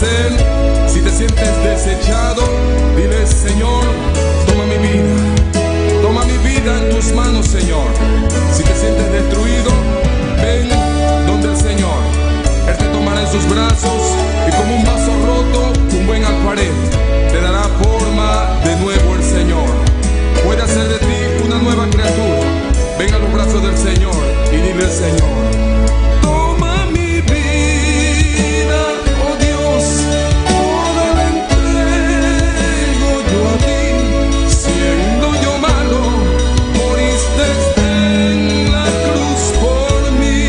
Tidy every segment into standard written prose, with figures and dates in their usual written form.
es Él. Si te sientes desechado, dile: Señor, toma mi vida en tus manos, Señor. Si te sientes destruido, ven donde el Señor. Él te tomará en sus brazos y como un vaso roto, un buen alfarero, te dará forma de nuevo el Señor. Puede hacer de ti una nueva criatura. Ven a los brazos del Señor y dile al Señor: toma mi vida, oh Dios, toda la entrego yo a ti. Siendo yo malo, moriste en la cruz por mí.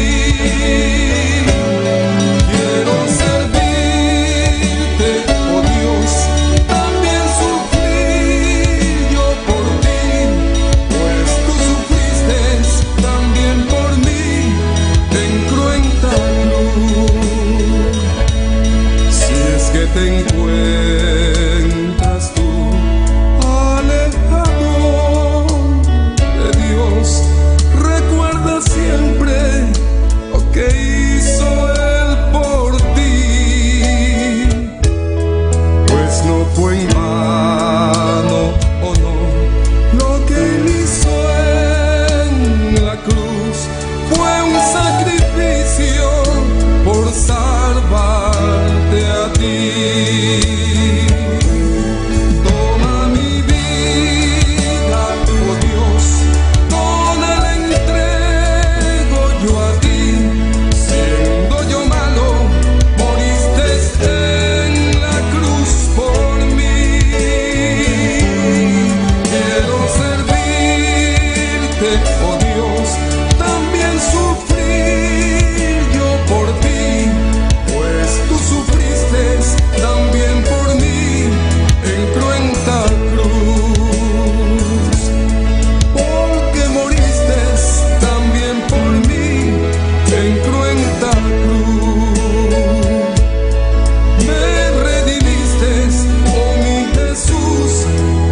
Quiero servirte, oh Dios, también sufrir yo por ti, pues tú sufriste también por mí en cruenta cruz. Si es que te encuentras tú alejado de Dios, recuerda siempre lo que hizo Él por ti, pues no fue en vano, oh no, lo que Él hizo en la cruz fue un sacrificio por salvarte a ti. Toma mi vida, oh Dios, toda la entrego yo a ti. Siendo yo malo, moriste en la cruz por mí. Quiero servirte, oh Dios, también sufrir yo por ti, pues tú sufriste también por mí en cruenta cruz. Porque moriste también por mí en cruenta cruz. Me redimiste, oh mi Jesús,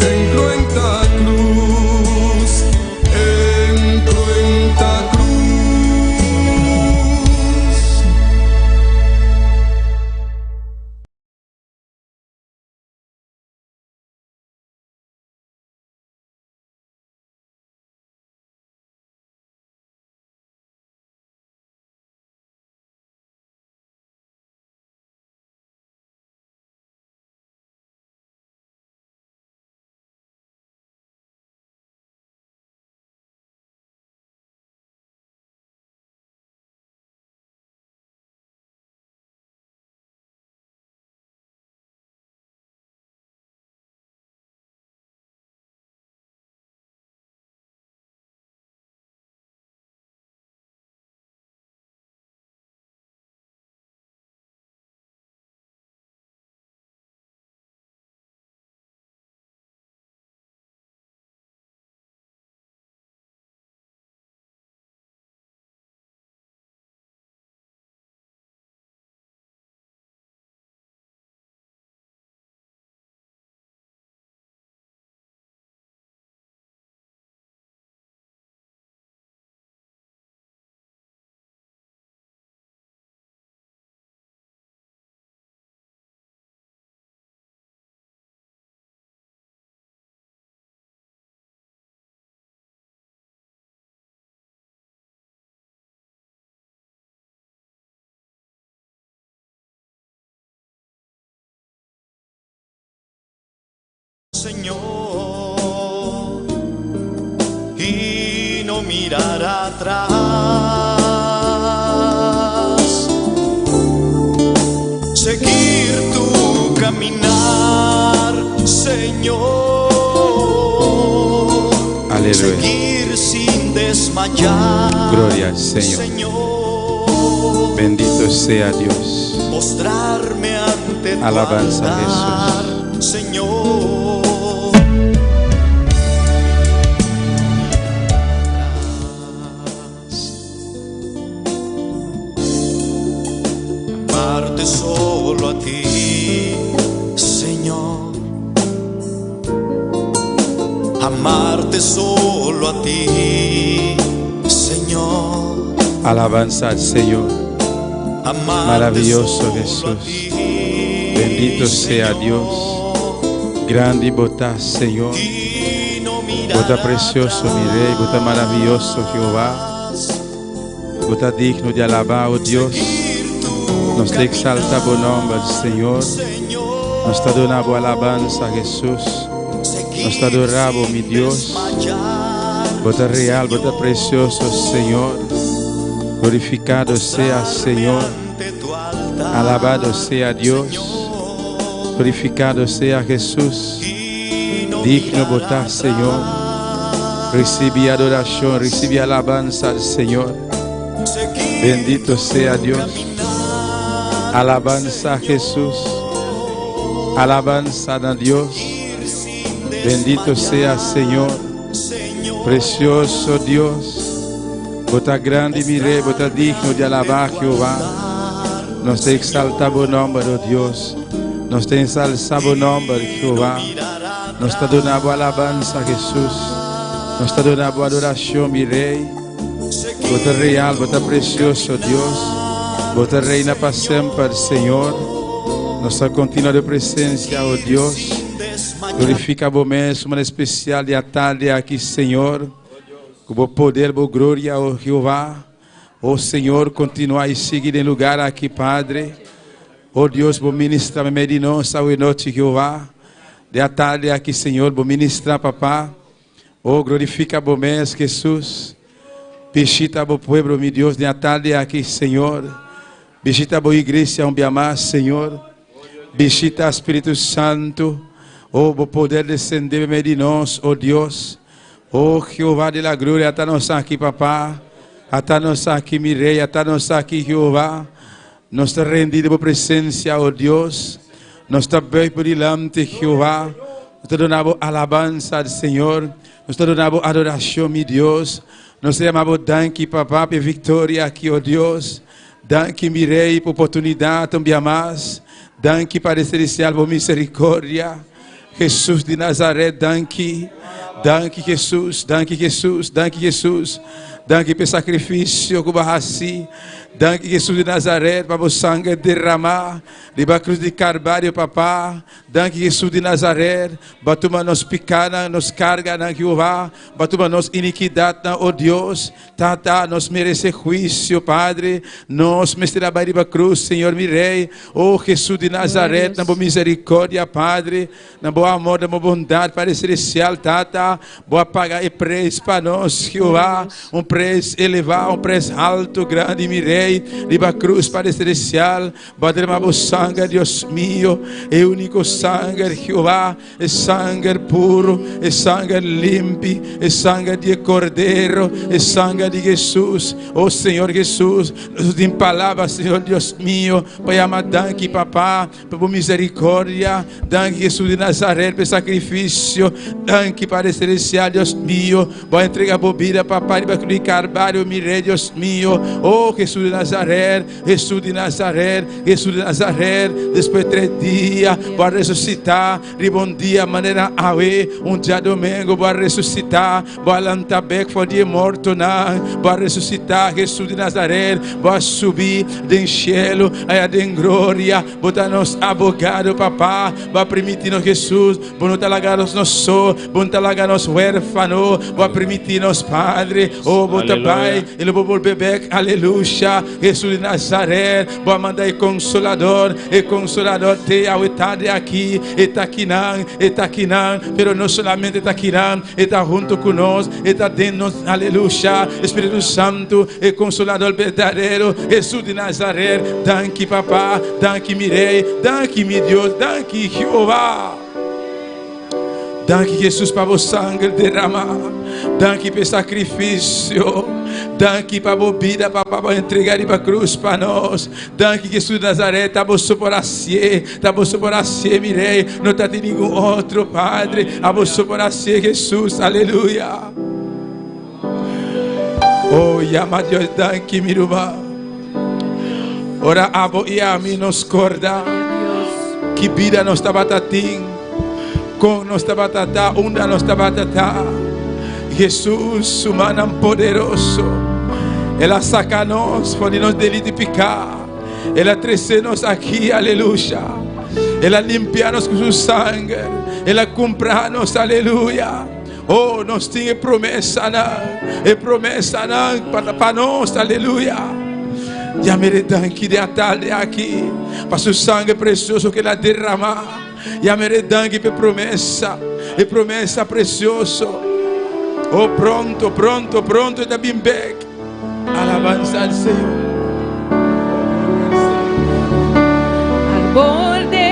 en cruenta cruz, en cruenta cruz. Señor, y no mirar atrás, seguir tu caminar, Señor. Aleluya. Seguir sin desmayar. Gloria al Señor. Bendito sea Dios. Mostrarme ante tu Alabanza a altar, Señor. Amarte solo a ti, Señor. Amarte solo a ti, Señor. Alabanza al Señor. Amarte Maravilloso solo a Jesús. ti, Bendito sea Dios. Grande bota, Señor. Bota precioso, mi Rey. Bota maravilloso, Jehová. Bota digno de alabar, oh Dios. Nos te exalta bom nome, Senhor. Nos te adoramos alabanza, Jesús. Nos te adoramos, mi Dios. Bota real, bota precioso, Senhor. Glorificado sea, Senhor. Alabado sea Dios. Glorificado sea Jesús. Digno botar, Senhor. Recibe adoração, recibe alabanza, Senhor. Bendito sea Dios. Alabanza a Jesús. Alabanza a Dios. Bendito sea Senhor. Precioso Dios. Bota grande, mi Rei, bota digno de alabar Jehová. Nos te exaltamos o nome, oh Deus. Nos te ensalzamos o nome, Jehová. Nos te donamos alabanza a Jesus. Nos te donamos adoração, mi Rei. Bota real, bota precioso Deus. Bota reina para sempre, Senhor. Nossa contínua presença, oh Deus. Glorifica o mesmo, uma especial de tarde aqui, Senhor. Com o poder, com glória, oh Jeová. Oh Senhor, continua e siga em lugar aqui, Padre. Oh Deus, vou ministrar em meio de nós, ao noite, Jeová. De tarde aqui, Senhor, vou ministrar, papá. Oh, glorifica o mesmo, Jesus. Visita o povo, meu Deus, de tarde aqui, Senhor. Visita a igreja, onde amar, Senhor. Visita o Espírito Santo. Oh, o poder descender em meio de nós, oh Deus. Oh, Jeová de la glória, está nós aqui, papá. Está nós aqui, mi Rei, está nós aqui, Jeová. Nós está rendido por presença, oh Deus. Nós está bem por delante, Jeová. Nós está dando alabança ao Senhor. Nós está dando adoração, meu Deus. Nós te amamos, danke, papá, por vitória aqui, oh Deus. Danke, mi Rei, por oportunidade, também mais. Danke, Padre Celestial, por misericórdia. Jesus de Nazaré, danke. Danke, Jesus, danke, Jesus, danke, Jesus. Danke pelo sacrifício que barraci. Danke, Jesus de Nazaré, para o sangue derramar. De a cruz de Carvalho, papá. Danke, Jesus de Nazaré. Batuma nos picana, nos carga na Jeová. Batuma nos iniquidade, oh Deus. Tata, nos merece juízo, Padre. Nos mestre bari a cruz, Senhor, mi Rei. Oh, Jesus de Nazaré, na boa misericórdia, Padre. Na boa amor, na boa bondade, Padre Celestial, Tata. Boa pagar e preço para nós, Jeová. Preço elevado, preço alto, grande, mi Rei. Liba cruz, Padre Celestial. Derramar sangue, Deus mío. É o único sangue, Jeová. É sangue puro, é sangue limpo, é sangue de Cordeiro, é sangue de Jesus. Oh Senhor Jesus, nos tem palavra, Senhor Deus mío. Pai amado, danke, papá, por misericórdia. Danke, Jesus de Nazaré, pelo sacrifício. Danke, Padre Celestial, Deus mío. Vou entregar a bebida, papá, de Carvalho, mi Rei, Deus mío. Oh, Jesus de Nazaré, Jesus de Nazaré, Jesus de Nazaré. Depois de 3 dias, vou ressuscitar. De bom dia, maneira awe. Dia domingo, vou ressuscitar. Vou alantar back for dia morto, não. Vou ressuscitar, Jesus de Nazaré. Vou subir do cielo, aí de glória. Botar nos abogado, papá. Vou permitir-nos, Jesus. Vou não talagar-nos no sol. Vou não talagar-nos huérfano. Vou permitir-nos, Padre. Oh, bota Pai, ele vai volver back, aleluia. Jesus de Nazaré, vou mandar o Consolador te ao tarde aqui, está aqui não, pero não somente está aqui não, está junto conosco, está dentro, aleluia. Espírito Santo, o Consolador verdadeiro, Jesus de Nazaré, danke, papá, danke, mi Rei, danke, mi Deus, danke, Jeová. Danke, Jesus, para o sangue derramar. Danke pelo sacrifício. Danke para a vida, para entregar para a cruz para nós. Danke, Jesus de Nazaré. Estamos por assim, mi Rei. Não está de nenhum outro, Padre. Estamos por assim, Jesus. Aleluia. Oh, ama Deus, danke, mi irmã. Ora, abo e a mim nos corda. Que vida nos está batendo. Com nossa batata, onda nossa batata. Jesus, humano poderoso. Ela saca nós, pode nos delidificar. Ela trouxe-nos aqui, aleluia. Él ha limpiado con su sangre. Él ha comprado, aleluya. Oh, nos tiene promesa, e promesa para nós, aleluia. Já meredanque de atalho aqui, para seu sangue precioso que Ele derramar. Já meredanque para promessa, e promessa precioso. Oh, pronto, pronto, pronto, da bimbek. Alabanza al Senhor. Al borde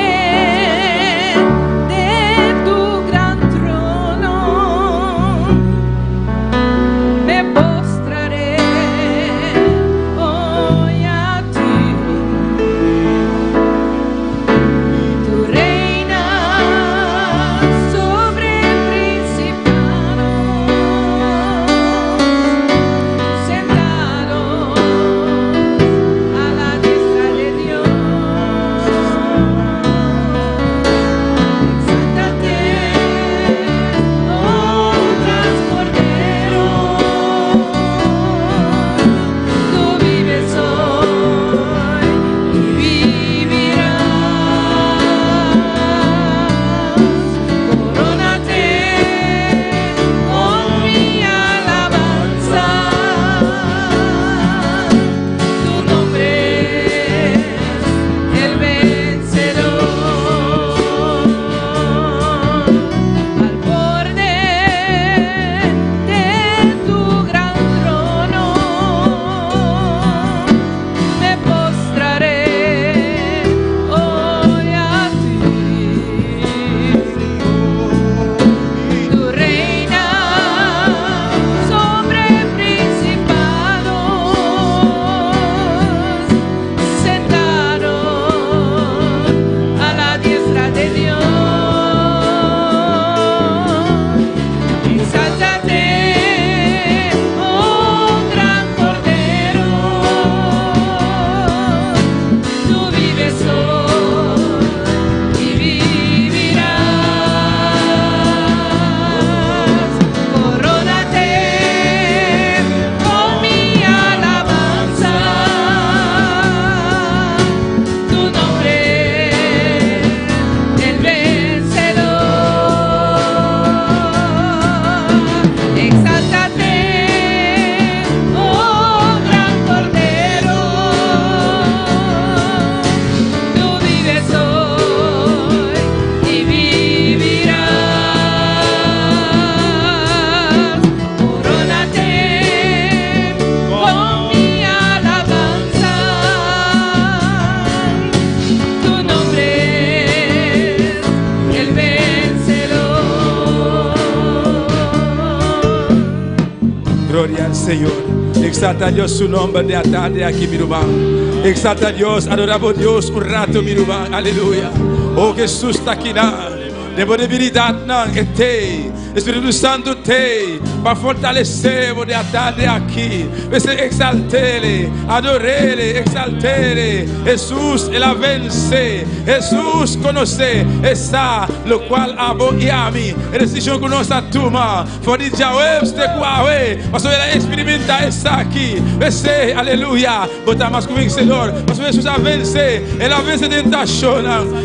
Gloria al Señor. Exalta a Dios su nombre de tarde aquí, mi hermano. Exalta a Dios, adoramos a Dios un rato, mi hermano. Aleluya. Oh, Jesús está aquí. Debilidade não é te, Espírito Santo te, para fortalecer de a tarde aqui. Você exalte-le, adore-le, exalte-le. Jesus, Ele vence. Jesus conhece está, lo qual abo e a mim. Ele se junta com nossa turma. Fora de Yahweh, você cuawe. Mas ele experimenta essa aqui. Você, aleluia. Botar mais convencedor. Mas Jesus vence. Ele vence tentação.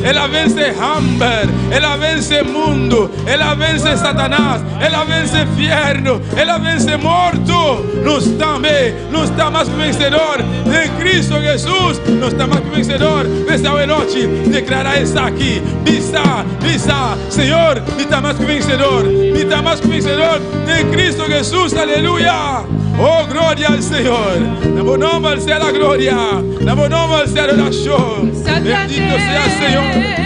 Ele vence hambre. Ele vence mundo. Ele vence Satanás. Ele vence inferno. Ele vence morto. Nós também. Nós estamos mais vencedor. Em Cristo Jesus. Nós estamos mais vencedor. Esta noite. Declarar isso aqui. Visa. Senhor. Me está mais vencedor. Me está mais vencedor. Em Cristo Jesus. Aleluia. Oh, glória ao Senhor. No nome al sea la gloria. No nome al sea la oración. Bendito sea Senhor.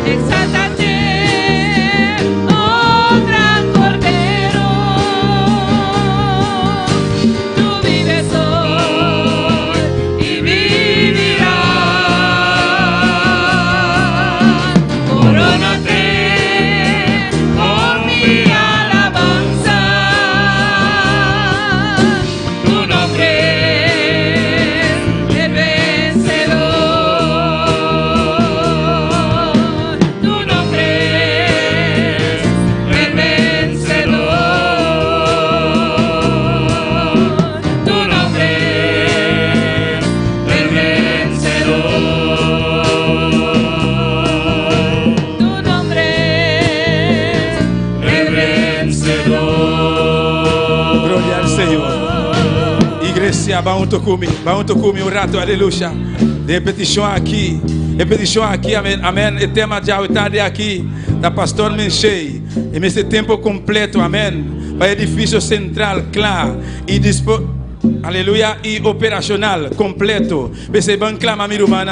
Exáltate. Aleluia. Vamos tocar um rato. Aleluia. De repetição aqui. Amém. Amém. E tema de tarde aqui. Da pastor Menchei. E nesse tempo completo. Amém. Para edifício central, claro. E aleluia, e operacional, completo. Você vai clamar, meu irmão.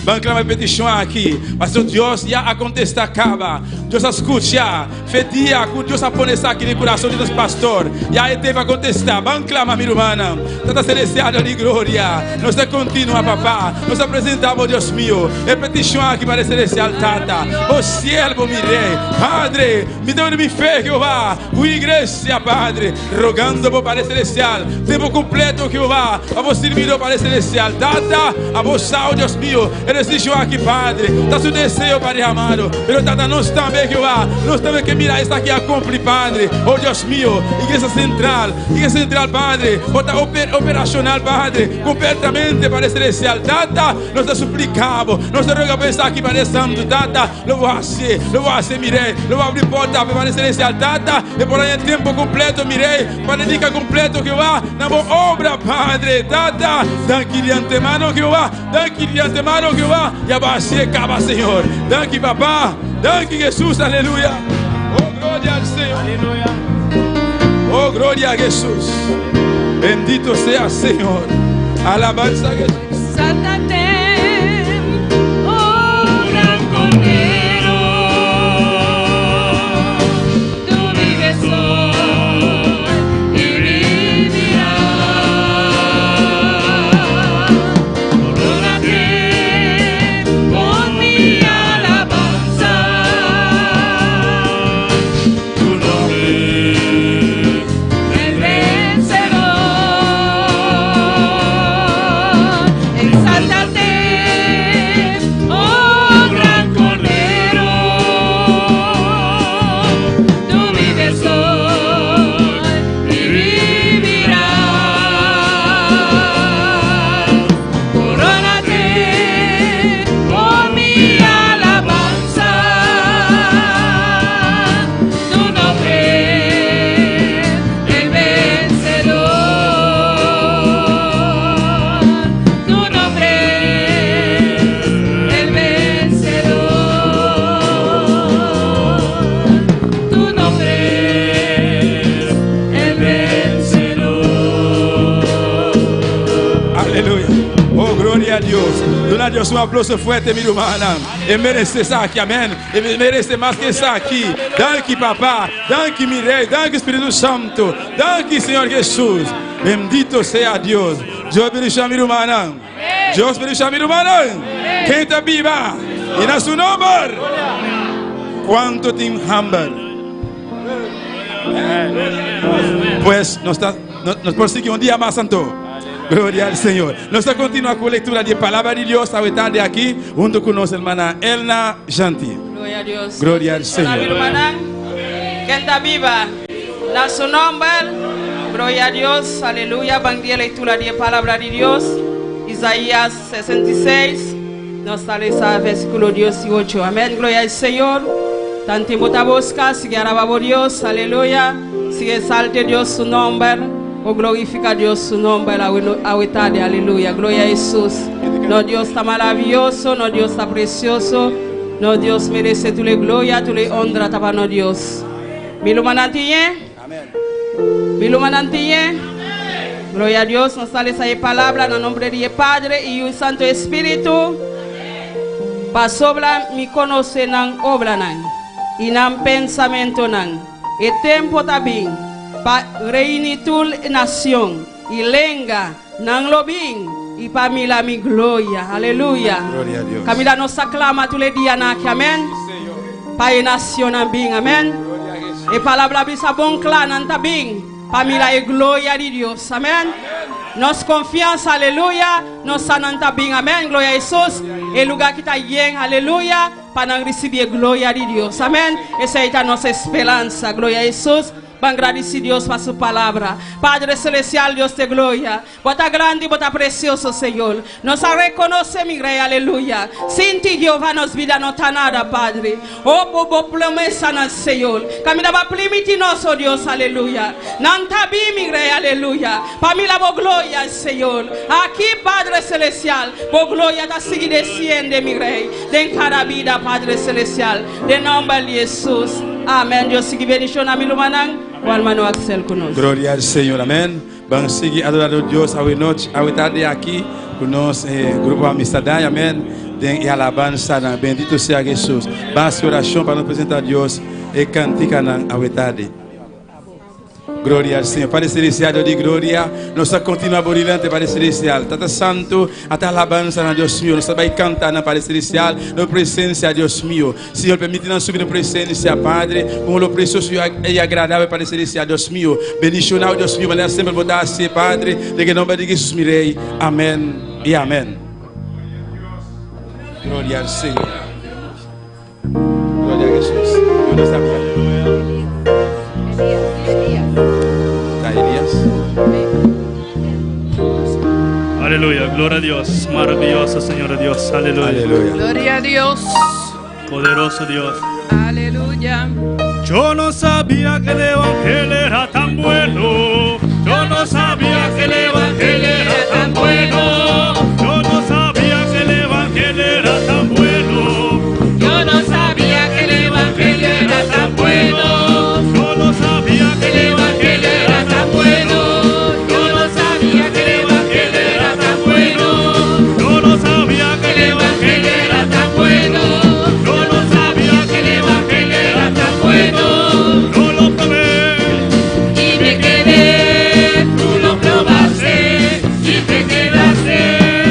Vai clamar petição aqui. Mas Deus já acontece, acaba. Deus escuta. Fedia, Deus apone aqui no coração de nosso pastor. Já ele vai acontecer. Vai clamar, meu irmão. Tata celestial de glória. Nós continua, papá. Nós apresentamos, Deus meu. E petição aqui para o celestial, Tata. O cielo, meu rei. Padre, me dá minha fé, Jeová. A igreja, Padre. Rogando para o celestial. Tempo completo, Jehová, a vos servido para celestial, Tata, a vos Deus mío, eres dicho aqui, Padre, está su desejo, Padre amado, pero Tata, nós também, Jehová, nós também que mira, está aqui a cumprir, Padre, oh Deus mío, igreja central, Padre, operacional, Padre, completamente para celestial, Tata, nós te suplicamos, nós te rogamos para estar aqui, Padre Santo, Tata, lo vou fazer, mirei, lo vou abrir porta para celestial, Tata, e por aí em tempo completo, mirei, para dedicar completo, Jehová, na boa obra, Padre, Tata, danke de antemano, Jehová, e abaixe, acaba, Senhor, danke, papá, danke, Jesus, aleluia, oh, glória ao Senhor, aleluia, oh, glória a Jesus, bendito sea, Senhor, alabanza a Jesus. Sáltate, oh gran Cordero, tú vives hoy y vivirás. Corónate con mi alabanza, tu nombre el vencedor. Exáltate, oh gran Cordero, tú vives hoy y vivirás. Corónate con mi alabanza, tu nombre el vencedor, tu nombre el vencedor, tu nombre el vencedor. Aleluia. Oh, glória a Deus. Dona Deus um aplauso forte, minha irmã. E merece estar aqui, amém. E merece mais que estar aqui. Danke, papá. Danke, meu rei. Danke, Espírito Santo. Danke, Senhor Jesus. Bendito seja Deus. Deus bendiga, minha irmã. Deus bendiga, minha irmã. Quem está viva? E na seu nome. Quanto tem hambre. Pues nos prosseguimos um dia mais santo. Glória ao Senhor. Nós continuamos com a leitura de palavra de Deus a tarde aqui, junto com nossa irmã Elna Janti. Gloria a Dios. Gloria al Hola, Señor. mi hermana, que está viva. Da su nombre. Gloria a Dios. Aleluya. Van día lectura de palabra de Dios. Isaías 66. Nos sale ese versículo 18. Amén. Gloria al Señor. Tan tiempo te busca. Sigue alabando Dios. Aleluya. Sigue salte Dios su nombre. O glorifica Dios su nombre. A tarde. Aleluya. Gloria a Jesús. No Dios está maravilloso. No Dios está precioso. No Dios merece tu le gloria, tu le honra, tapano Dios. Milumanantiye. Amén. Milumanantiye. Gloria a Dios, nos sale esa palabra en el nombre de Padre y un Santo Espíritu. Pa sobra mi conoce nan obra nan. Y nan pensamiento nan. E tempo también. Pa reunir tu nación. Y lenga nan lobin. Y para mí la mi gloria, aleluya. Gloria a Dios. Camila nos aclama tous les días, amén. Para la nación, amén, amén. Y palabra bisa bon clan, también. Para mí la gloria de Dios, amén. Nos confianza, aleluya. Nós sanamos também, amém. Glória a Jesus. E lugar que está bien, aleluia. Para receber glória de Deus, amém. Essa é a nossa esperança, glória a Jesus. Agradecer Deus por sua palavra. Padre Celestial, Deus de glória. Bota grande, bota precioso, Senhor. Nós reconhecemos, Rei, aleluia. Sem ti, Jeová, nossa vida não está nada, Padre. Oh, boa promessa, nosso Senhor. Caminha para permitir nosso Deus, aleluia. Não está bem, Rei, aleluia. Para mim, a boa glória, Senhor. Aqui, Padre Celestial, boa glória está seguindo descendo, meu Rei. De cada vida, Padre Celestial. De nome de Jesus. Amém. Deus siga bendicionando a minha irmã. O hermano Axel conosco. Glória ao Senhor, amém. Vamos seguir adorando a Deus a noite, a tarde aqui conosco, grupo Amistad, amém. E alabança, bendito seja Jesus. Basta oração para nos apresentar a Deus e cantica na tarde. Glória ao Senhor. Padre Celestial, Deus de glória. Nós continuamos brilhante, Padre Celestial. Tata Santo, até alabança na Deus meu. Nós vamos cantar na Padre Celestial, na presença de Deus meu. Senhor, permite-nos subir na presença, Padre, como o precioso e agradável, Padre Celestial, Deus meu. Bendicionar Deus meu, mas sempre botar assim, Padre, de que nome de Jesus mirei. Amém e amém. Glória ao Senhor. Glória a Jesus. Deus abençoe. Aleluya, gloria a Dios, maravilloso Señor Dios, aleluya. Aleluya. Gloria a Dios. Poderoso Dios. Aleluya. Yo no sabía que el evangelio era tan bueno. Yo no sabía que el evangelio era tan bueno. Yo no sabía que el evangelio era tan bueno. Yo no sabía que el evangelio era tan bueno. Yo no sabía que el evangelio era tan bueno. Yo no sabía que el evangelio era tan bueno. Yo no sabía que El evangelio era tan bueno. Yo no sabía Que el evangelio era tan bueno. yo lo probé. Y me quedé, tú lo probaste y te quedaste.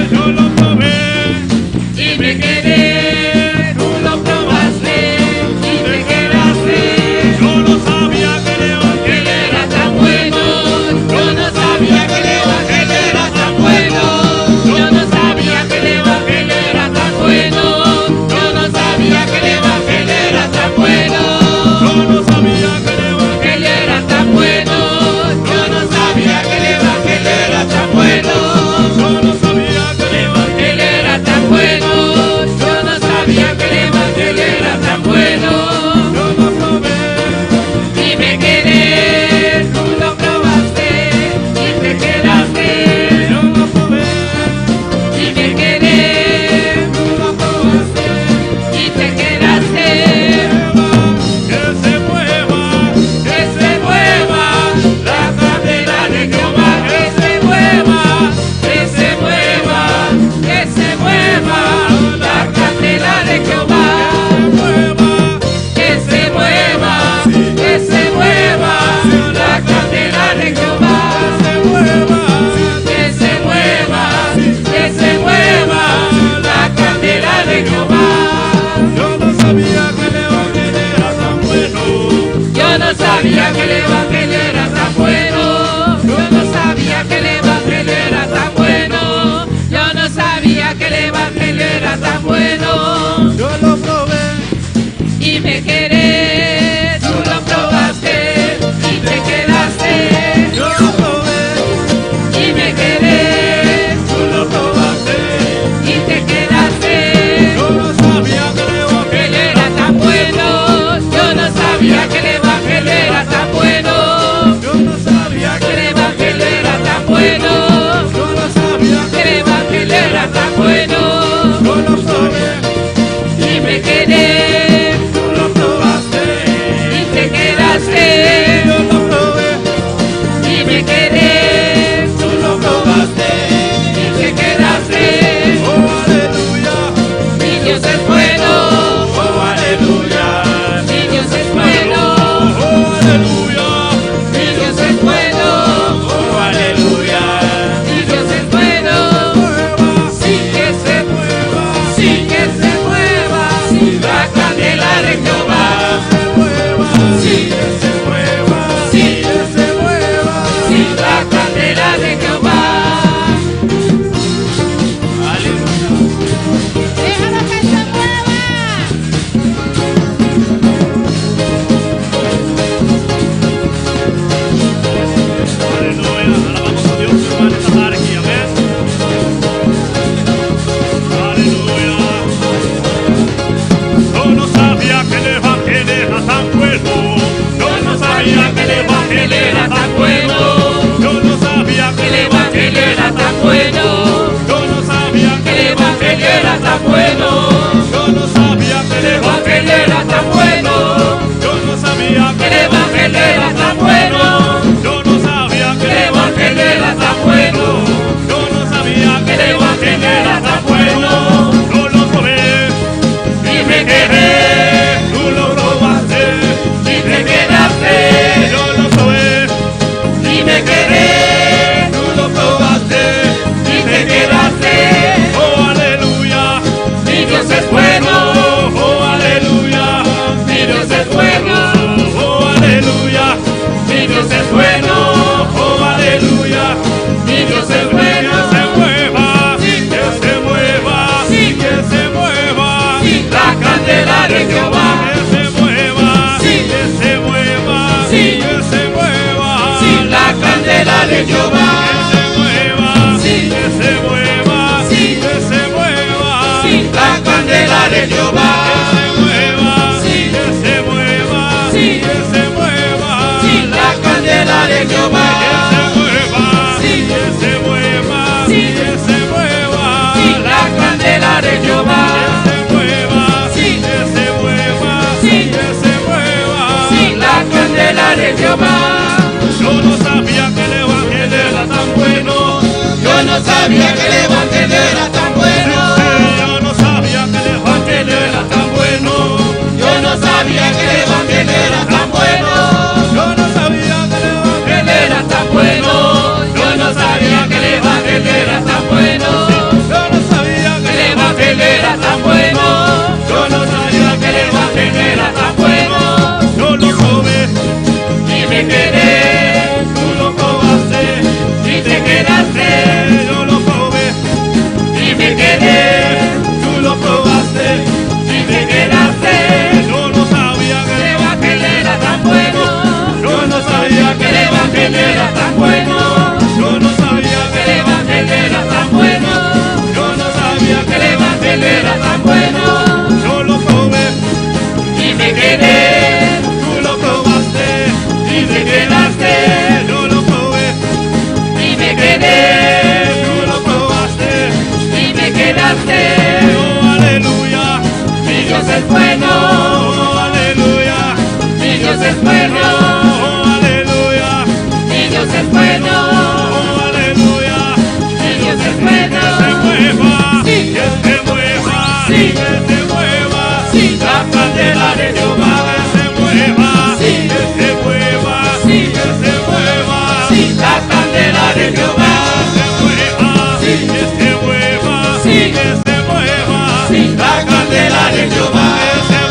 tan bueno. Yo no sabía que el El evangelio era tan bueno. Yo no sabía que El evangelio era tan bueno. Yo no sabía que El evangelio era tan bueno. Yo no sabía que El evangelio era tan bueno. Yo lo probé Y me quedé. tú lo probaste. Y te quedaste. Yo lo probé Y me quedé. tú lo probaste. Y te quedaste. Oh, aleluya. Mi Dios es bueno. Oh, aleluya. Mi Dios es bueno. Oh, aleluya. Mi Dios es bueno. Oh, aleluya. Mi Dios es Que bueno. se mueva, Sí. que se mueva, Sí. que se mueva. Sí, la candela de Jehová. Que se mueva, Sí. que se mueva, Sí. que se mueva. Sí, la candela de Jehová. Que se mueva, Sí. que se mueva, Sí. que se mueva. Sí, la candela de Jehová. Que se mueva, Sí. que se mueva, Sí. que se mueva. Sí, la candela de Jehová. Que se mueva, Sí. que se mueva, Sí. que se mueva. Sí, la candela de Jehová. Que se mueva, Sí. que se mueva, Sí. que se mueva. Sí, la candela de Jehová. Yo no sabía que el evangelio era tan bueno. Yo no sabía que el evangelio era tan bueno. Yo no sabía que el evangelio era tan bueno. Yo no sabía que el evangelio era tan bueno. Yo no sabía que el evangelio Él era tan bueno. Yo no sabía que el evangelio era tan bueno. Yo no sabía que El evangelio era tan bueno. Yo no sabía Que el evangelio era tan bueno. yo lo probé. Y me quedé. Tú lo probaste. Y te quedaste. Yo lo probé. Y me quedé. Tú lo probaste. Y te quedaste. Yo no sabía El que evangelio era tan bueno. yo no sabía Que el evangelio era tan bueno. yo no sabía Que el evangelio era tan bueno. yo no sabía Que el evangelio era tan bueno. yo lo probé. Y me quedé. Tú lo probaste. Y te quedaste. Yo lo probé. Y me quedé. Tú lo probaste. Y me quedaste. Oh, aleluya. Mi Dios es bueno. Oh, aleluya. Mi Dios es bueno. Oh, aleluya. Mi Dios es bueno. Oh, aleluya. Mi Dios es bueno. Se mueva. Sí. Que se mueva. Sí. Que se mueva. Sí, la candela de Jehová. Que se mueva. Sí. Que se mueva. Sí. Que se mueva. Sí, la candela de Jehová. Se mueva. Sí. Que se mueva. Sí. Que se mueva. Sí, la candela de Jehová. Que se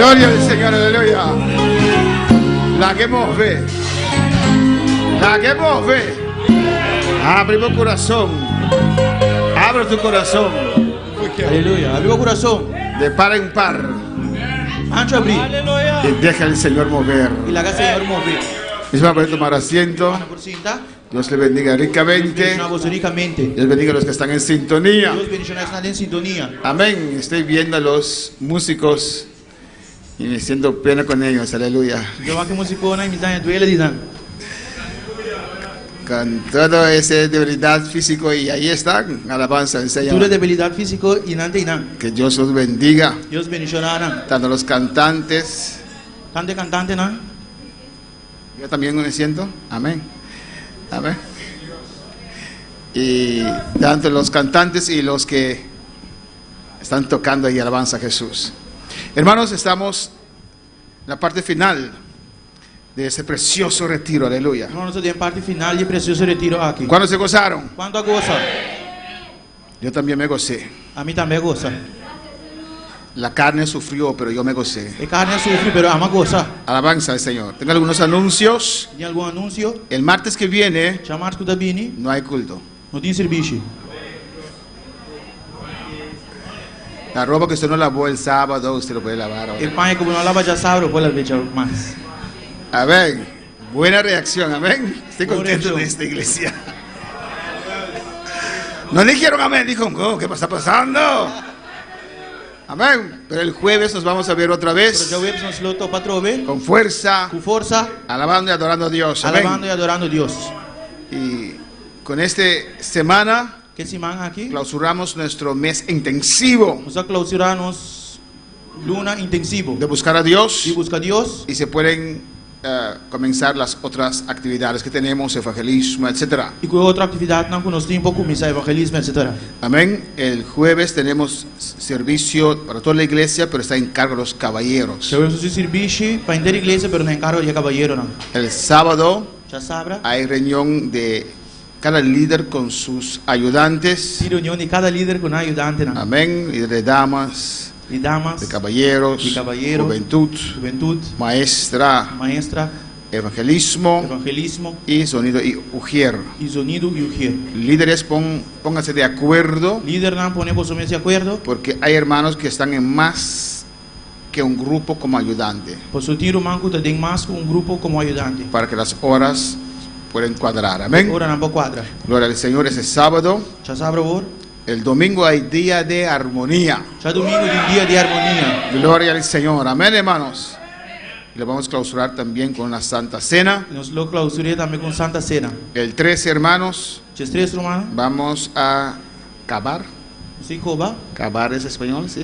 Gloria al Señor, aleluya. La que move. La que move. Abre tu corazón. Abre tu corazón. Aleluya. Abre o coração. De par en par. Antes de abrir. Y deja al Señor mover. E larga o Senhor mover. Misma puede tomar asiento. Ana por cinta. Dios le bendiga ricamente. Bendicionar você ricamente. Dios bendiga a los que están en sintonía. Deus bendicionar que estão em sintonia. Amén. Estoy viendo a los músicos y me siento pena con ellos. Aleluya. Então aqui músico na imitanha do ele dizendo. Con todo ese debilidad físico y ahí están. Alabanza al Señor. Toda debilidade física e não tem não. Que Dios los bendiga. Deus bendicionar. Tanto los cantantes. Tanto cantante não. Yo también me siento. Amén. Amén. Y tanto los cantantes y los que están tocando ahí alabanza a Jesús. Hermanos, estamos en la parte final de ese precioso retiro. Aleluya. Nós temos parte final e precioso retiro aqui. ¿Cuándo se gozaron? Quanto goza? Yo también me gocé. A mim também goza. La carne sufrió, pero yo me gocé. E carne sofre, pero ama goza. Alabanza al Señor. Tengo algunos anuncios. Tem algum anúncio? El martes que viene Chamar com Dabini. no hay culto. Não tem serviço. La ropa que usted no lavó el sábado, usted lo puede lavar ahora. E pai como não lava já sabe, pode lavar mais. Amén. Buena reacción, amén. Estoy Buena contento reacción. de esta iglesia. No dijeron amén, dijo, oh, ¿qué está pasando? Amén. Pero el jueves nos vamos a ver otra Pero vez já o nos lutou para trover. con fuerza, Com força, alabando y adorando a Dios. alabando Amén. e adorando a Deus. Y con esta semana Que semana aqui, clausuramos nuestro mes intensivo nós vamos clausurar nos luna intensivo. de buscar a Dios E buscar Deus. y se pueden comenzar las otras actividades que tenemos, evangelismo, etcétera. E com outra atividade não nós temos pouco missa, evangelismo, etc. Amén. El jueves tenemos servicio para toda la iglesia, pero está en cargo de los caballeros. Já vemos o serviço para inteira igreja, pero não encargo de caballero não. El sábado Já sabra. hay reunión de cada líder con sus ayudantes. Tem reunião de cada líder com ajudante não. Amén. Líder de damas, De damas, de caballeros, De caballeros. juventud, juventude, maestra, maestra, evangelismo evangelismo y sonido y ujier. e sonido e o que. Líderes, pónganse de acuerdo, Líder não ponemos de acordo. porque hay hermanos que están en más que un grupo como ayudante, Por su tiro manco tem mais com grupo como ajudante. para que las horas puedan cuadrar. Amén. Ora não quadra. Gloria al Señor. Ese sábado. Já sabra por. El domingo hay día de armonía. Já domingo de dia de harmonia. Gloria al Señor. Amén, hermanos. Le vamos a clausurar también con una santa cena. Nós lo clausurei também com Santa Cena. El 13, hermanos, Os três romanos, vamos a cavar. se coba, Cavar es español, sí.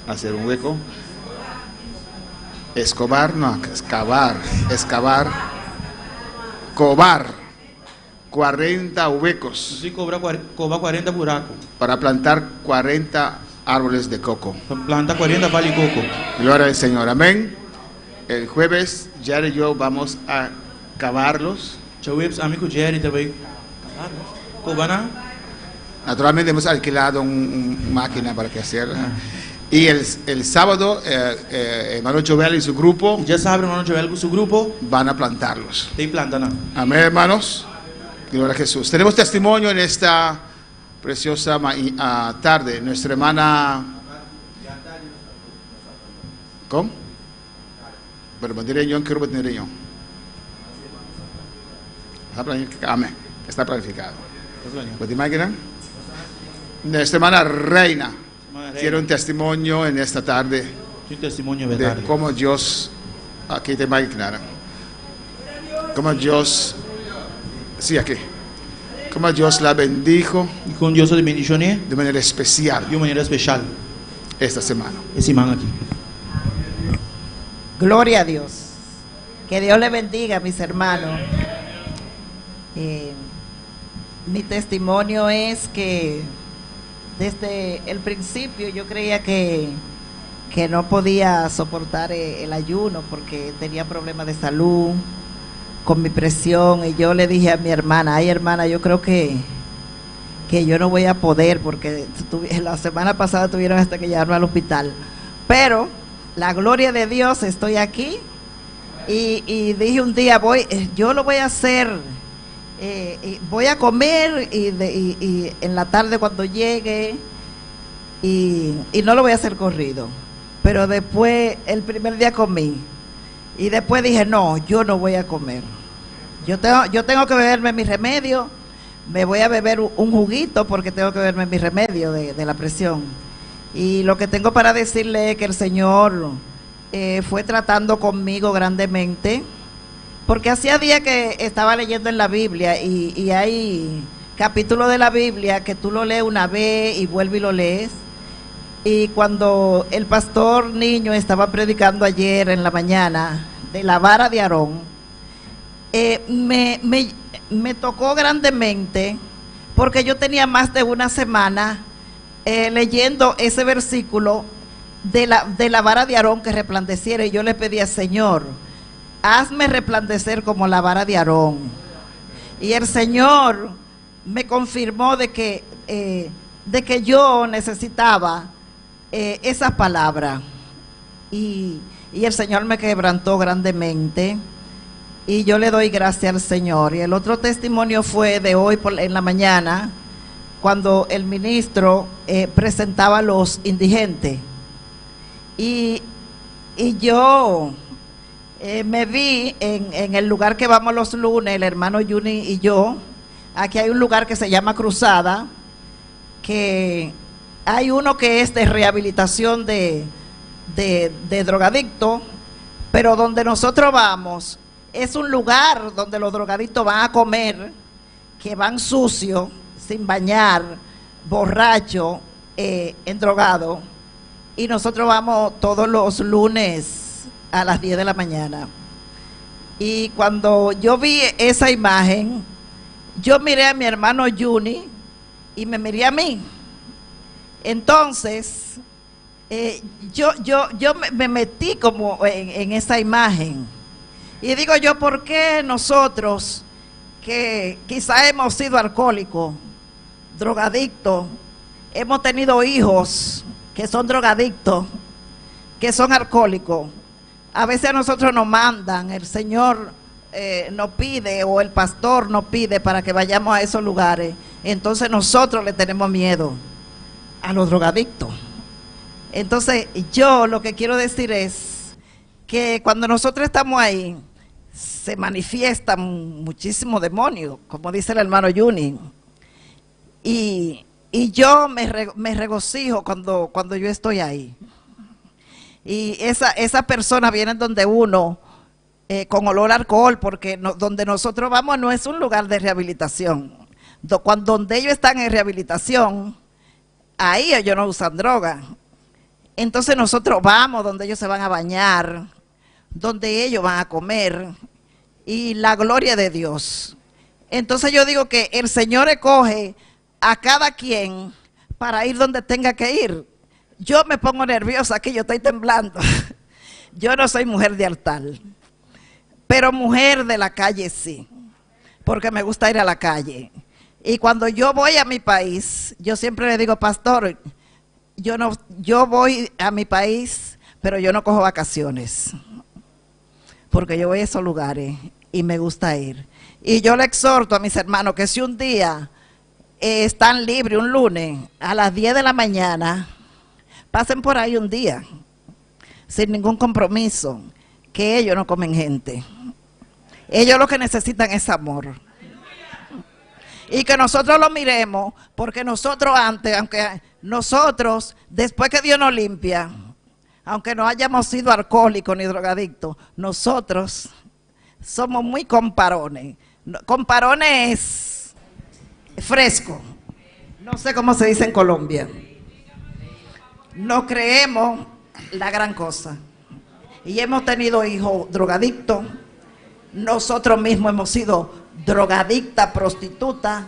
Hacer un hueco. Escobar, no, excavar. Excavar. Cobar. 40 huecos se coba 40 buracos. para plantar 40 árboles de coco. Planta 40 vale coco. Gloria al Señor, amén. El jueves, Jared y yo vamos a cavarlos. Já webs amigo Jerry também. Coba não? Naturalmente hemos alquilado una máquina para que hacerla. Y el sábado, hermano Jovel y su grupo Já sabe, não tiver com seu grupo, van a plantarlos. tem planta não. Amén, hermanos. Gloria a Jesús. Tenemos testimonio en esta preciosa tarde. Nuestra hermana... ¿Cómo? Pero mandiré yo, quiero mandiré yo. Está planificado. Amén. Está planificado. ¿Te imaginas? Nuestra hermana Reina quiere un testimonio en esta tarde Tem testemunho de verdade. cómo Dios, aquí te imaginas, cómo Dios, sí, aquí, cómo Dios la bendijo E com Deus de bendiciones de manera especial de uma maneira especial. esta semana. Esse man aqui. Gloria a Dios. Que Dios le bendiga, mis hermanos. Mi testimonio es que desde el principio yo creía que no podía soportar el ayuno porque tenía problemas de salud con mi presión, y yo le dije a mi hermana, ay hermana, yo creo que yo no voy a poder porque la semana pasada tuvieron hasta que llevarme al hospital, pero la gloria de Dios, estoy aquí. Y dije un día, yo lo voy a hacer, voy a comer y en la tarde cuando llegue, y no lo voy a hacer corrido. Pero después, el primer día comí, y después dije, no, yo no voy a comer. Yo tengo que beberme mi remedio, me voy a beber un juguito porque tengo que beberme mi remedio de la presión. Y lo que tengo para decirle es que el Señor fue tratando conmigo grandemente, porque hacía días que estaba leyendo en la Biblia y hay capítulos de la Biblia que tú lo lees una vez y vuelves y lo lees. Y cuando el pastor Niño estaba predicando ayer en la mañana de la vara de Aarón, me tocó grandemente, porque yo tenía más de una semana leyendo ese versículo de la vara de Aarón que resplandeciera, y yo le pedía, Señor, hazme resplandecer como la vara de Aarón. Y el Señor me confirmó de que yo necesitaba esas palabras, y el Señor me quebrantó grandemente, y yo le doy gracias al Señor. Y el otro testimonio fue de hoy en la mañana, cuando el ministro presentaba a los indigentes. Y yo me vi en el lugar que vamos los lunes, el hermano Juni y yo. Aquí hay un lugar que se llama Cruzada, que hay uno que es de rehabilitación de drogadictos, pero donde nosotros vamos es un lugar donde los drogadictos van a comer, que van sucios, sin bañar, borrachos, endrogados. Y nosotros vamos todos los lunes a las 10 de la mañana. Y cuando yo vi esa imagen, yo miré a mi hermano Juni y me miré a mí. Entonces, yo me metí como en esa imagen. Y digo yo, ¿por qué nosotros, que quizá hemos sido alcohólicos, drogadictos, hemos tenido hijos que son drogadictos, que son alcohólicos, a veces a nosotros nos mandan, el Señor nos pide, o el pastor nos pide para que vayamos a esos lugares, entonces nosotros le tenemos miedo a los drogadictos? Entonces yo lo que quiero decir es que cuando nosotros estamos ahí, se manifiestan muchísimos demonios, como dice el hermano Juni, y yo me regocijo cuando yo estoy ahí. Y esa persona viene donde uno con olor a alcohol, porque donde nosotros vamos no es un lugar de rehabilitación. Donde ellos están en rehabilitación, ahí ellos no usan droga. Entonces nosotros vamos donde ellos se van a bañar, donde ellos van a comer, y la gloria de Dios. Entonces yo digo que el Señor escoge a cada quien para ir donde tenga que ir. Yo me pongo nerviosa aquí, yo estoy temblando. Yo no soy mujer de altar, pero mujer de la calle sí, porque me gusta ir a la calle. Y cuando yo voy a mi país, yo siempre le digo, pastor, yo voy a mi país, pero yo no cojo vacaciones, porque yo voy a esos lugares y me gusta ir. Y yo le exhorto a mis hermanos que si un día están libres, un lunes, a las 10 de la mañana, pasen por ahí un día, sin ningún compromiso, que ellos no comen gente. Ellos lo que necesitan es amor. Y que nosotros lo miremos, porque nosotros antes, aunque nosotros, después que Dios nos limpia, aunque no hayamos sido alcohólicos ni drogadictos, nosotros somos muy comparones. Comparones fresco, no sé cómo se dice en Colombia. No creemos la gran cosa. Y hemos tenido hijos drogadictos. Nosotros mismos hemos sido drogadictas, prostitutas.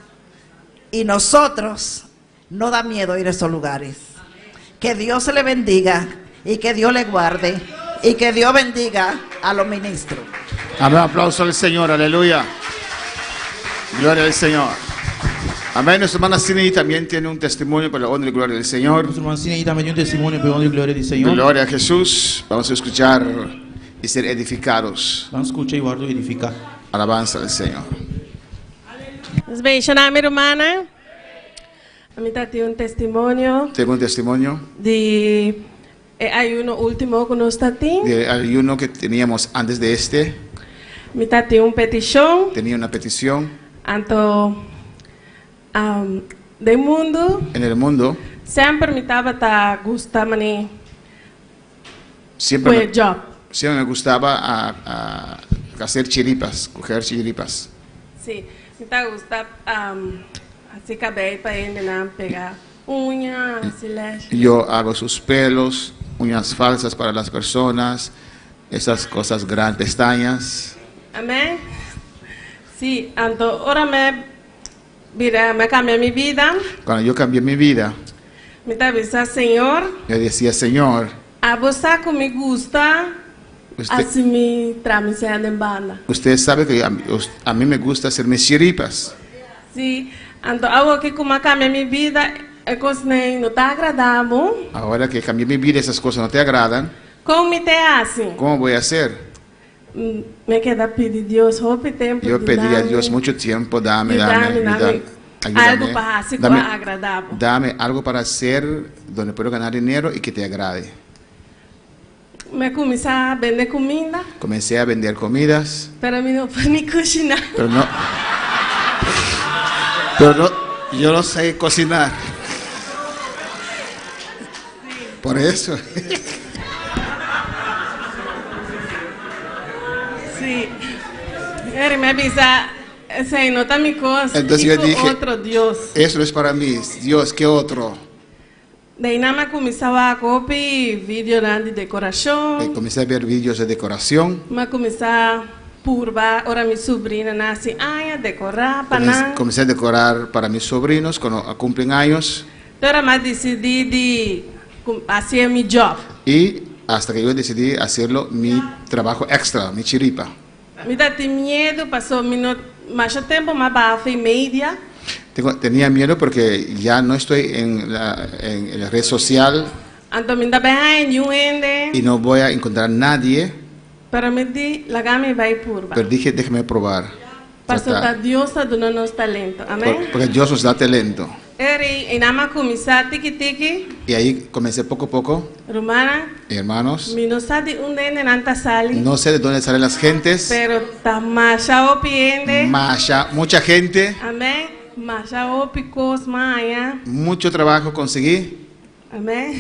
Y nosotros no da miedo ir a esos lugares. Que Dios se le bendiga y que Dios le guarde y que Dios bendiga a los ministros. Amén, aplauso al Señor, aleluya. Gloria al Señor. Amén. Nuestra hermana Cindy también tiene un testimonio para la honra y gloria del Señor. Nuestro hermano Cine también tiene un testimonio por honra y gloria del Señor. Gloria a Jesús. Vamos a escuchar y ser edificados. Vamos a escuchar y guardo y edificar. Alabanza del Señor. Nos bendicionar, mi hermana. A mí tengo un testimonio Tengo un testimonio de ayuno último que nos está de ayuno que teníamos antes de este. Me tengo una petición. Tenía una petición. Anto del mundo. En el mundo Siempre me estaba gustando siempre el job. siempre me gustaba a hacer chiripas, coger chiripas. Sí, me está gustando así cabello para él, pegar uñas, así las. Yo hago sus pelos, uñas falsas para las personas, esas cosas grandes, pestañas. Amén. Sí, anto ahora me cambié mi vida. Cuando yo cambié mi vida, Me está diciendo, Señor, yo decía, Señor, a você que me gusta, usted, assim me tramite en banda. usted sabe que a mí me gusta hacer mis chiripas. Sí, anto algo que como cambié mi vida, é coisa não está agradável. Ahora que cambié mi vida, esas cosas no te agradan, Como me te assim? ¿cómo voy a hacer? Me queda pedir Deus, roupa tempo. Yo pedí a Dios mucho tiempo, dame, ayúdame. Algo ayúdame, para hacer dame, agradável. dame algo para hacer donde puedo ganar dinero y que te agrade. Me comecei a vender comida, Comencé a vender comidas, para mim não foi nem cozinhar. pero no, yo no sé cocinar. Por eso. Sim. Ele me avisa, assim, não tá me coisa. Entonces yo dije, outro Deus. eso es para mí. Dios, ¿qué otro? Daí nada mais começava a copiar vídeo de decoração. Comencé a ver vídeos de decoración. Mas começar a purvar, ora minha sobrinha nasce, a decorar para nada. Comencé a decorar para mis sobrinos cuando cumplen años. Então, mas decidi de fazer meu job. Y hasta que yo decidí hacerlo mi trabajo extra, mi chiripa. Me dá medo, passou mais tempo, mas baixo e media. Tenía miedo porque ya no estoy en la red social Então, me dá bem nenhum y no voy a encontrar nadie, para me di, la gama vai purva. pero dije, déjeme probar. Pastor, Deus está dando nos talento. Amém? Porque Dios nos da talento. E nada mais começar tiki-tiki, Y ahí comencé poco a poco, romana, hermanos. me não sabe onde nanta sali, No sé de dónde salen las gentes, pero tá macha opiende. mucha gente, Amém? Macha opicos maia. mucho trabajo conseguí Amém?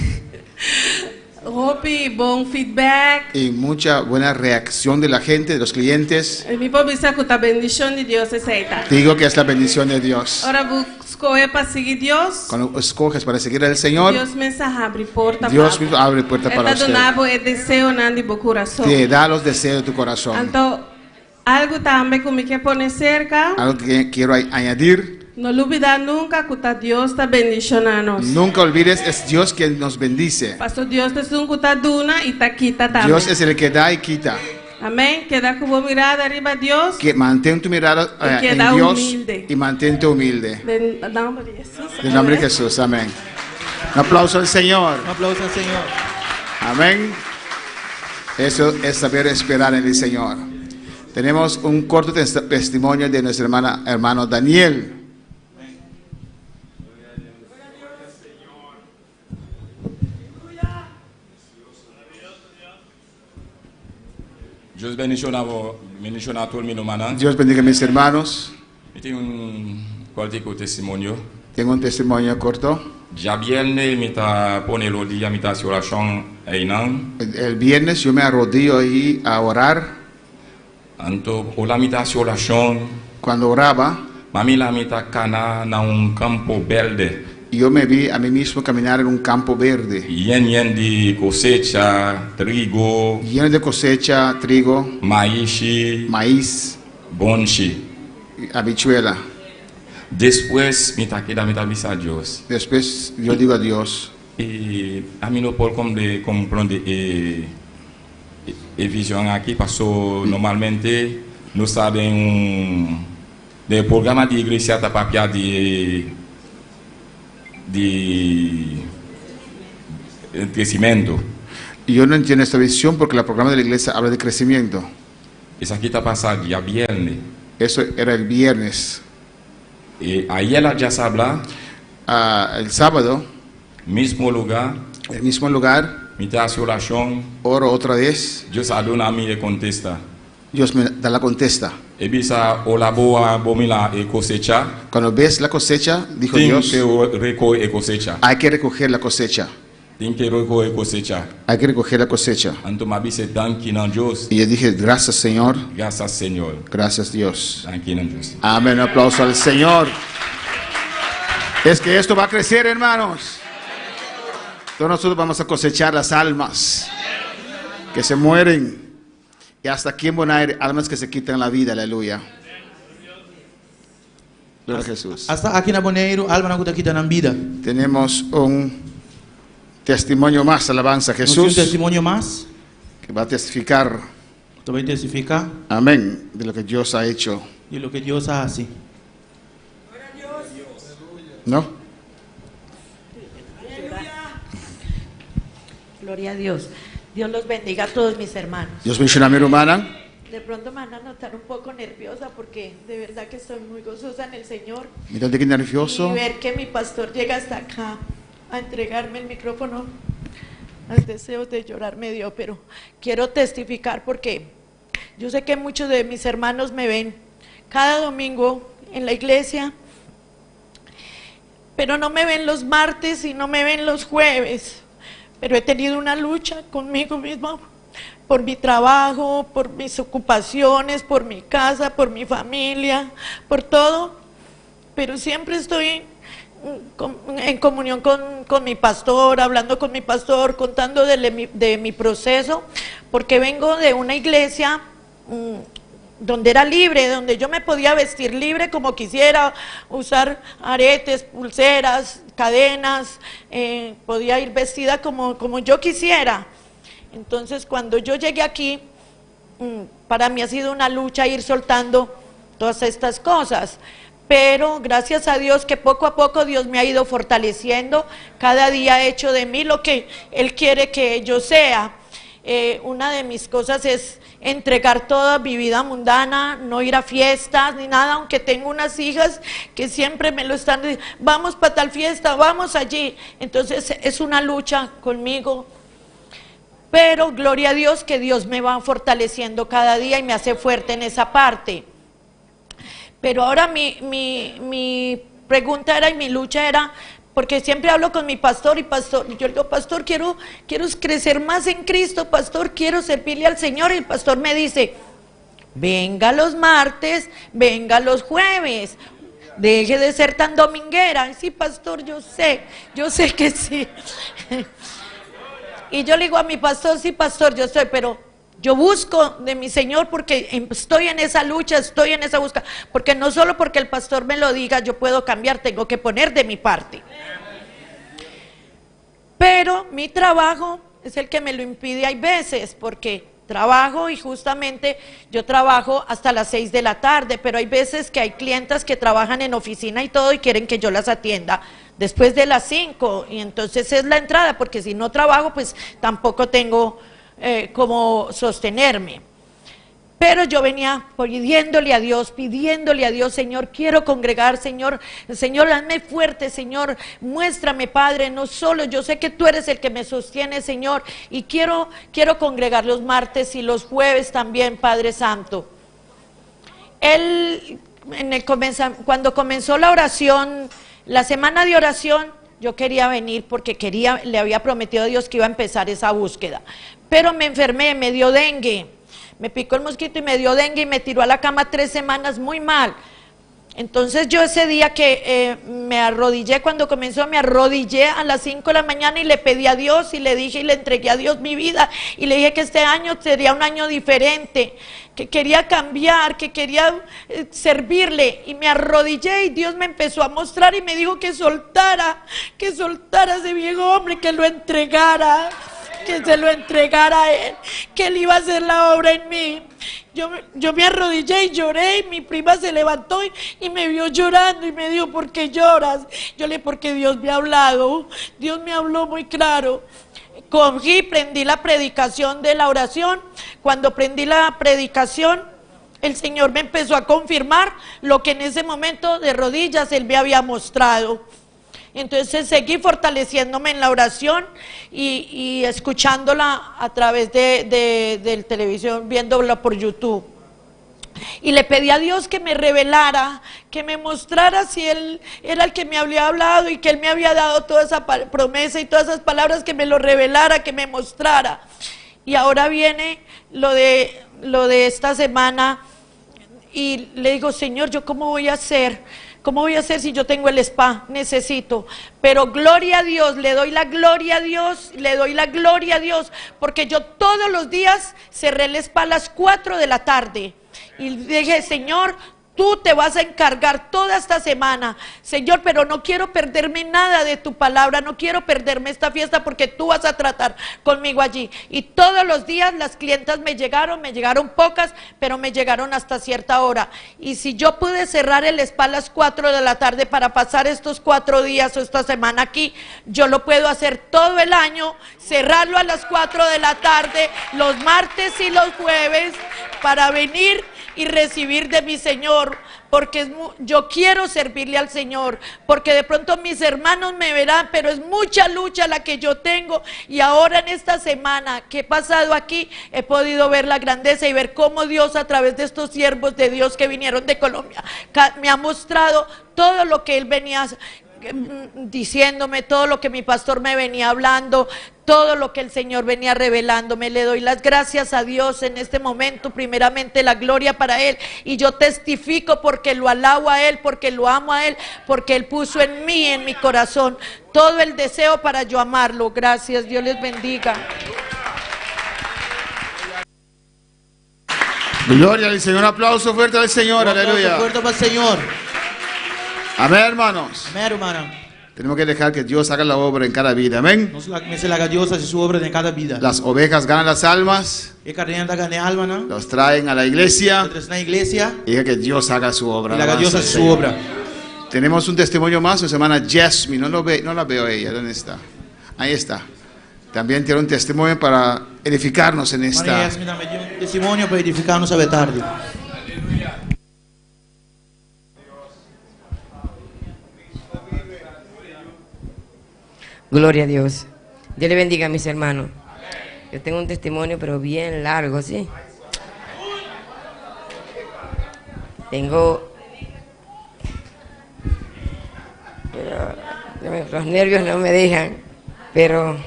Hopi, bom feedback. y mucha buena reacción de la gente, de los clientes. E me pode dizer que a bendição de Deus é aceita. Digo que es la bendición de Dios. Ora busco para seguir Deus. Cuando escoges para seguir al Señor, Deus me abre porta. Dios mismo abre puerta para Está usted. donando é desejo de meu coração. Te da los deseos de tu corazón. Então, algo também que me quer pôr cerca. Algo que quiero añadir. No olvidar nunca que Deus está bendicionando. Nunca olvides, es Dios quien nos bendice. Pastor, Deus es un que está duna y está quita también. Dios es el que da y quita. Amén. Queda con vos mirada arriba a Dios. Que mantén tu mirada Y en queda Dios humilde. y mantente humilde. En nombre de Jesús. En nombre de Amén. Jesús, amén. Un aplauso al Señor. Un aplauso al Señor. Amén. Eso es saber esperar en el Señor. Tenemos un corto testimonio de nuestro hermano Daniel. Dios bendiga a todo el mundo, hermano. Dios bendiga a mis hermanos. Tengo un corto testimonio. Tengo un testimonio corto. Ya viernes me está poniendo el día, me está oración ahí, ¿no? El viernes yo me arrodillo ahí a orar. Anto, hola, me está oración. Cuando oraba, mami la me está cana en un campo verde. Yo me vi a mí mismo caminar en un campo verde. Lleno de cosecha, trigo. Lleno de cosecha, trigo. Maíz. Bonchi. Habichuela. Después me está quedando a Dios. Después yo digo a Dios. Y a mí no puedo comprender visión aquí, porque normalmente no saben del programa de iglesia tapapia de crecimiento. Y yo no entiendo esta visión porque el programa de la iglesia habla de crecimiento. Esa aquí está pasada ya viernes. Eso era el viernes. Y ayer ya se habla. El sábado. Mismo lugar. El mismo lugar. Mitad oración. Oro otra vez. Dios adona a mí y contesta. Dios me da la contesta. Cuando ves la cosecha, dijo Dios, hay que recoger la cosecha. Hay que recoger la cosecha. Y yo dije, gracias Señor. Gracias Señor. Gracias Dios. Amén, un aplauso al Señor. Es que esto va a crecer, hermanos. Todos nosotros vamos a cosechar las almas que se mueren. Y hasta aquí en Bonaire, almas que se quitan la vida, aleluya. Gloria a Jesús. Hasta aquí en Bonaire, almas que te quitan la vida. Tenemos un testimonio más, alabanza a Jesús. Un testimonio más. Que va a testificar. Te va a testificar. Amén. De lo que Dios ha hecho. De lo que Dios hace. ¿No? Gloria a Dios. Dios los bendiga a todos mis hermanos. Dios bendiga a mi hermana. De pronto me van a notar un poco nerviosa porque de verdad que estoy muy gozosa en el Señor. Mira de qué nervioso. Y ver que mi pastor llega hasta acá a entregarme el micrófono, al deseo de llorar me dio, pero quiero testificar porque yo sé que muchos de mis hermanos me ven cada domingo en la iglesia, pero no me ven los martes y no me ven los jueves. Pero he tenido una lucha conmigo misma, por mi trabajo, por mis ocupaciones, por mi casa, por mi familia, por todo. Pero siempre estoy en comunión con mi pastor, hablando con mi pastor, contando de mi proceso, porque vengo de una iglesia donde era libre, donde yo me podía vestir libre como quisiera, usar aretes, pulseras, cadenas, podía ir vestida como yo quisiera. Entonces cuando yo llegué aquí, para mí ha sido una lucha ir soltando todas estas cosas, pero gracias a Dios que poco a poco Dios me ha ido fortaleciendo, cada día ha hecho de mí lo que Él quiere que yo sea. Una de mis cosas es entregar toda mi vida mundana, no ir a fiestas ni nada, aunque tengo unas hijas que siempre me lo están diciendo, vamos para tal fiesta, vamos allí. Entonces es una lucha conmigo, pero gloria a Dios que Dios me va fortaleciendo cada día y me hace fuerte en esa parte. Pero ahora mi pregunta era y mi lucha era, porque siempre hablo con mi pastor y yo le digo, pastor, quiero crecer más en Cristo, pastor, quiero servirle al Señor. Y el pastor me dice, venga los martes, venga los jueves, deje de ser tan dominguera. Y sí, pastor, yo sé que sí. Y yo le digo a mi pastor, sí, pastor, yo sé, pero yo busco de mi Señor porque estoy en esa lucha, estoy en esa búsqueda, porque no solo porque el pastor me lo diga yo puedo cambiar, tengo que poner de mi parte. Pero mi trabajo es el que me lo impide hay veces, porque trabajo y justamente yo trabajo hasta las 6 de la tarde, pero hay veces que hay clientas que trabajan en oficina y todo y quieren que yo las atienda después de las 5 y entonces es la entrada, porque si no trabajo pues tampoco tengo como sostenerme. Pero yo venía pidiéndole a Dios, Señor, quiero congregar, Señor, hazme fuerte, Señor, muéstrame, Padre, no solo, yo sé que tú eres el que me sostiene, Señor, y quiero congregar los martes y los jueves también, Padre Santo. Cuando comenzó la oración, la semana de oración, yo quería venir porque le había prometido a Dios que iba a empezar esa búsqueda, pero me enfermé, me dio dengue, me picó el mosquito y me dio dengue y me tiró a la cama 3 semanas muy mal. Entonces yo ese día que me arrodillé, cuando comenzó, me arrodillé a las 5 de la mañana y le pedí a Dios y le dije y le entregué a Dios mi vida y le dije que este año sería un año diferente, que quería cambiar, que quería servirle, y me arrodillé y Dios me empezó a mostrar y me dijo que soltara a ese viejo hombre, que lo entregara, que se lo entregara a Él, que Él iba a hacer la obra en mí. Yo me arrodillé y lloré, y mi prima se levantó y me vio llorando y me dijo, ¿por qué lloras? Yo le dije, porque Dios me ha hablado, Dios me habló muy claro. Cogí, prendí la predicación de la oración. Cuando prendí la predicación, el Señor me empezó a confirmar lo que en ese momento de rodillas Él me había mostrado. Entonces seguí fortaleciéndome en la oración y escuchándola a través de televisión, viéndola por YouTube. Y le pedí a Dios que me revelara, que me mostrara si Él era el que me había hablado y que Él me había dado toda esa promesa y todas esas palabras, que me lo revelara, que me mostrara. Y ahora viene lo de esta semana y le digo, Señor, ¿yo cómo voy a hacer? ¿Cómo voy a hacer si yo tengo el spa? Necesito. Pero gloria a Dios, le doy la gloria a Dios, le doy la gloria a Dios, porque yo todos los días cerré el spa a las 4 de la tarde. Y dije, Señor, tú te vas a encargar toda esta semana, Señor, pero no quiero perderme nada de tu palabra, no quiero perderme esta fiesta porque tú vas a tratar conmigo allí. Y todos los días las clientas me llegaron pocas, pero me llegaron hasta cierta hora. Y si yo pude cerrar el spa a las 4 de la tarde para pasar estos 4 días o esta semana aquí, yo lo puedo hacer todo el año, cerrarlo a las 4 de la tarde, los martes y los jueves, para venir y recibir de mi Señor, porque yo quiero servirle al Señor, porque de pronto mis hermanos me verán, pero es mucha lucha la que yo tengo. Y ahora en esta semana que he pasado aquí, he podido ver la grandeza y ver cómo Dios, a través de estos siervos de Dios que vinieron de Colombia, me ha mostrado todo lo que Él venía diciéndome, todo lo que mi pastor me venía hablando, todo lo que el Señor venía revelándome. Le doy las gracias a Dios en este momento, primeramente la gloria para Él, y yo testifico porque lo alabo a Él, porque lo amo a Él, porque Él puso en mí, en mi corazón, todo el deseo para yo amarlo. Gracias, Dios les bendiga. Gloria al Señor, aplauso fuerte al Señor, aleluya. Fuerte para el Señor. Amén, hermanos. Amén, hermano. Tenemos que dejar que Dios haga la obra en cada vida, amén. Dios hace su obra en cada vida. Las ovejas ganan las almas, los traen a la iglesia, y deja que Dios haga su obra. Dios hace su obra. Tenemos un testimonio más, su hermana Jasmine, no la veo ella, ¿dónde está? Ahí está. También tiene un testimonio para edificarnos en esta. Jasmine me dio un testimonio para edificarnos a tarde. Gloria a Dios. Dios le bendiga a mis hermanos. Yo tengo un testimonio, pero bien largo, ¿sí? Los nervios no me dejan, pero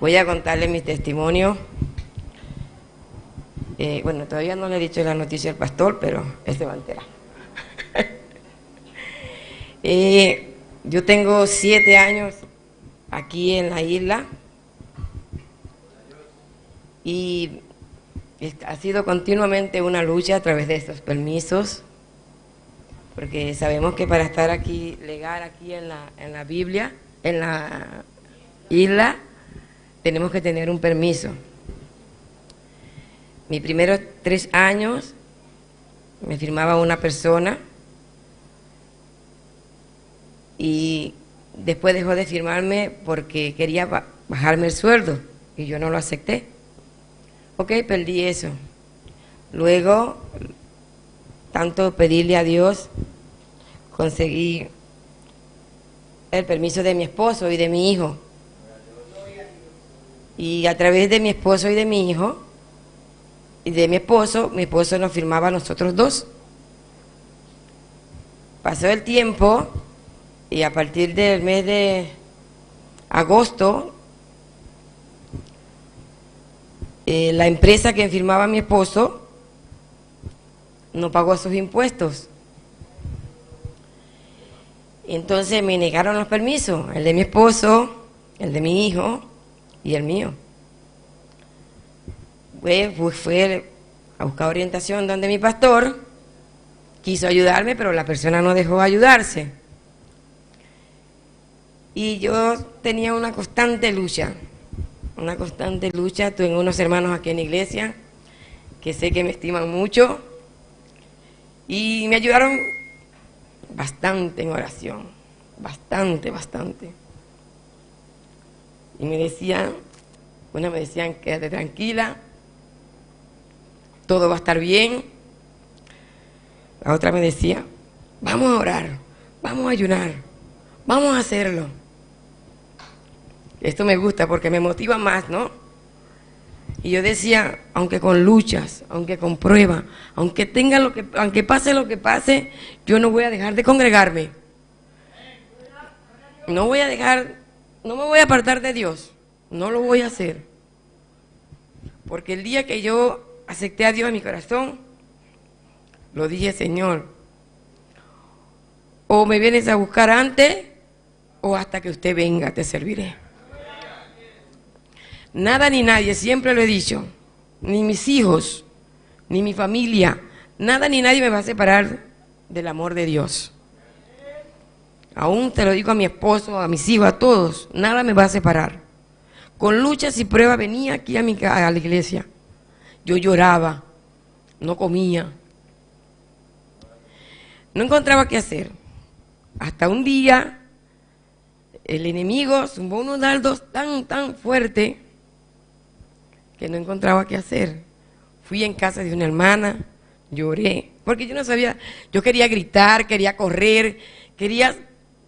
voy a contarle mi testimonio. Bueno, todavía no le he dicho la noticia al pastor, pero él se va a enterar. Yo tengo 7 años aquí en la isla y ha sido continuamente una lucha a través de estos permisos, porque sabemos que para estar aquí, legal aquí en la Biblia, en la isla, tenemos que tener un permiso. Mis primeros 3 años me firmaba una persona y después dejó de firmarme porque quería bajarme el sueldo y yo no lo acepté. Ok, perdí eso. Luego, tanto pedirle a Dios, conseguí el permiso de mi esposo y de mi hijo. Y a través de mi esposo y de mi hijo, y de mi esposo nos firmaba a nosotros dos. Pasó el tiempo y a partir del mes de agosto, la empresa que firmaba a mi esposo no pagó sus impuestos. Entonces me negaron los permisos, el de mi esposo, el de mi hijo y el mío. Fue a buscar orientación donde mi pastor quiso ayudarme, pero la persona no dejó ayudarse. Y yo tenía una constante lucha, una constante lucha. Tuve unos hermanos aquí en la iglesia que sé que me estiman mucho y me ayudaron bastante en oración, bastante. Y me decían, una me decían, quédate tranquila, todo va a estar bien. La otra me decía, vamos a orar, vamos a ayunar, vamos a hacerlo. Esto me gusta porque me motiva más, ¿no? Y yo decía, aunque con luchas, aunque con pruebas, aunque pase lo que pase, yo no voy a dejar de congregarme. No me voy a apartar de Dios, no lo voy a hacer. Porque el día que yo acepté a Dios en mi corazón, lo dije, Señor, o me vienes a buscar antes, o hasta que usted venga te serviré. Nada ni nadie, siempre lo he dicho, ni mis hijos, ni mi familia, nada ni nadie me va a separar del amor de Dios. Aún te lo digo a mi esposo, a mis hijos, a todos, nada me va a separar. Con luchas y pruebas venía aquí a la iglesia. Yo lloraba, no comía, no encontraba qué hacer. Hasta un día el enemigo zumbó unos dardos tan fuertes que no encontraba qué hacer. Fui en casa de una hermana, lloré, porque yo no sabía, yo quería gritar, quería correr, quería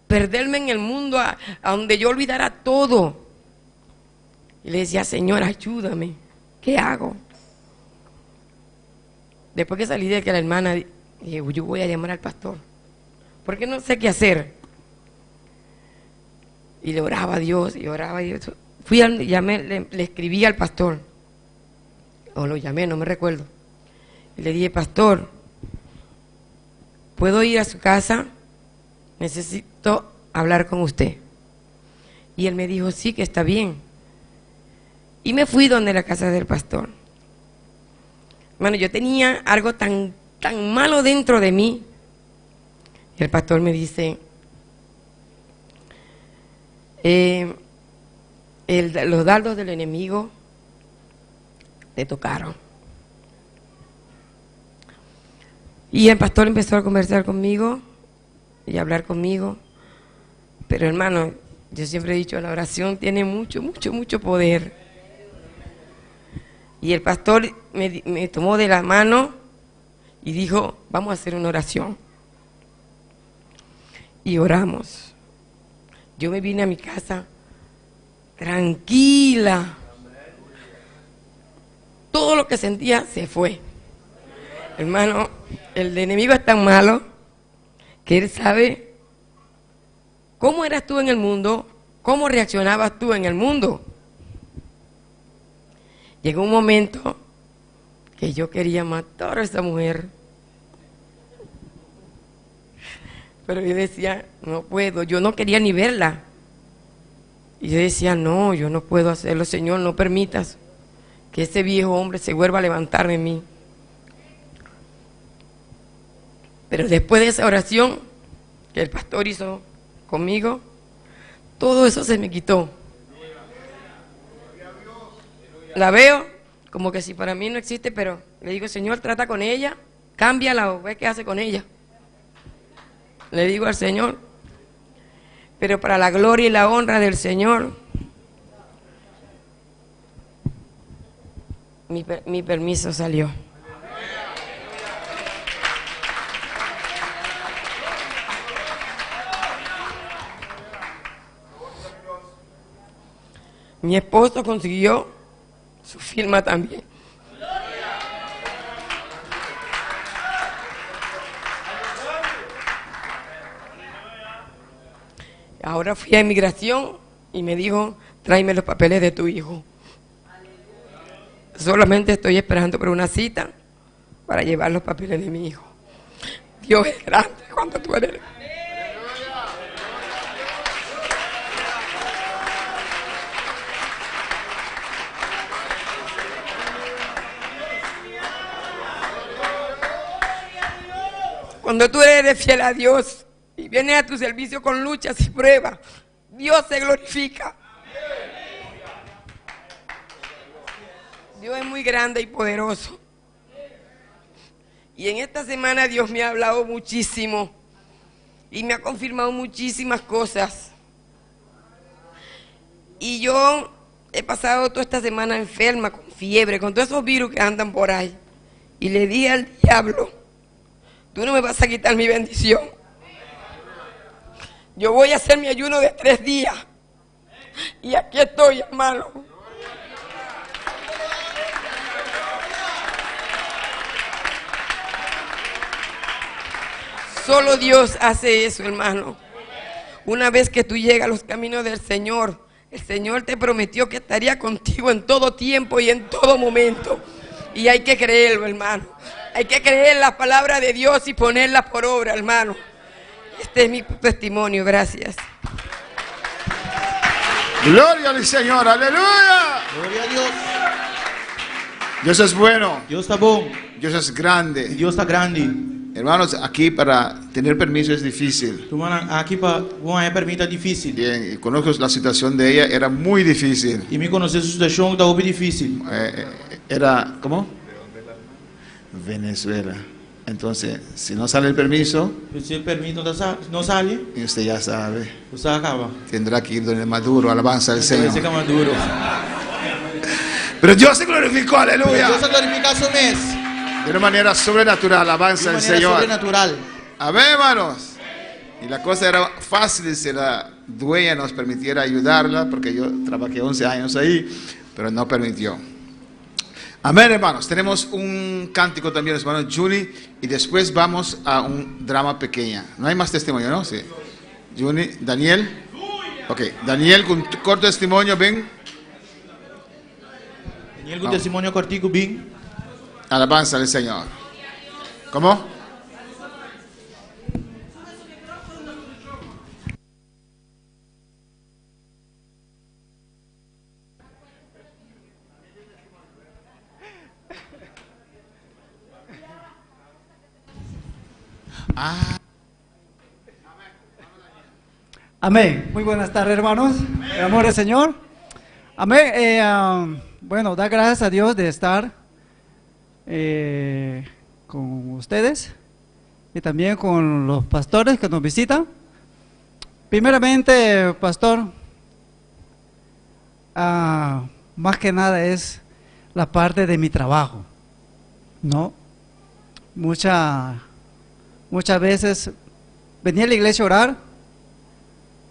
perderme en el mundo a donde yo olvidara todo. Y le decía, Señor, ayúdame, ¿qué hago? Después que salí de que la hermana, dije, yo voy a llamar al pastor, porque no sé qué hacer. Y le oraba a Dios, y oraba a Dios. Le escribí al pastor, o lo llamé, no me recuerdo. Y le dije, pastor, ¿puedo ir a su casa? Necesito hablar con usted. Y él me dijo, sí, que está bien. Y me fui donde la casa del pastor. Bueno, yo tenía algo tan malo dentro de mí. Y el pastor me dice, los dardos del enemigo te tocaron. Y el pastor empezó a conversar conmigo y a hablar conmigo. Pero hermano, yo siempre he dicho, la oración tiene mucho poder. Y el pastor me tomó de la mano y dijo, vamos a hacer una oración. Y oramos. Yo me vine a mi casa tranquila. Todo lo que sentía se fue. Hermano, el enemigo es tan malo que él sabe cómo eras tú en el mundo, cómo reaccionabas tú en el mundo. Llegó un momento que yo quería matar a esa mujer. Pero yo decía, no puedo, yo no quería ni verla. Y yo decía, no, yo no puedo hacerlo, Señor, no permitas que ese viejo hombre se vuelva a levantar en mí. Pero después de esa oración que el pastor hizo conmigo, todo eso se me quitó. La veo como que si para mí no existe, pero le digo, Señor, trata con ella, cámbiala o ve qué hace con ella. Le digo al Señor, pero para la gloria y la honra del Señor, mi permiso salió. Mi esposo consiguió su firma también. Ahora fui a inmigración y me dijo, tráeme los papeles de tu hijo. Solamente estoy esperando por una cita para llevar los papeles de mi hijo. Dios es grande cuando tú eres. Cuando tú eres fiel a Dios y vienes a tu servicio con luchas y pruebas, Dios se glorifica. Dios es muy grande y poderoso. Y en esta semana Dios me ha hablado muchísimo y me ha confirmado muchísimas cosas. Y yo he pasado toda esta semana enferma, con fiebre, con todos esos virus que andan por ahí. Y le dije al diablo, tú no me vas a quitar mi bendición. Yo voy a hacer mi ayuno de 3 días. Y aquí estoy, hermano. Solo Dios hace eso, hermano. Una vez que tú llegas a los caminos del Señor, el Señor te prometió que estaría contigo en todo tiempo y en todo momento. Y hay que creerlo, hermano. Hay que creer la palabra de Dios y ponerla por obra, hermano. Este es mi testimonio, gracias. Gloria al Señor, aleluya. Gloria a Dios. Dios es bueno. Dios está bueno. Dios es grande. Dios está grande. Hermanos, aquí para tener permiso es difícil. Aqui para uma permita difícil. Bien, y conozco la situación de ella, era muy difícil. E me conhecer a situação da muito difícil. Era, ¿cómo? Venezuela. Entonces, si no sale el permiso, Se el permiso no sale, y usted ya sabe, usted acaba. tendrá que ir donde Maduro, alabanza al Señor. Maduro. Pero Dios se glorificó, aleluya. Dios se glorificó su mes. De una manera sobrenatural, alabanza al Señor. Sobrenatural. Amén, hermanos. Y la cosa era fácil si la dueña nos permitiera ayudarla, porque yo trabajé 11 años ahí, pero no permitió. Amén, hermanos. Tenemos un cántico también, hermano Juni, y después vamos a un drama pequeña. No hay más testimonio, ¿no? Sí. Juni, Daniel. Ok, Daniel con corto testimonio, ven. Daniel con testimonio cortico, ven. Alabanza al Señor. ¿Cómo? Amén. Muy buenas tardes, hermanos. El amor del Señor. Amén. Bueno, da gracias a Dios de estar con ustedes y también con los pastores que nos visitan. Primeramente, pastor, más que nada es la parte de mi trabajo, ¿no? Muchas veces venía a la iglesia a orar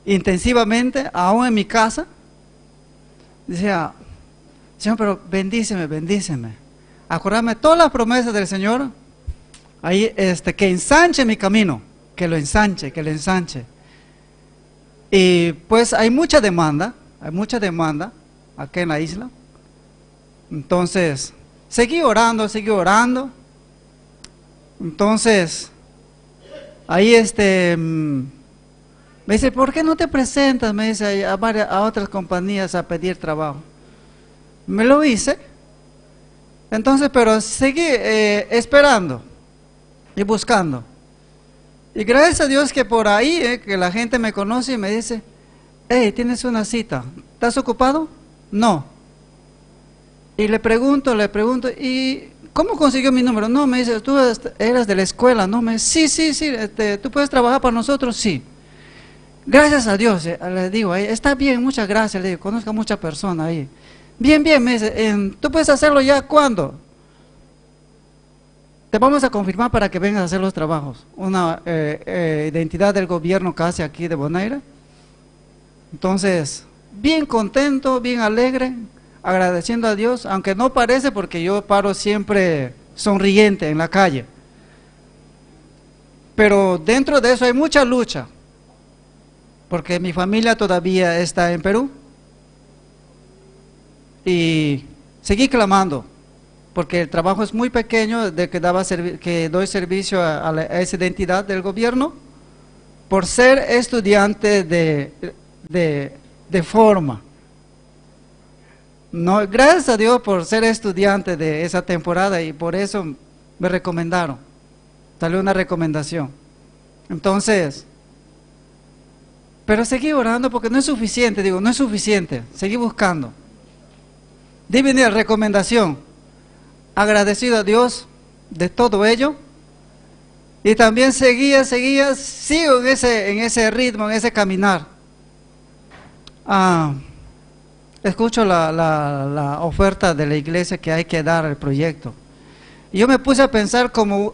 intensivamente, aún en mi casa, decía, Señor, pero bendíceme, bendíceme. Acordarme todas las promesas del Señor, ahí que ensanche mi camino, que lo ensanche, que lo ensanche. Y pues hay mucha demanda aquí en la isla. Entonces, seguí orando. Entonces, ahí me dice, ¿por qué no te presentas? Me dice a otras compañías a pedir trabajo. Me lo hice. Entonces, pero seguí esperando y buscando. Y gracias a Dios que por ahí, que la gente me conoce y me dice, hey, tienes una cita, ¿estás ocupado? No. Y le pregunto, ¿y cómo consiguió mi número? No, me dice, tú eras de la escuela, ¿no? Me dice, sí, ¿tú puedes trabajar para nosotros? Sí. Gracias a Dios, le digo, está bien, muchas gracias, le digo, conozco a muchas personas ahí. Bien, me dice, ¿tú puedes hacerlo ya? ¿Cuándo? Te vamos a confirmar para que vengas a hacer los trabajos. Una identidad del gobierno que hace aquí de Bonaire. Entonces, bien contento, bien alegre, agradeciendo a Dios, aunque no parece porque yo paro siempre sonriente en la calle. Pero dentro de eso hay mucha lucha, porque mi familia todavía está en Perú. Y seguí clamando, porque el trabajo es muy pequeño, de que doy servicio a esa identidad del gobierno, por ser estudiante de forma. No, gracias a Dios por ser estudiante de esa temporada, y por eso me recomendaron, salió una recomendación. Entonces, pero seguí orando porque no es suficiente, no es suficiente, seguí buscando. Divina recomendación. Agradecido a Dios de todo ello. Y también sigo en ese ritmo, en ese caminar. Escucho la oferta de la iglesia que hay que dar al proyecto. Y yo me puse a pensar como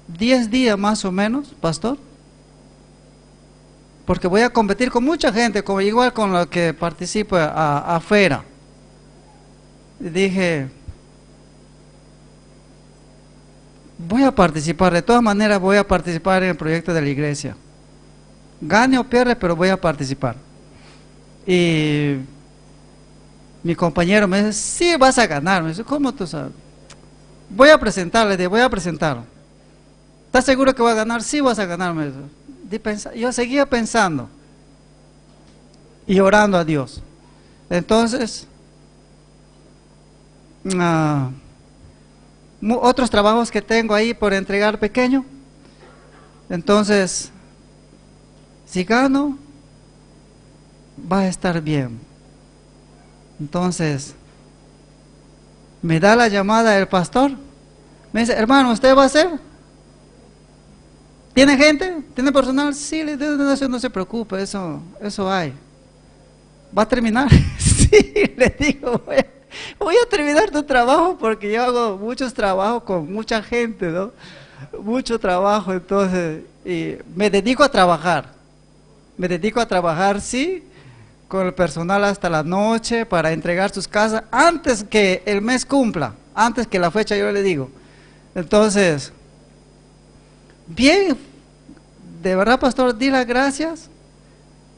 10 días más o menos, pastor, porque voy a competir con mucha gente, como igual con lo que participo afuera. Y dije, voy a participar, de todas maneras voy a participar en el proyecto de la iglesia. Gane o pierda, pero voy a participar. Y mi compañero me dice, sí, vas a ganar. Me dice, ¿cómo tú sabes? Voy a presentarle, voy a presentarlo. ¿Estás seguro que voy a ganar? Sí, vas a ganar. Me dice. Yo seguía pensando y orando a Dios. Entonces, otros trabajos que tengo ahí por entregar pequeño. Entonces, si gano, va a estar bien. Entonces, me da la llamada el pastor. Me dice, hermano, ¿usted va a hacer? ¿Tiene gente? ¿Tiene personal? Sí, no se preocupe, eso hay. ¿Va a terminar? Sí, le digo, voy a terminar tu trabajo porque yo hago muchos trabajos con mucha gente, ¿no? Mucho trabajo, entonces, y me dedico a trabajar. Me dedico a trabajar, sí, con el personal hasta la noche para entregar sus casas antes que el mes cumpla, antes que la fecha yo le digo. Entonces, bien, de verdad, pastor, di las gracias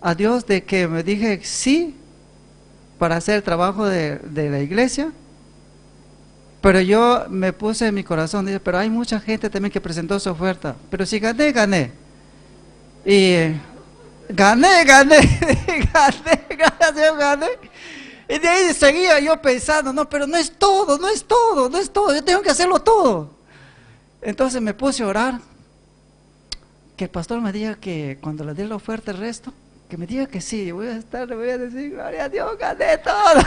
a Dios de que me dije sí para hacer el trabajo de la iglesia, pero yo me puse en mi corazón, dije, pero hay mucha gente también que presentó su oferta, pero si gané, gané. Y gané. Y de ahí seguía yo pensando, no, pero no es todo, yo tengo que hacerlo todo. Entonces me puse a orar, que el pastor me diga que cuando le dé la oferta el resto, que me diga que sí, yo voy a estar, le voy a decir, gloria a Dios, gané todo.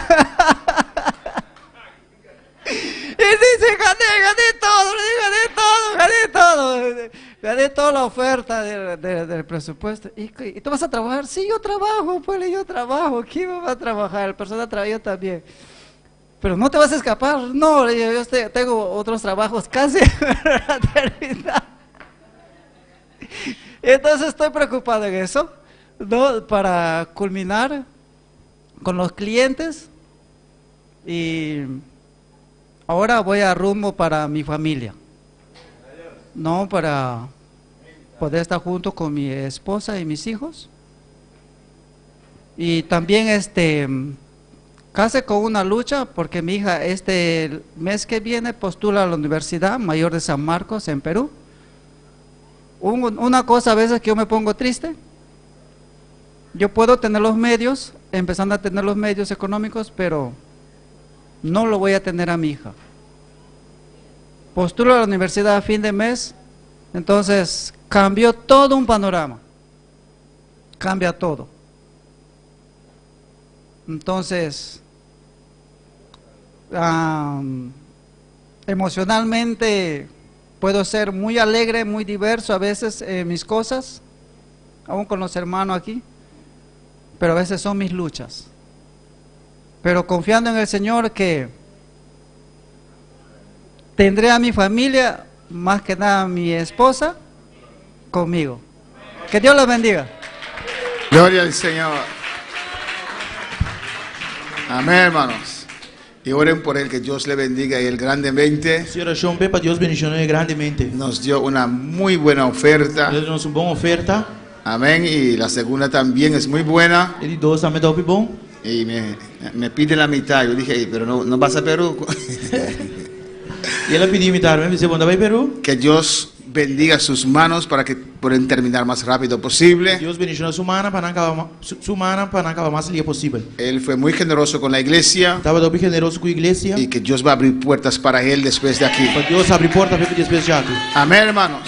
Y dice, gané toda la oferta del presupuesto. ¿Y tú vas a trabajar? Sí, yo trabajo, pues yo trabajo. ¿Quién va a trabajar? El personal trabaja también. Pero no te vas a escapar. No, yo tengo otros trabajos casi para terminar. Entonces estoy preocupado en eso, ¿no? Para culminar con los clientes. Y ahora voy a rumbo para mi familia, no, para poder estar junto con mi esposa y mis hijos. Y también casi con una lucha, porque mi hija este mes que viene postula a la Universidad Mayor de San Marcos en Perú. Una cosa a veces que yo me pongo triste, yo puedo tener los medios, empezando a tener los medios económicos, pero no lo voy a tener a mi hija. Postulo a la universidad a fin de mes, entonces cambió todo un panorama, cambia todo. Entonces, emocionalmente puedo ser muy alegre, muy diverso a veces en mis cosas, aún con los hermanos aquí, pero a veces son mis luchas. Pero confiando en el Señor que tendré a mi familia, más que nada a mi esposa, conmigo. Que Dios los bendiga. Gloria al Señor. Amén, hermanos. Y oren por él, que Dios le bendiga y él grandemente. Nos dio una muy buena oferta. Amén. Y la segunda también es muy buena. Y me pide la mitad. Yo dije, pero no vas a Perú. Que Dios bendiga sus manos para que puedan terminar más rápido posible. Él fue muy generoso con la iglesia. Y que Dios va a abrir puertas para él después de aquí. Amén, hermanos.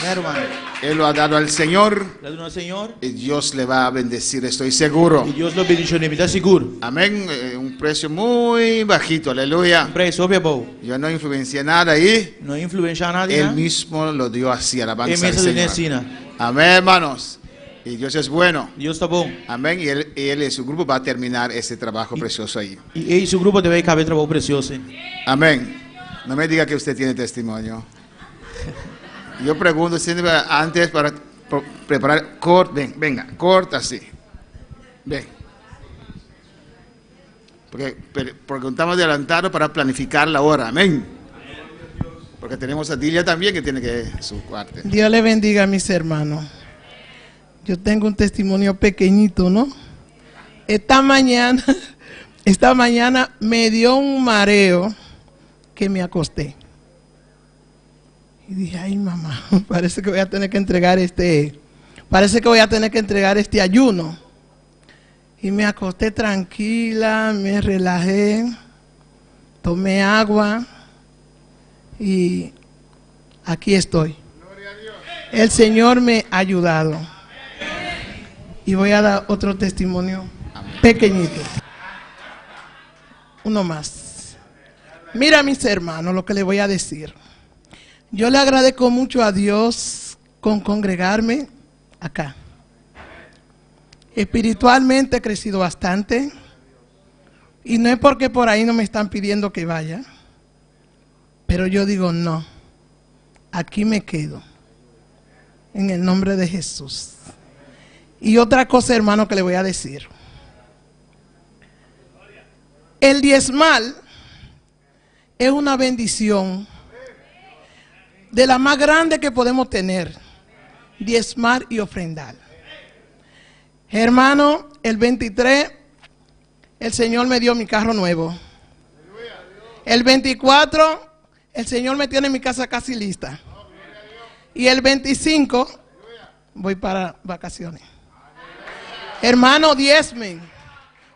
Él lo ha dado al Señor. L'ha donato al Señor. Y Dios le va a bendecir, estoy seguro. E Dios lo bendicionerà, mi dà sicuro. Amén. Un precio muy bajito, aleluya. Un prezzo proprio poco. Yo no influencié nada ahí. Non influenza nadie. Él mismo lo dio así, alabanza E al messa di Señor. Nessina. Amén, hermanos. Y Dios es bueno. Dios está buono. Amén. Y él y su grupo va a terminar ese trabajo precioso ahí. E il suo gruppo deve avere trabalho prezioso. Amén. No me diga que usted tiene testimonio. Yo pregunto siempre antes para preparar. Venga, corta así. Ven. Porque estamos adelantados para planificar la hora. Amén. Porque tenemos a Dilia también que tiene que su cuarto. Dios le bendiga a mis hermanos. Yo tengo un testimonio pequeñito, ¿no? Esta mañana me dio un mareo que me acosté. Y dije, ay mamá, parece que voy a tener que entregar este ayuno. Y me acosté tranquila, me relajé, tomé agua y aquí estoy. El Señor me ha ayudado. Y voy a dar otro testimonio pequeñito. Uno más. Mira, mis hermanos, lo que les voy a decir. Yo le agradezco mucho a Dios con congregarme acá. Espiritualmente he crecido bastante. Y no es porque por ahí no me están pidiendo que vaya. Pero yo digo, no. Aquí me quedo. En el nombre de Jesús. Y otra cosa, hermano, que le voy a decir. El diezmal es una bendición de la más grande que podemos tener. Diezmar y ofrendar. Hermano, el 23, el Señor me dio mi carro nuevo. El 24, el Señor me tiene mi casa casi lista. Y el 25, voy para vacaciones. Hermano, diezmen,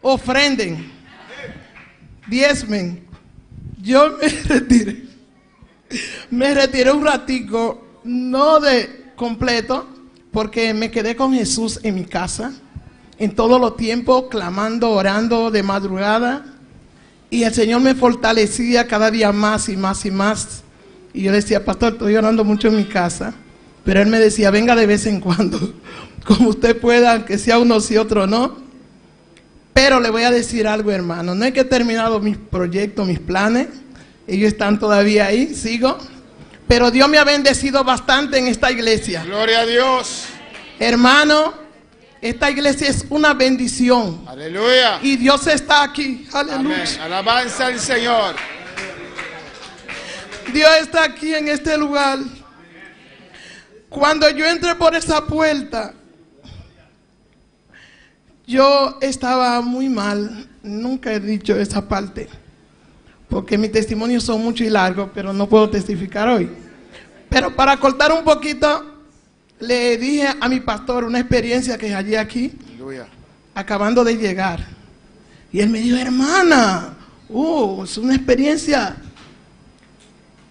ofrenden, diezmen. Yo me retiré un ratico, no de completo, porque me quedé con Jesús en mi casa, en todos los tiempos, clamando, orando de madrugada, y el Señor me fortalecía cada día más y más y más. Y yo le decía, pastor, estoy orando mucho en mi casa, pero él me decía, venga de vez en cuando, como usted pueda, aunque sea uno sí, otro no. Pero le voy a decir algo, hermano, no es que he terminado mis proyectos, mis planes, ellos están todavía ahí, sigo, pero Dios me ha bendecido bastante en esta iglesia. Gloria a Dios. Hermano, esta iglesia es una bendición. Aleluya. Y Dios está aquí. Aleluya. Amén. Alabanza al Señor. Dios está aquí en este lugar. Cuando yo entré por esa puerta, yo estaba muy mal. Nunca he dicho esa parte, porque mis testimonios son mucho y largos, pero no puedo testificar hoy. Pero para cortar un poquito, le dije a mi pastor una experiencia que hallé aquí, acabando de llegar. Y él me dijo, hermana, es una experiencia.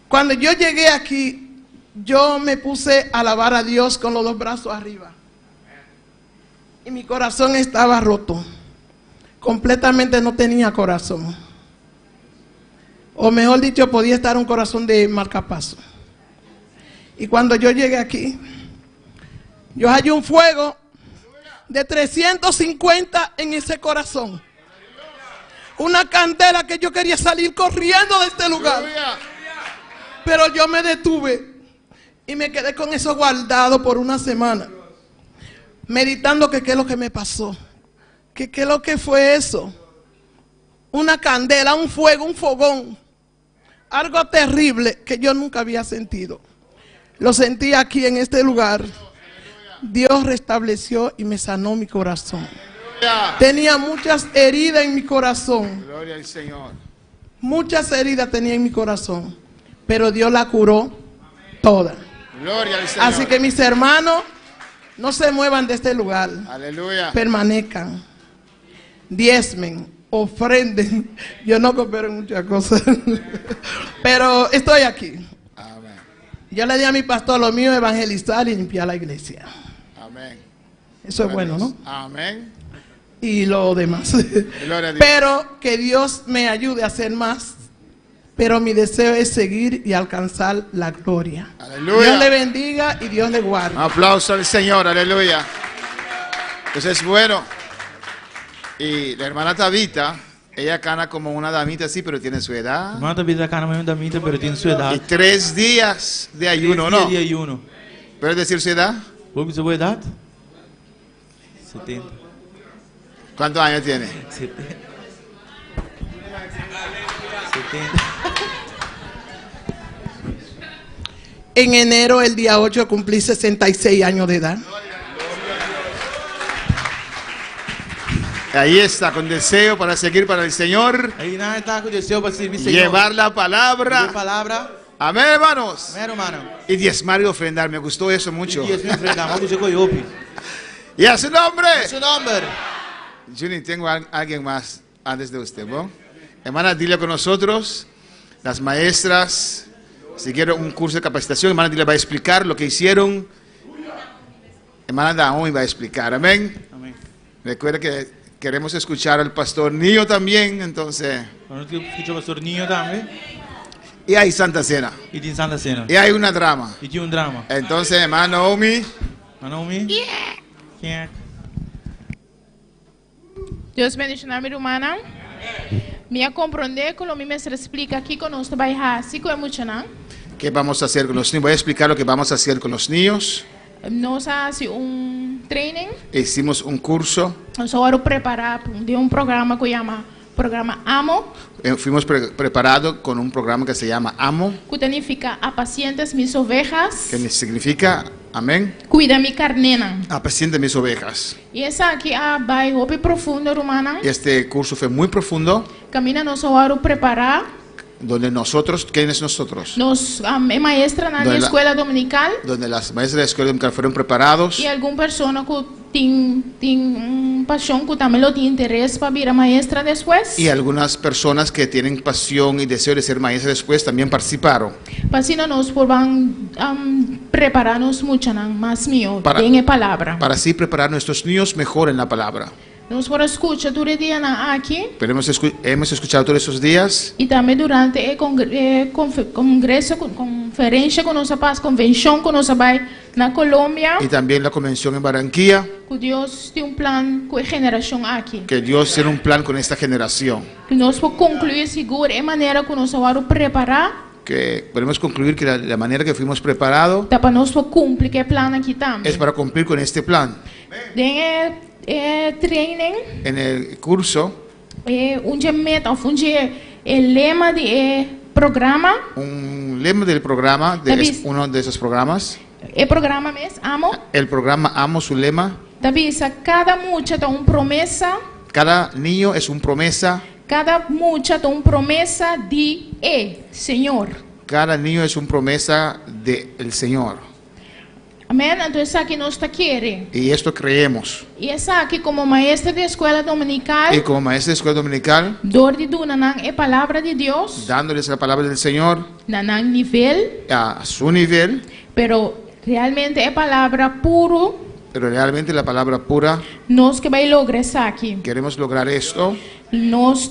Cuando yo llegué aquí, yo me puse a alabar a Dios con los dos brazos arriba. Y mi corazón estaba roto. Completamente no tenía corazón. O mejor dicho, podía estar un corazón de marcapaso. Y cuando yo llegué aquí, yo hallé un fuego de 350 en ese corazón. Una candela que yo quería salir corriendo de este lugar. Pero yo me detuve y me quedé con eso guardado por una semana, meditando que qué es lo que me pasó, que qué es lo que fue eso. Una candela, un fuego, un fogón, algo terrible que yo nunca había sentido. Lo sentí aquí en este lugar. Dios restableció y me sanó mi corazón. Tenía muchas heridas en mi corazón. Gloria al Señor. Muchas heridas tenía en mi corazón, pero Dios la curó toda. Gloria al Señor. Así que mis hermanos, no se muevan de este lugar. Aleluya. Permanezcan, diezmen, ofrenden. Yo no coopero en muchas cosas, pero estoy aquí. Amén. Yo le di a mi pastor lo mío, evangelizar y limpiar la iglesia. Amén. Eso es bueno, ¿no? Amén. Y lo demás. Gloria a Dios. Pero que Dios me ayude a hacer más. Pero mi deseo es seguir y alcanzar la gloria. Aleluya. Dios le bendiga y Dios le guarde. Un aplauso al Señor, aleluya. Eso es bueno. Y la hermana Tabita, ella cana como una damita así, pero tiene su edad. Hermana Tabita cana como una damita, pero tiene su edad. Y 3 días de ayuno, ¿no? 3 días de ayuno. ¿Puedes decir su edad? ¿Puedo decir su edad? 70. ¿Cuántos años tiene? 70. En enero, el día 8, cumplí 66 años de edad. Ahí está, con deseo para seguir para el Señor. Ahí nada está con deseo para servir al Señor. Llevar la palabra. Llevar palabra. Amén, hermanos. Amén, hermano. Y diezmar y ofrendar. Me gustó eso mucho. Y diezmar y ofrendar. Vamos a coyopi. Y a su nombre. A su nombre. Yo ni tengo a alguien más antes de usted, ¿no? Hermana, dile con nosotros. Las maestras, si quieren un curso de capacitación, hermana Dile va a explicar lo que hicieron. Hermana Naomi va a explicar, amén. Amén. Recuerda que queremos escuchar al pastor Nio también, entonces. Escucho al pastor Nio también. Y hay Santa Cena. Y tiene Santa Cena. Y hay una drama. Y tiene un drama. Entonces, hermana Naomi. Naomi. Yeah. Deus bendiga a minha irmã. Me compreender como mi maestra explica aquí con nosotros vai assim com emocional. ¿Qué vamos a hacer con los niños? Voy a explicar lo que vamos a hacer con los niños. Nós fazemos training. Hicimos un curso. Nós agora preparar de programa que chama Programa Amo. Fuimos preparados con un programa que se llama Amo. Que significa apacientes mis ovejas. Que significa, amén. Cuida mi carnena. Apaciente mis ovejas. Y esa aquí vai hopi profundo, hermana. Este curso fue muy profundo. Camina nós agora preparar. Donde nosotros, ¿quién es nosotros? Nos maestra na escuela dominical. Donde las maestras de la escuela dominical fueron preparados. Y alguna persona que tiene pasión, que también lo tiene interés para ser maestra después. Y algunas personas que tienen pasión y deseo de ser maestras después también participaron. Para así nos puedan prepararnos mucho más mío en la palabra. Para así preparar a nuestros niños mejor en la palabra. Nos por escucha todo el día aquí. Pero hemos escuchado todos esos días. Y también durante el congreso, conferencia con nuestra paz, convención con nuestra paz en Colombia. Y también la convención en Barranquilla. Que Dios tiene un plan con la generación aquí. Que Dios tiene un plan con esta generación. Que nos por concluir seguro de manera que nos vamos a preparar. Que podemos concluir que la manera que fuimos preparados para nos cumplir el plan aquí también. Es para cumplir con este plan. Training. En el curso. Un lema del programa. Un lema del programa, uno de esos programas. El programa es Amo. El programa Amo, su lema. Cada muchacho tiene una promesa. Cada niño es una promesa. Cada muchacho tiene una promesa de Señor. Cada niño es una promesa del Señor. Amén. Entonces aquí nos quiere. Y esto creemos. Y es aquí como maestra de escuela dominical. Y como maestra de escuela dominical. Es palabra de Dios. Dándoles la palabra del Señor. Nivel. A su nivel. Pero realmente es palabra puro. Pero realmente la palabra pura. Nos que va a lograr aquí. Queremos lograr esto. Nos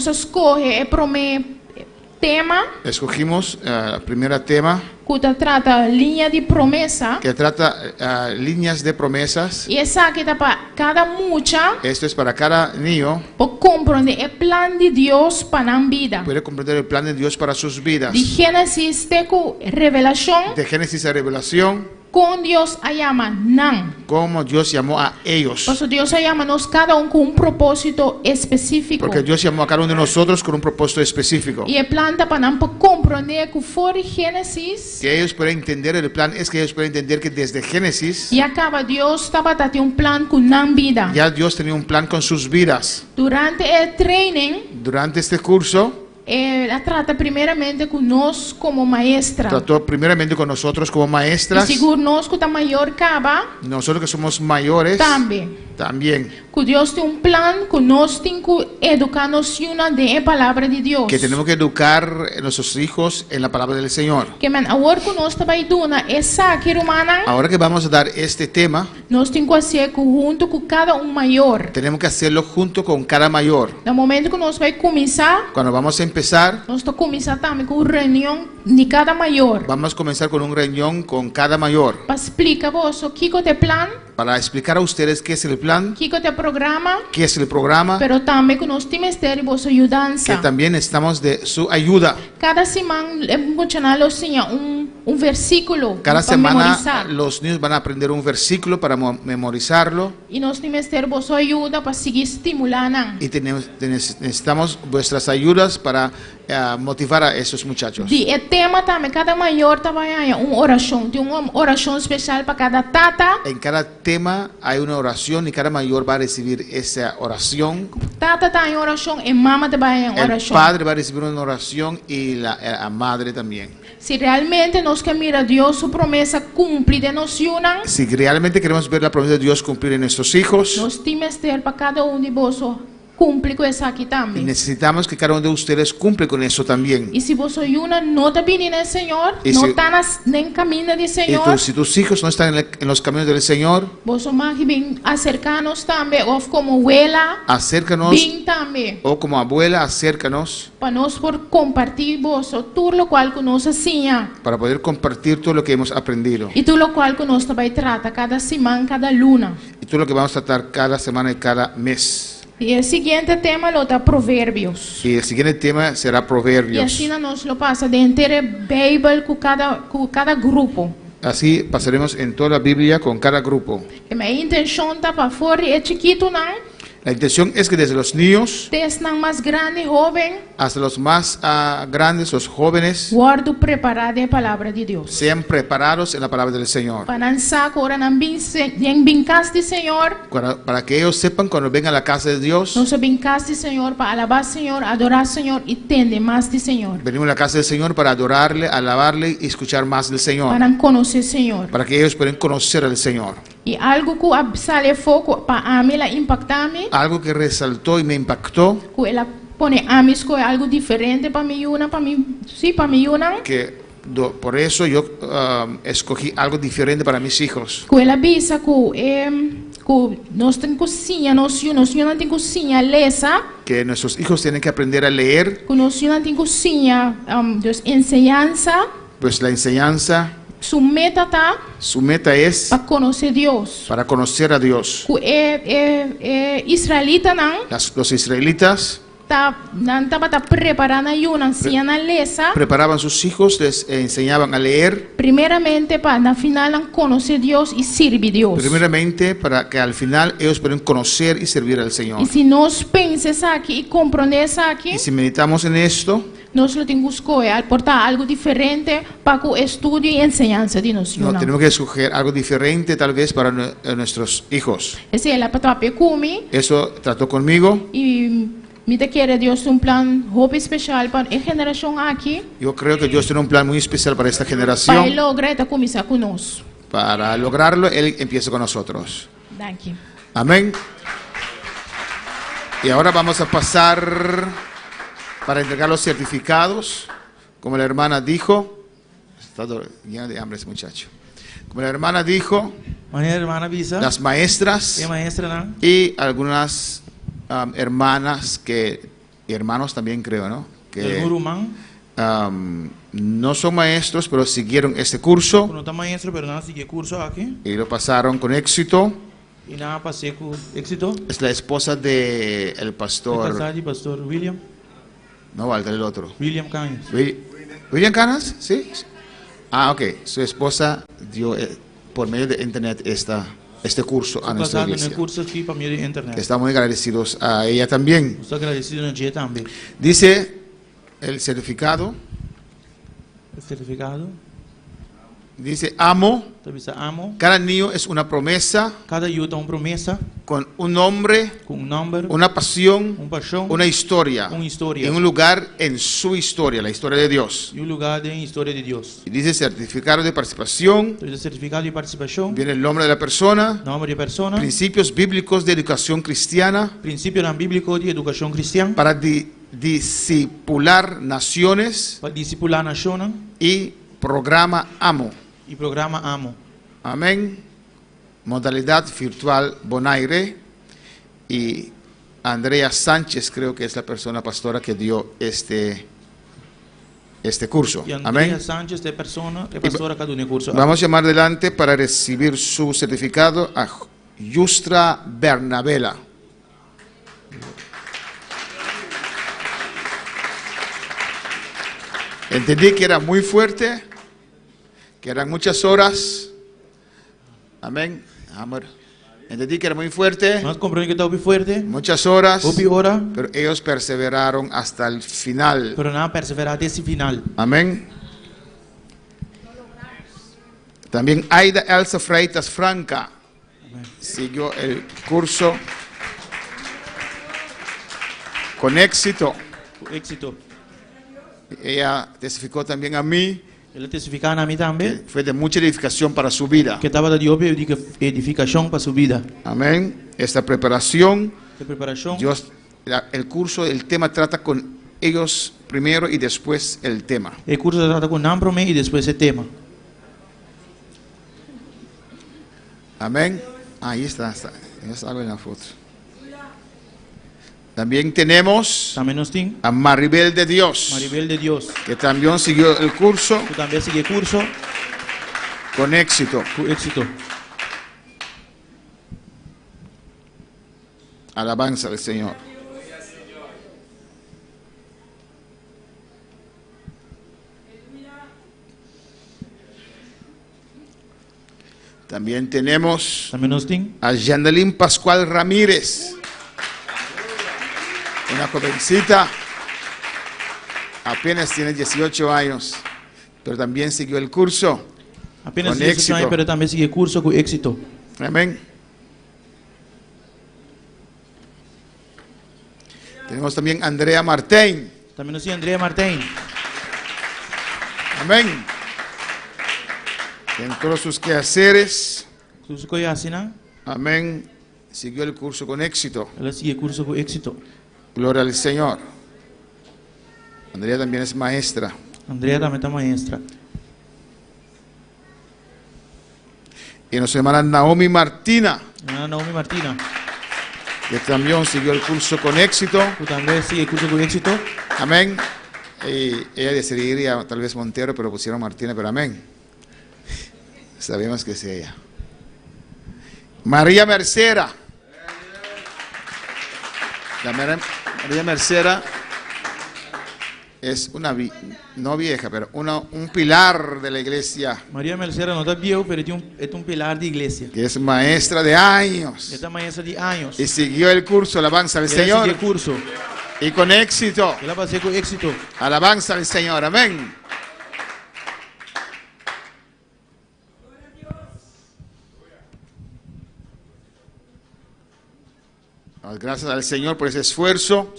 escoge el primer tema. Escogimos el primer tema. Que trata línea de promesa. Que trata líneas de promesas. Y esa que está para cada mucha. Esto es para cada niño. Para comprender el plan de Dios para la vida. Puede comprender el plan de Dios para sus vidas. De Génesis a Revelación. De Génesis a Revelación. Con Dios llama nan. Como Dios llamó a ellos. Por eso Dios llama cada uno con un propósito específico. Porque Dios llamó a cada uno de nosotros con un propósito específico. Y el plan para comprender que fue Génesis. Que ellos pueden entender el plan es que ellos pueden entender que desde Génesis. Y acaba Dios estaba teniendo un plan con la vida. Ya Dios tenía un plan con sus vidas. Durante el training. Durante este curso. ela trata primeiramente com nós como maestra. Trató primeramente con nosotros como E maestras. seguro nós que está maior caba, Nosotros que somos mayores también. Que Deus tem plan, que nós temos que educar-nos de palavra de Deus. Que tenemos que educar a nuestros hijos en la palabra del Señor. Que man, agora que nós também dona essa que romana, Ahora que vamos a dar este tema, nós temos que fazer junto com cada maior. tenemos que hacerlo junto con cada mayor. No momento que nós vai começar, Cuando vamos a empezar, nós estamos começar também com reunião de cada maior. vamos a comenzar con un reunión con cada mayor Para explicar vos o que é plan, para explicar a ustedes qué es el plan, que é programa, qué es el programa, pero também que nós temos que ter vossa que ajudança. también necesitamos de su ayuda. Cada semana é funcionar assim um versículo Cada para semana memorizar. los niños van a aprender un versículo para memorizarlo E nós temos que ter vossa ajuda para seguir estimulando. y necesitamos vuestras ayudas para motivar a esos muchachos. E tema também, cada maior trabalha uma oração, tem uma oração especial para cada tata. En cada tema hay una oración y cada mayor va a recibir esa oración. Tata está em oração e mama também em El oração. padre va a recibir una oración y la madre también. Se realmente nós queremos mirar Deus, sua promessa cumpre de nós unam, Si realmente queremos ver la promesa de Dios cumplir en nuestros hijos, nós temos que ter para cada de vós cumpre com essa aqui y também. necesitamos que cada uno de ustedes cumple con eso también. E se você una não está vindo no Senhor, E não se- está nem caminho do Y Senhor, si tus hijos no están en los caminos del Señor, você mais bem acercar-nos também, ou como abuela, acércanos, bem também, o como abuela, acércanos para nós por compartilhar vos tudo o qual que nós assim, para poder compartir todo lo que hemos aprendido. e tudo o qual que nós também trata cada semana, cada luna. Y todo lo que vamos a tratar cada semana y cada mes. E o seguinte tema é o Provérbios. Y el siguiente tema será E Proverbios. assim nós lo passa de inteira Bíblia com cada grupo. Así pasaremos en toda la Biblia con cada grupo. E minha intenção tá para fora é chiquito não, La intención es que desde los niños desde não mais grande, jovem, hasta los más grandes, los jóvenes, guardo preparada a palavra de Deus. sean preparados en la palabra del Señor. Para não sacar não bem casa de Senhor, Para que ellos sepan cuando vengan a la casa de Dios, não se bem casa de Senhor para alabar Senhor, adorar Senhor e entender mais de Senhor. venimos a la casa del Señor para adorarle, alabarle y escuchar más del Señor. Para conhecer Senhor. Para que ellos puedan conocer al Señor. E algo que sale foco para mim, ela impacta-me, Algo que resaltó y me impactó, que ela põe a mim escolher algo diferente para mim, sim, para mim, que por eso yo escogí algo diferente para mis hijos. que ela avisa que nós temos cozinha, nós não temos cozinha lesa, Que nuestros hijos tienen que aprender a leer, que nós não temos cozinha enseñanza, pues la enseñanza, su meta está su meta es para conhecer Deus. para conocer a Dios. Que israelita não Los israelitas estava preparando uma anciana lesa, preparaban sus hijos, les enseñaban a leer, primeiramente para na final conhecer Deus e servir Deus. primeramente para que al final ellos puedan conocer y servir al Señor. E se nós pensamos aqui e compreendemos aqui, Y si meditamos en esto, nós temos que aportar algo diferente para o estudo e enseñanza de nós. no, tenemos que escoger algo diferente tal vez para nuestros hijos. Essa é a para comigo Eso trató conmigo. e me quer Deus plan roupa especial para a geração aqui, Yo creo que Dios tiene un plan muy especial para esta para generación. lograr começar conosco. Para lograrlo, Él empieza con nosotros. Thank you. Amén. Y ahora vamos a pasar para entregar los certificados. Como la hermana dijo, está lleno de hambre ese muchacho. Como la hermana dijo, las maestras y algunas hermanas y hermanos también creo, ¿no? Que no son maestros, pero siguieron este curso y lo pasaron con éxito. Es la esposa del pastor. William. No, Walter, el otro. William Canas. ¿William Canas? Sí. Ah, ok. Su esposa dio por medio de internet este curso a nuestra iglesia. Estamos muy agradecidos a ella también. Dice el certificado. Dice amo. Amo. Cada niño es una promesa. Cada niño es una promesa. Con un nombre. Una pasión. Una historia. Y un lugar en su historia, la historia de Dios. Y un lugar en la historia de Dios. Y dice certificado de participación. Entonces, certificado de participación. Viene el nombre de la persona. Nombre de persona. Principios bíblicos de educación cristiana. Principios bíblicos de educación cristiana. Para discipular naciones. Para discipular naciones. Y programa Amo. Y programa Amo. Amén. Modalidad virtual Bonaire. Y Andrea Sánchez creo que es la persona pastora que dio este curso. Y Andrea Amén. Sánchez de persona, de pastora que dio el curso. Vamos a llamar adelante para recibir su certificado a Yustra Bernabela. Entendí que era muy fuerte, que eran muchas horas. Amén. Amor. Entendí que era muy fuerte. Muchas horas. Pero ellos perseveraron hasta el final. Pero nada, perseveraron hasta el final. Amén. También Aida Elsa Freitas Franca siguió el curso con éxito. Ella testificó también a mí. Ela testificava a mim também. Fue de mucha edificación para su vida. Que estava de edificação para sua vida. Amén. Esta preparación. Dios, el curso, el tema trata con ellos primero y después el tema. El curso trata con nós primeiro e depois o tema. Amén. Ahí está algo en la foto. También tenemos a Maribel de Dios. Que también siguió el curso. Con éxito. Alabanza al Señor. También tenemos a Yandelín Pascual Ramírez. Una jovencita, apenas tiene 18 años, pero también siguió el curso. Apenas 18 años, pero también siguió el curso con éxito. Amén. Tenemos también a Andrea Martín. También nos Andrea Martín. Amén. En todos sus quehaceres. Amén. Siguió el curso con éxito. Ela siguió el curso con éxito. Gloria al Señor. Andrea también es maestra. Andrea también es maestra. Y nuestra hermana Naomi Martina. Naomi Martina. Que también siguió el curso con éxito. También sigue el curso con éxito. Amén. Y ella decidiría tal vez Montero, pero pusieron Martina, pero amén. Sabemos que es ella. María Mercera. La María Mercera es una, no vieja, pero un pilar de la iglesia. María Mercera no está viejo, pero es un pilar de iglesia. Que es maestra de años. Es maestra de años. Y siguió el curso, alabanza al Señor. Siguió el curso. Y con éxito. Ela pasó con éxito. Alabanza al Señor, amén. Gracias al Señor por ese esfuerzo.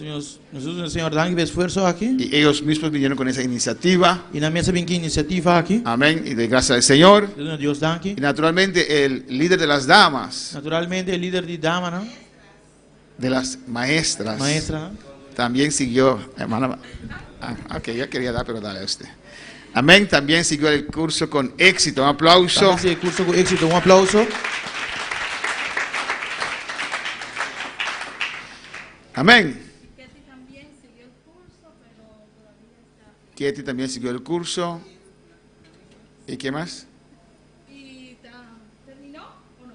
Nosotros, Señor, dan esfuerzo aquí. Y ellos mismos vinieron con esa iniciativa. Y la mesa viene con iniciativa aquí. Amén. Y de gracias al Señor. Dios dan aquí. Y naturalmente el líder de las damas. Naturalmente el líder de damas, ¿no? De las maestras. Maestra, ¿no? También siguió, hermana. Ok, ya quería dar, pero dale a usted. Amén. También siguió el curso con éxito. Un aplauso. También siguió el curso con éxito. Un aplauso. Amén. Ketty también siguió el curso. ¿Y qué más? ¿Terminó o no?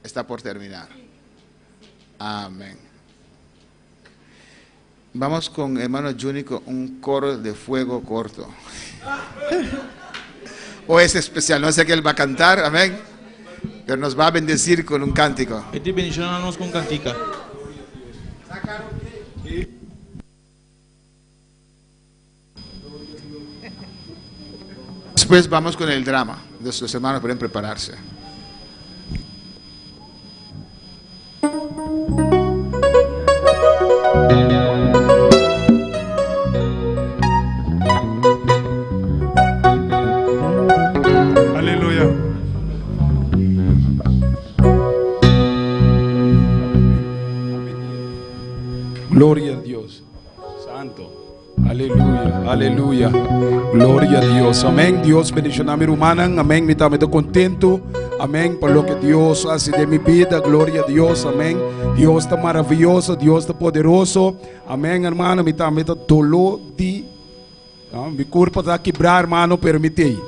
Está por terminar. Amén. Vamos con hermano Juni con un coro de fuego corto. O es especial, no sé qué él va a cantar, amén. Pero nos va a bendecir con un cántico. Este bendicionarnos con cantica. Después vamos con el drama. Los hermanos pueden prepararse. Aleluya. Gloria a Dios. Santo. Aleluya, aleluya. Gloria a Dios. Amén. Dios bendiga a mi hermana. Amén. Me está contento. Amén. Por lo que Dios hace de mi vida. Gloria a Dios. Amén. Dios está maravilloso. Dios está poderoso. Amén, hermano. Me está dolor de. Mi cuerpo está quebrado, hermano. Permite.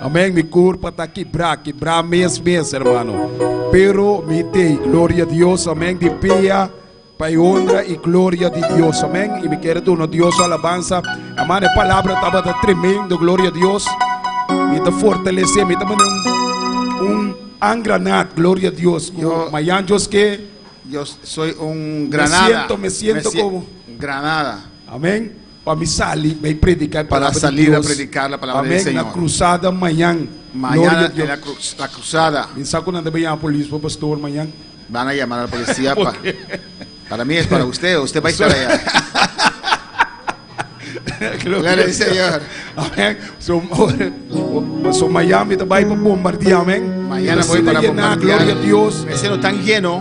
Amém. Mi cuerpo está quebrado mes, hermano. Pero me te. Gloria a Dios. Amén. De pia. Para honra y gloria de Dios, amén. Y me quiero dar una Dios alabanza. Amén, la palabra estaba tremendo, gloria a Dios. Me está fortaleciendo, me está dando un angranat, gloria a Dios. Yo soy un granada. Me siento como granada. Amén. Para mi salir, me predicar para salir a predicar la palabra del Señor. La cruzada mañana. Mañana en la cruzada. Me saco una de la policía, pastor, mañana. Van a llamar a la policía para mí es para usted. Usted va a estar allá. Gloria al Señor. Amén. So Miami te va a ir para bombardear, amén. Mañana voy para bombardear. Gloria a Dios. Me siento tan lleno.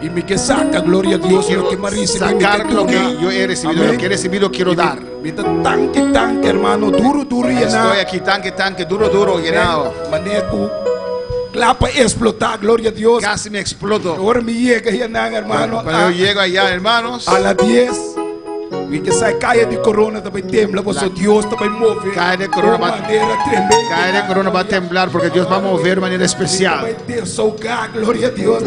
Y me que saca, gloria a Dios. Quiero sacar lo que yo he recibido. Amén. Lo que he recibido quiero dar. Me está tanque, hermano. Duro, llenado. Estoy aquí, tanque, duro, llenado. Manejo. Clapa explotar, gloria a Dios. Casi me exploto. Ahora me llega allá, hermano. Cuando yo llego allá, hermanos. A las 10. Y que se cae de corona también tembla, pues Dios también mueve. Cae de corona va a temblar porque Dios va a mover de manera especial. Gloria a Dios.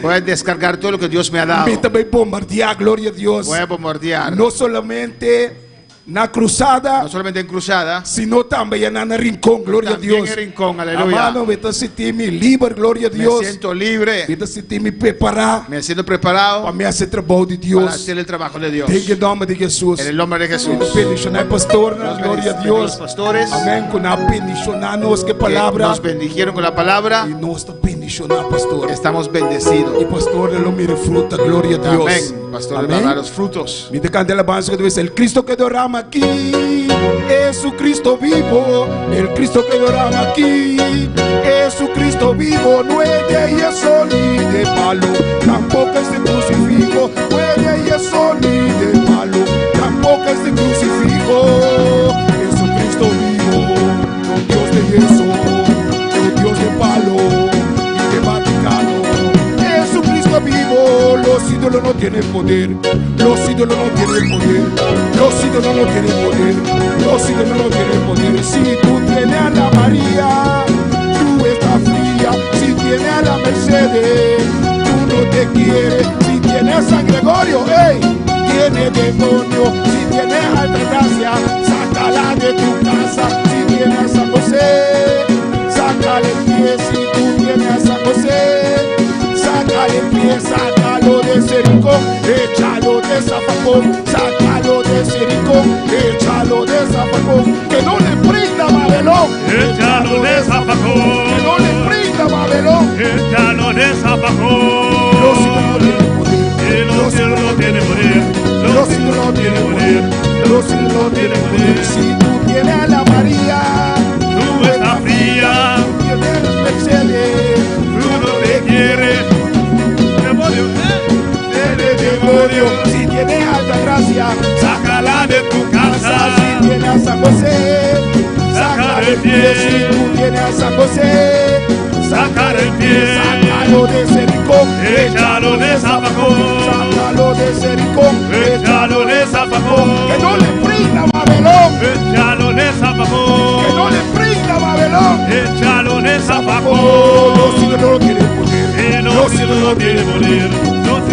Puedes descargar todo lo que Dios me ha dado. Bombardear, gloria a Dios. Voy a bombardear. No solamente na cruzada, no solamente en cruzada, sino también en el rincón, gloria a Dios. En el rincón, aleluya. Amado, me está sintiendo libre, gloria a Dios. Me siento libre. Me está sintiendo preparado. Me siento preparado para hacer el trabajo de Dios. Para hacer el trabajo de Dios. En el nombre de Jesús. En el nombre de Jesús. Bendicionar pastor, gloria a Dios. Los pastores. Amén. Con la bendicionarnos que palabra. Nos bendijeron con la palabra. Y nos está bendicionando, pastor. Estamos bendecidos. Y pastor, lo mire fruta, gloria a Dios. Amén. Pastor, le va a los frutos. Me canta la alabanza que tú dices, el Cristo que derrama aquí. Es su Cristo vivo, el Cristo que derrama aquí. Es su Cristo vivo, no es de yeso ni de palo, tampoco es de crucifijo. No es de yeso ni de palo, tampoco es de crucifijo. Es su Cristo vivo, no Dios de yeso, no Dios de palo ni de Vaticano. Es su Cristo vivo, los ídolos no tienen poder, los ídolos no tienen poder, los ídolos no tienen poder, los ídolos no tienen poder. Si tú tienes a la María, tú estás fría. Si tienes a la Mercedes, tú no te quieres. Si tienes a San Gregorio, hey, tiene demonio. Si tienes a Altagracia, sácala de tu casa. Si tienes a San José, sácale el pie. Si tú tienes a San José, sácale el pie, sácalo de Jericó, échalo de Zafacón, sácalo de Jericó, échalo de Zafacón, que no le brinda Babelón, échalo de Zafacón, que no le brinda Babelón, échalo de Zafacón. Los ídolos no tienen poder, los ídolos no tienen poder, los ídolos no tienen poder, los ídolos no tienen poder. Si tú tienes a la María, tú estás fría. Tú tienes a la Mercedes, tú no te quieres. Demonio, si tienes Altagracia, sácala de tu casa. Si tienes a San José, sácale el pie. Si tú tienes a San José, sácale el pie. Sácalo de Jericó, échalo de Zafacón. Sácalo de Jericó, échalo de Zafacón. Que no le brinda Babelón, échalo de Zafacón. Que no le brinda Babelón, échalo de Zafacón. Los ídolos no tienen poder, los ídolos no tienen poder.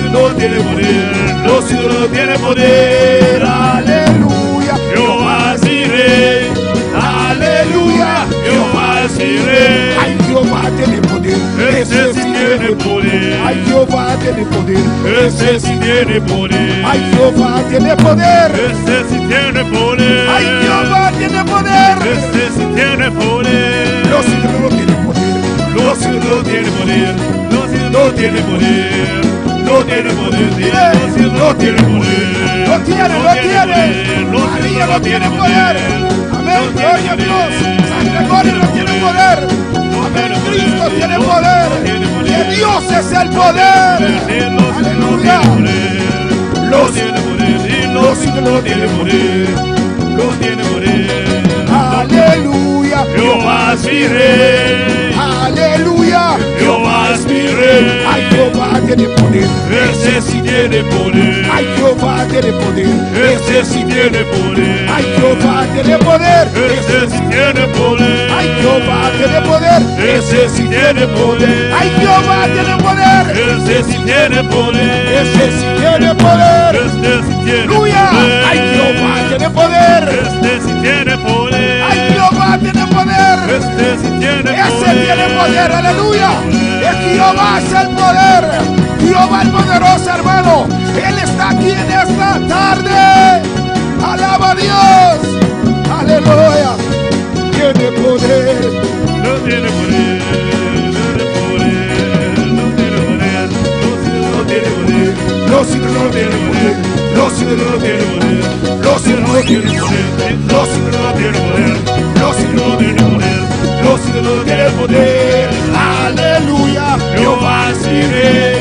No tiene poder, los ídolos no tienen poder. Aleluya, Jehová Jireh, aleluya, Jehová Jireh. Ay, Jehová tiene poder, ese sí tiene poder. Ay, Jehová tiene poder, ese sí tiene poder. Ay, Jehová tiene poder, ese sí tiene poder. Ay, Jehová tiene poder. tiene poder, no tiene poder, no tiene poder, lo tiene, María no tiene poder, amén, gloria a Dios, San Gregorio no tiene poder, amén, Cristo tiene poder, que Dios es el poder, aleluya, no tiene poder, no tiene poder, no tiene poder, aleluya, Jehová es mi rey, aleluya, Jehová es mi rey, ay Jehová tiene poder, ese sí tiene poder, ay Jehová tiene poder, ese sí tiene poder, ay Jehová tiene poder, ese sí tiene poder, ay Jehová tiene poder, ese sí tiene poder, ay Jehová tiene poder, ese sí tiene poder, ese sí tiene poder, este sí tiene aleluya, ay Jehová tiene poder, este sí tiene poder, ay Jehová tiene poder, este sí tiene poder, ese tiene poder, aleluya, y Jehová es el poder, Jehová el poderoso, hermano, Él está aquí en esta tarde, alaba a Dios, aleluya, tiene poder, no tiene poder, no tiene poder, no tiene poder, los hijos no tienen poder, los hijos no tienen poder, los hijos no tienen poder, los hijos no tienen poder, los hijos no tienen poder, los hijos no tienen poder, aleluya, Jehová es mi rey,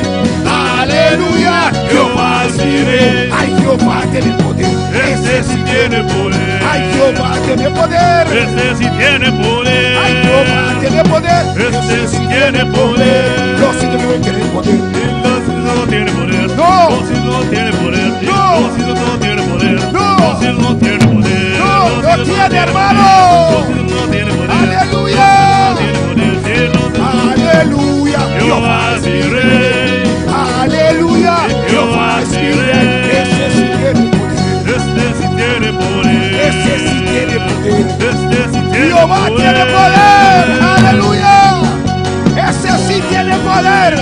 aleluya, Jehová es mi rey, ay Jehová tiene poder, este sí tiene poder, ay Jehová tiene poder, este sí tiene poder, ay Jehová tiene poder, este sí tiene poder, los hijos no tienen poder, no tiene poder, no, no tiene poder, no, no tiene poder, no, no tiene poder, no tiene, hermano, no tiene poder, aleluya, aleluya, Jehová es mi rey, aleluya, Jehová es mi rey, ese sí tiene poder, este sí tiene poder, ese sí tiene poder, este sí tiene Jehová tiene poder, aleluya, ese sí tiene poder,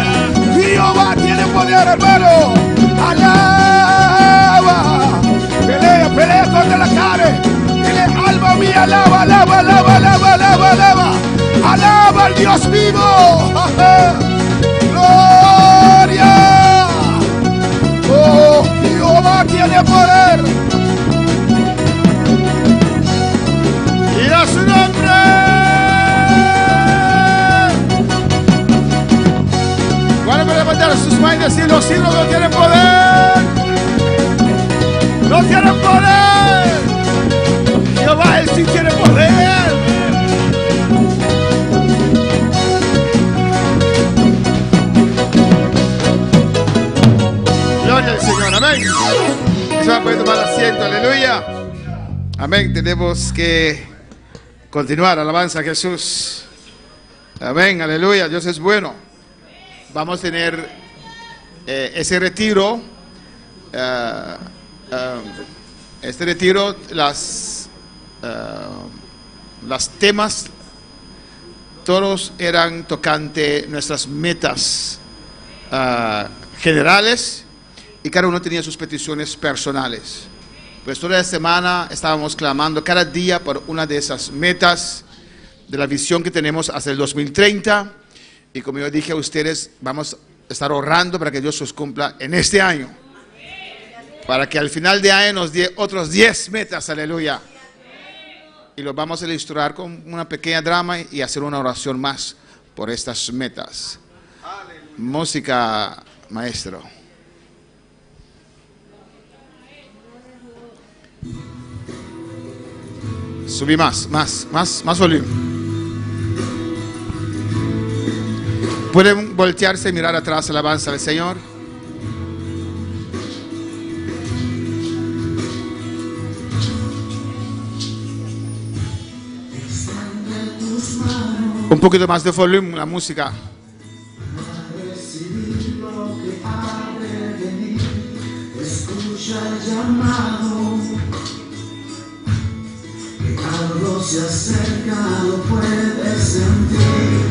Jehová tiene poder, hermano, alaba, pelea contra la carne, dile alma mía, alaba, alaba, alaba, alaba, alaba, alaba, alaba al Dios vivo, gloria, oh, Jehová tiene poder, y a su nombre. ¿Cuál puede levantar sus manos y decir, los siglos no tienen poder? No tienen poder. Jehová, Él sí tiene poder. Gloria al Señor, amén. Se va a poder tomar asiento, aleluya. Amén, tenemos que continuar, alabanza a Jesús. Amén, aleluya, Dios es bueno. Vamos a tener ese retiro, las temas, todos eran tocante nuestras metas generales y cada uno tenía sus peticiones personales. Pues toda la semana estábamos clamando cada día por una de esas metas de la visión que tenemos hasta el 2030. Y como yo dije a ustedes, vamos a estar orando para que Dios los cumpla en este año. Para que al final de año nos dé otros 10 metas, aleluya. Y los vamos a ilustrar con una pequeña drama y hacer una oración más por estas metas. Música, maestro. Subí más volumen. ¿Pueden voltearse y mirar atrás, alabanza al Señor? Un poquito más de volumen, la música. Escucha el llamado, que algo se acerca, lo puedes sentir.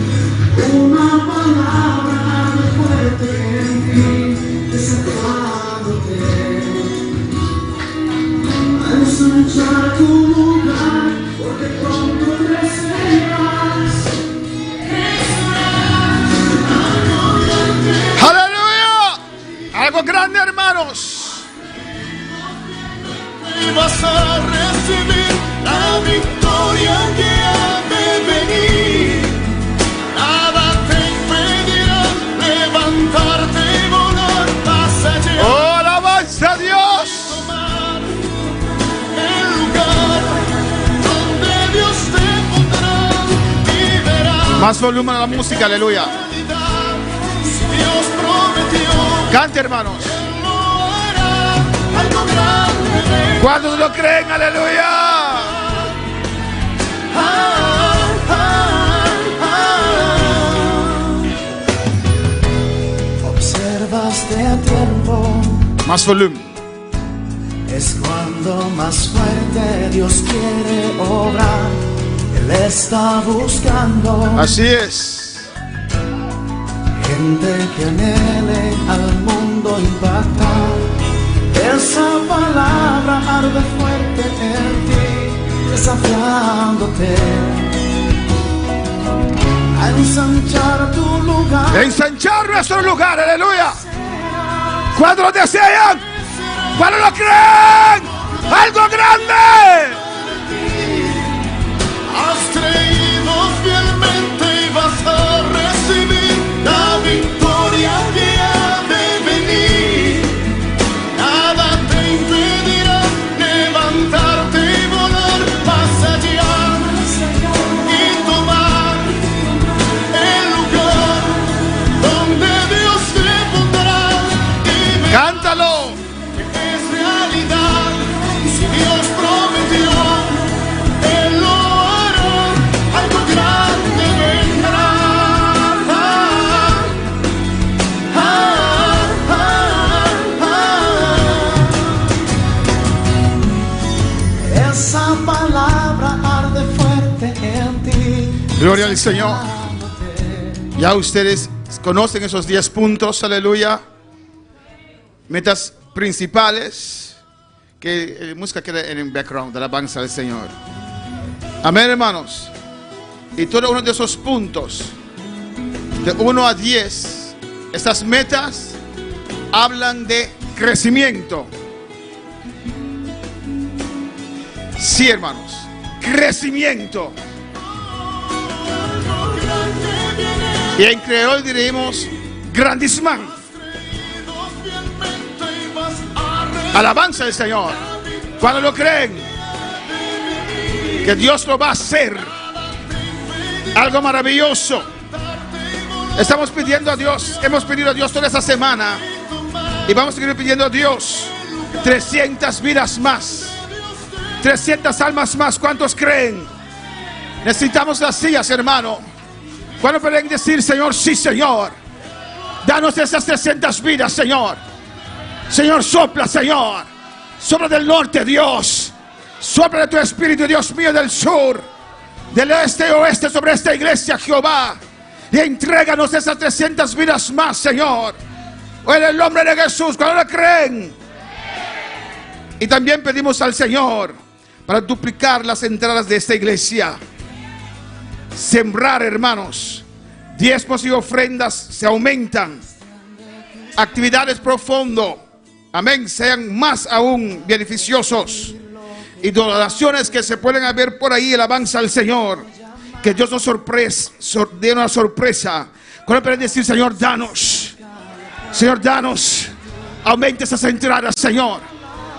Una palabra de fuerte en ti, desatándote a ensanchar tu lugar, porque con tu reservas recibir la victoria que ha de venir. Nada te impedirá levantarte y volar más allá. ¡Oh, alabanza a Dios! El lugar donde Dios te pondrá y verás. Más volumen a la música, aleluya. Dios prometió. Cante, hermanos. Algo grande. ¿Cuántos lo creen? Aleluya. Observas de tiempo. Más volumen. Es cuando más fuerte Dios quiere obrar. Él está buscando. Así es. Gente que anhele al mundo impactar. Esa palabra arde fuerte en ti, desafiándote a ensanchar tu lugar. Ensanchar nuestro lugar, aleluya. ¿Cuándo lo desean? ¿Cuándo lo creen? ¡Algo grande! Has creído fielmente y vas a recibir la victoria que ha de venir. Nada te impedirá levantarte y volar más allá y tomar el lugar donde Dios te pondrá y verás. ¡Cántalo! Es realidad, si Dios prometió, Él lo hará, algo grande vendrá. Esa palabra arde fuerte en ti. Gloria al Señor. Ya ustedes conocen esos 10 puntos, aleluya. Metas principales. Que música queda en el background de la alabanza del Señor. Amén, hermanos. Y todo uno de esos puntos, de 1 a 10, estas metas hablan de crecimiento. Sí, hermanos, crecimiento. Y en creol diremos grandisman. Alabanza del Señor. Cuando lo creen, que Dios lo va a hacer, algo maravilloso. Estamos pidiendo a Dios, hemos pedido a Dios toda esta semana y vamos a seguir pidiendo a Dios 300 vidas más, 300 almas más. ¿Cuántos creen? Necesitamos las sillas, hermano. ¿Cuándo pueden decir, Señor, sí, Señor? Danos esas 300 vidas, Señor. Señor, sopla, Señor. Sopla del norte, Dios. Sopla de tu espíritu, Dios mío, del sur, del este y oeste sobre esta iglesia, Jehová. Y entréganos esas 300 vidas más, Señor. O en el nombre de Jesús, cuando lo creen. Y también pedimos al Señor para duplicar las entradas de esta iglesia. Sembrar, hermanos. Diezmos y ofrendas se aumentan. Actividades profundas, amén, sean más aún beneficiosos. Y donaciones que se pueden ver por ahí, alabanza al Señor. Que Dios nos dé una sorpresa. Cuando pueden decir, Señor, danos. Señor, danos. Aumente esas entradas, Señor.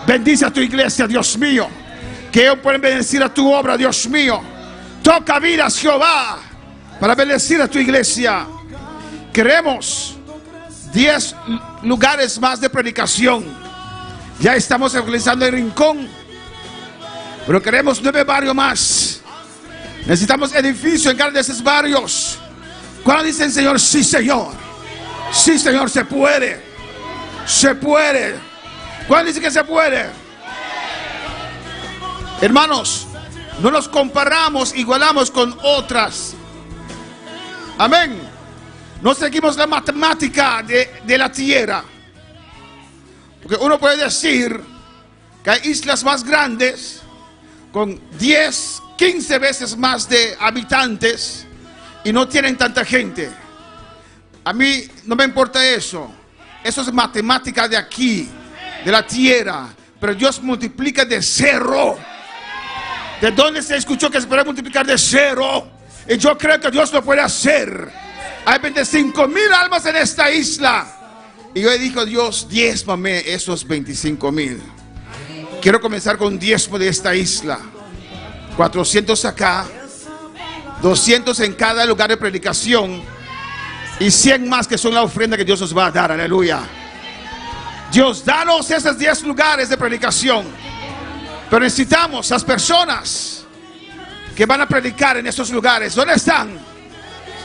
Bendice a tu iglesia, Dios mío. Que ellos pueden bendecir a tu obra, Dios mío. Toca vidas, Jehová, para bendecir a tu iglesia. Queremos 10 lugares más de predicación. Ya estamos realizando el rincón, pero queremos 9 barrios más. Necesitamos edificios en cada de esos barrios. Cuando dicen, Señor, sí, Señor. Sí, Señor, se puede. Se puede. ¿Cuándo dicen que se puede? Hermanos, no nos comparamos, igualamos con otras. Amén. No seguimos la matemática de la tierra. Porque uno puede decir que hay islas más grandes con 10, 15 veces más de habitantes y no tienen tanta gente. A mí no me importa eso. Eso es matemática de aquí, de la tierra. Pero Dios multiplica de 0 ¿De dónde se escuchó que se puede multiplicar de 0? Y yo creo que Dios lo puede hacer. Hay 25,000 almas en esta isla. Y yo le dije a Dios, diezmame esos 25,000. Quiero comenzar con un diezmo de esta isla. 400 acá, 200 en cada lugar de predicación y 100 más que son la ofrenda que Dios nos va a dar. Aleluya. Dios, danos esos 10 lugares de predicación. Pero necesitamos las personas que van a predicar en esos lugares. ¿Dónde están?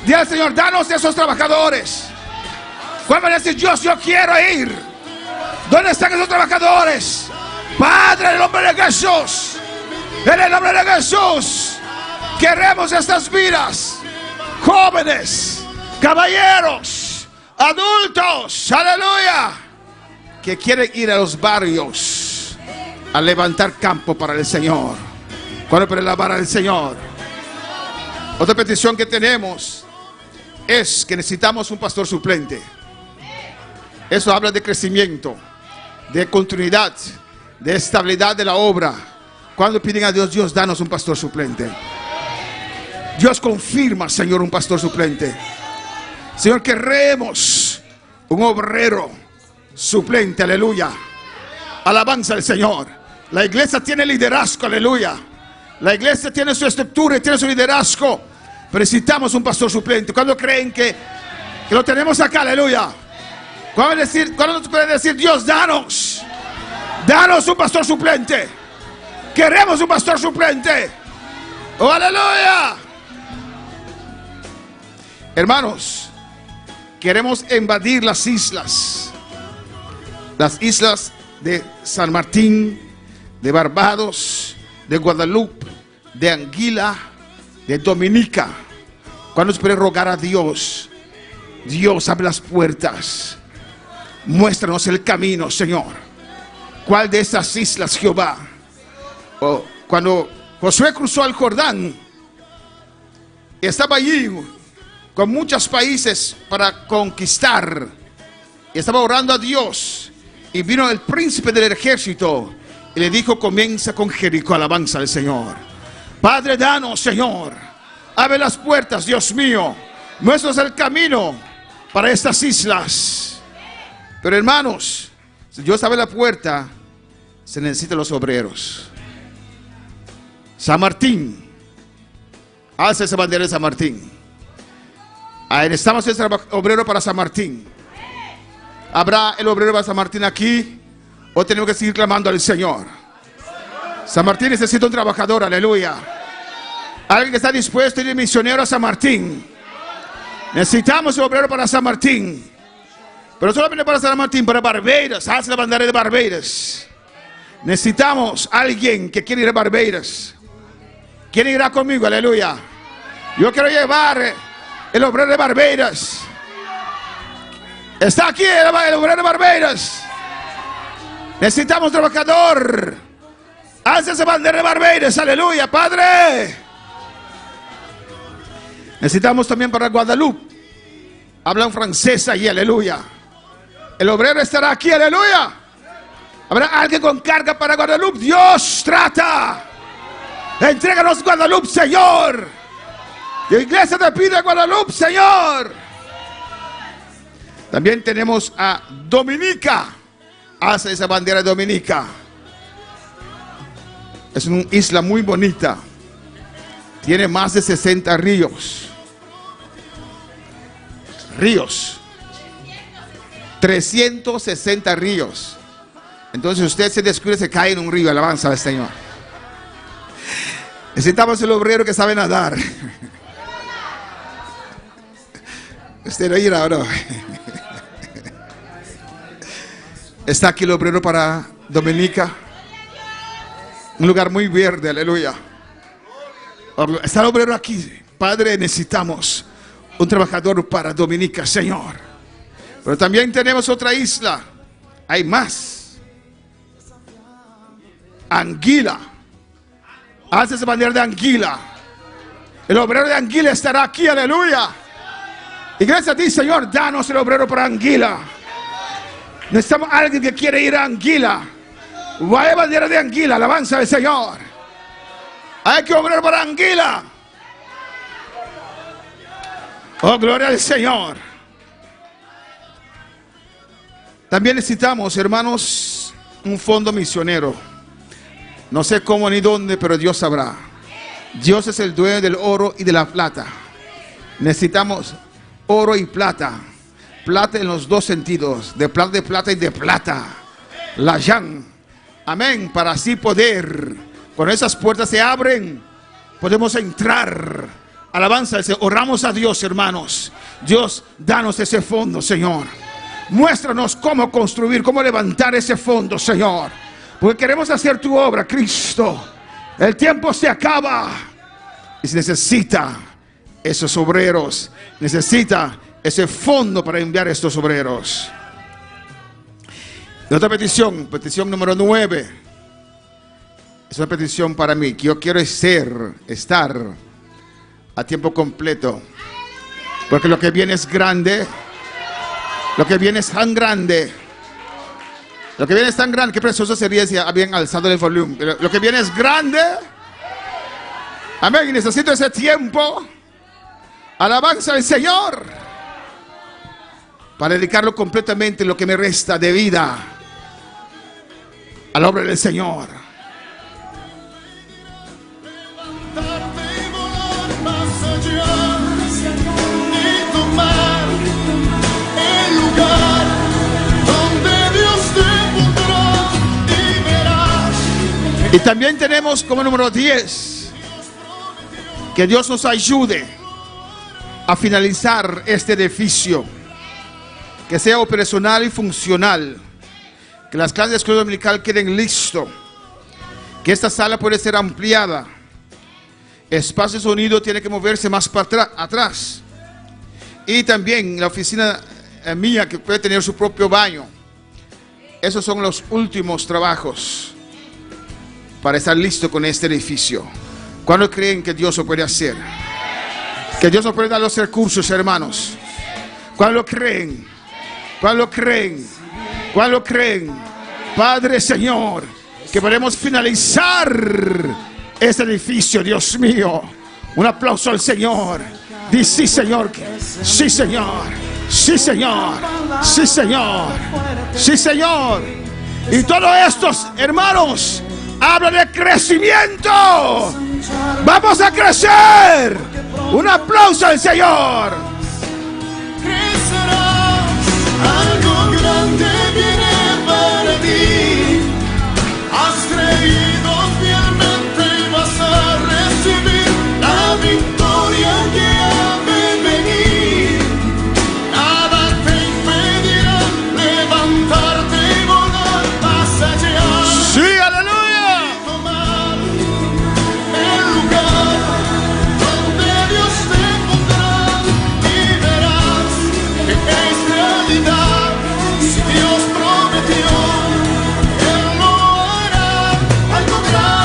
Dile al Señor, danos esos trabajadores. ¿Cuál van a decir, Dios, yo quiero ir? ¿Dónde están esos trabajadores? Padre, en el nombre de Jesús, en el nombre de Jesús, queremos estas vidas, jóvenes, caballeros, adultos, aleluya, que quieren ir a los barrios a levantar campo para el Señor. ¿Cuándo para alabar al Señor? Otra petición que tenemos es que necesitamos un pastor suplente. Eso habla de crecimiento, de continuidad, de estabilidad de la obra. Cuando piden a Dios, Dios, danos un pastor suplente. Dios confirma, Señor, un pastor suplente. Señor, queremos un obrero suplente, aleluya. Alabanza al Señor. La iglesia tiene liderazgo, aleluya. La iglesia tiene su estructura y tiene su liderazgo. Pero necesitamos un pastor suplente. ¿Cuándo creen que lo tenemos acá, aleluya? ¿Cuándo nos pueden decir, Dios, danos un pastor suplente? Queremos un pastor suplente. ¡Oh, aleluya! Hermanos, queremos invadir las islas de San Martín, de Barbados, de Guadalupe, de Anguila, de Dominica. ¿Cuándo se puede rogar a Dios? Dios, abre las puertas. Muéstranos el camino, Señor. ¿Cuál de estas islas, Jehová? Cuando Josué cruzó al Jordán, estaba allí con muchos países para conquistar, y estaba orando a Dios, y vino el príncipe del ejército y le dijo, comienza con Jericó. Alabanza al Señor. Padre, danos, Señor, abre las puertas, Dios mío, muéstranos el camino para estas islas. Pero hermanos, si Dios abre la puerta, se necesitan los obreros. San Martín, alza esa bandera de San Martín. Necesitamos ese obrero para San Martín. ¿Habrá el obrero para San Martín aquí? ¿O tenemos que seguir clamando al Señor? San Martín necesita un trabajador, aleluya. Alguien que está dispuesto a ir misionero a San Martín. Necesitamos un obrero para San Martín. Pero solamente para San Martín, para Barbados. Haz la bandera de Barbados. Necesitamos alguien que quiera ir a Barbados. ¿Quién irá conmigo? Aleluya. Yo quiero llevar el obrero de Barbados. Está aquí el obrero de Barbados. Necesitamos trabajador. Haz esa bandera de Barbados. Aleluya, Padre. Necesitamos también para Guadalupe. Hablan francés allí, aleluya. El obrero estará aquí, aleluya. Habrá alguien con carga para Guadalupe. Dios trata. Entréganos Guadalupe, Señor. La iglesia te pide Guadalupe, Señor. También tenemos a Dominica. Hace esa bandera de Dominica. Es una isla muy bonita. Tiene más de 60 ríos. 360 ríos. Entonces usted se descubre, se cae en un río. Alabanza al Señor. Necesitamos el obrero que sabe nadar. Usted no irá, ¿no? Está aquí el obrero para Dominica. Un lugar muy verde, aleluya. Está el obrero aquí. Padre, necesitamos un trabajador para Dominica, Señor. Pero también tenemos otra isla. Hay más. Anguila. Haz esa bandera de Anguila. El obrero de Anguila estará aquí, aleluya. Iglesia, dice, Señor, danos el obrero para Anguila. Necesitamos a alguien que quiere ir a Anguila. Vaya bandera de Anguila, alabanza al Señor. Hay que obrar para Anguila. Oh, gloria al Señor. También necesitamos, hermanos, un fondo misionero. No sé cómo ni dónde, pero Dios sabrá. Dios es el dueño del oro y de la plata. Necesitamos oro y plata. Plata en los dos sentidos. De plata y de plata. La yan. Amén. Para así poder, cuando esas puertas se abren, podemos entrar. Alabanza. Oramos a Dios, hermanos. Dios, danos ese fondo, Señor. Muéstranos cómo construir, cómo levantar ese fondo, Señor. Porque queremos hacer tu obra, Cristo. El tiempo se acaba. Y se necesita esos obreros. Necesita ese fondo para enviar a estos obreros. Y otra petición, petición número 9. Es una petición para mí. Que yo quiero estar a tiempo completo. Porque lo que viene es grande. Lo que viene es tan grande. Lo que viene es tan grande. Qué precioso sería si habían alzado el volumen. Lo que viene es grande. Amén. Y necesito ese tiempo. Alabanza al Señor. Para dedicarlo completamente lo que me resta de vida a la obra del Señor. Y también tenemos como número 10 que Dios nos ayude a finalizar este edificio, que sea operacional y funcional, que las clases de escuela dominical queden listos, que esta sala puede ser ampliada, espacio de sonido tiene que moverse más para atrás, y también la oficina mía que puede tener su propio baño. Esos son los últimos trabajos para estar listo con este edificio. ¿Cuándo creen que Dios lo puede hacer? Que Dios nos puede dar los recursos, hermanos. ¿Cuándo creen? ¿Cuándo creen? ¿Cuándo creen? Padre, Señor, que podemos finalizar este edificio, Dios mío. Un aplauso al Señor. Dice sí, Señor. Sí, Señor. Sí, Señor. Sí, Señor. Sí, Señor. Y todos estos, hermanos, habla de crecimiento. Vamos a crecer. Un aplauso al Señor. Crecerás, algo grande viene para ti. Has creído fielmente y vas a recibir la victoria que ha de venir. Nada te impedirá levantarte y volar más allá. Sí, aleluya.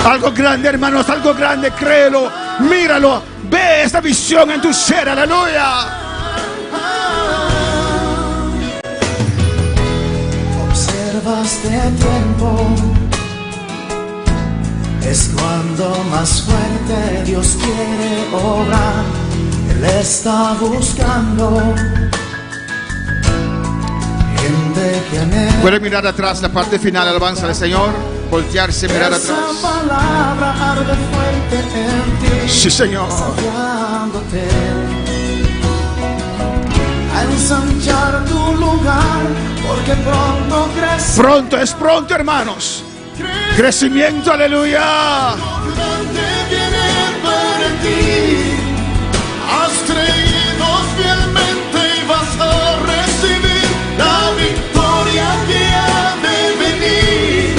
Algo grande, hermanos, algo grande, créelo, míralo, ve esta visión en tu ser, aleluya. Observas de tiempo, es cuando más fuerte Dios quiere obrar. Él está buscando gente que anhela. Puede mirar atrás, la parte final, alabanza al Señor. Voltearse, mirar atrás. Esa palabra arde fuerte en ti. Sí, Señor. Desafiándote a ensanchar tu lugar, porque pronto crecerás. Pronto, es pronto, hermanos. Crecimiento, aleluya. Viene para ti. Has creído fielmente y vas a recibir la victoria que ha de venir.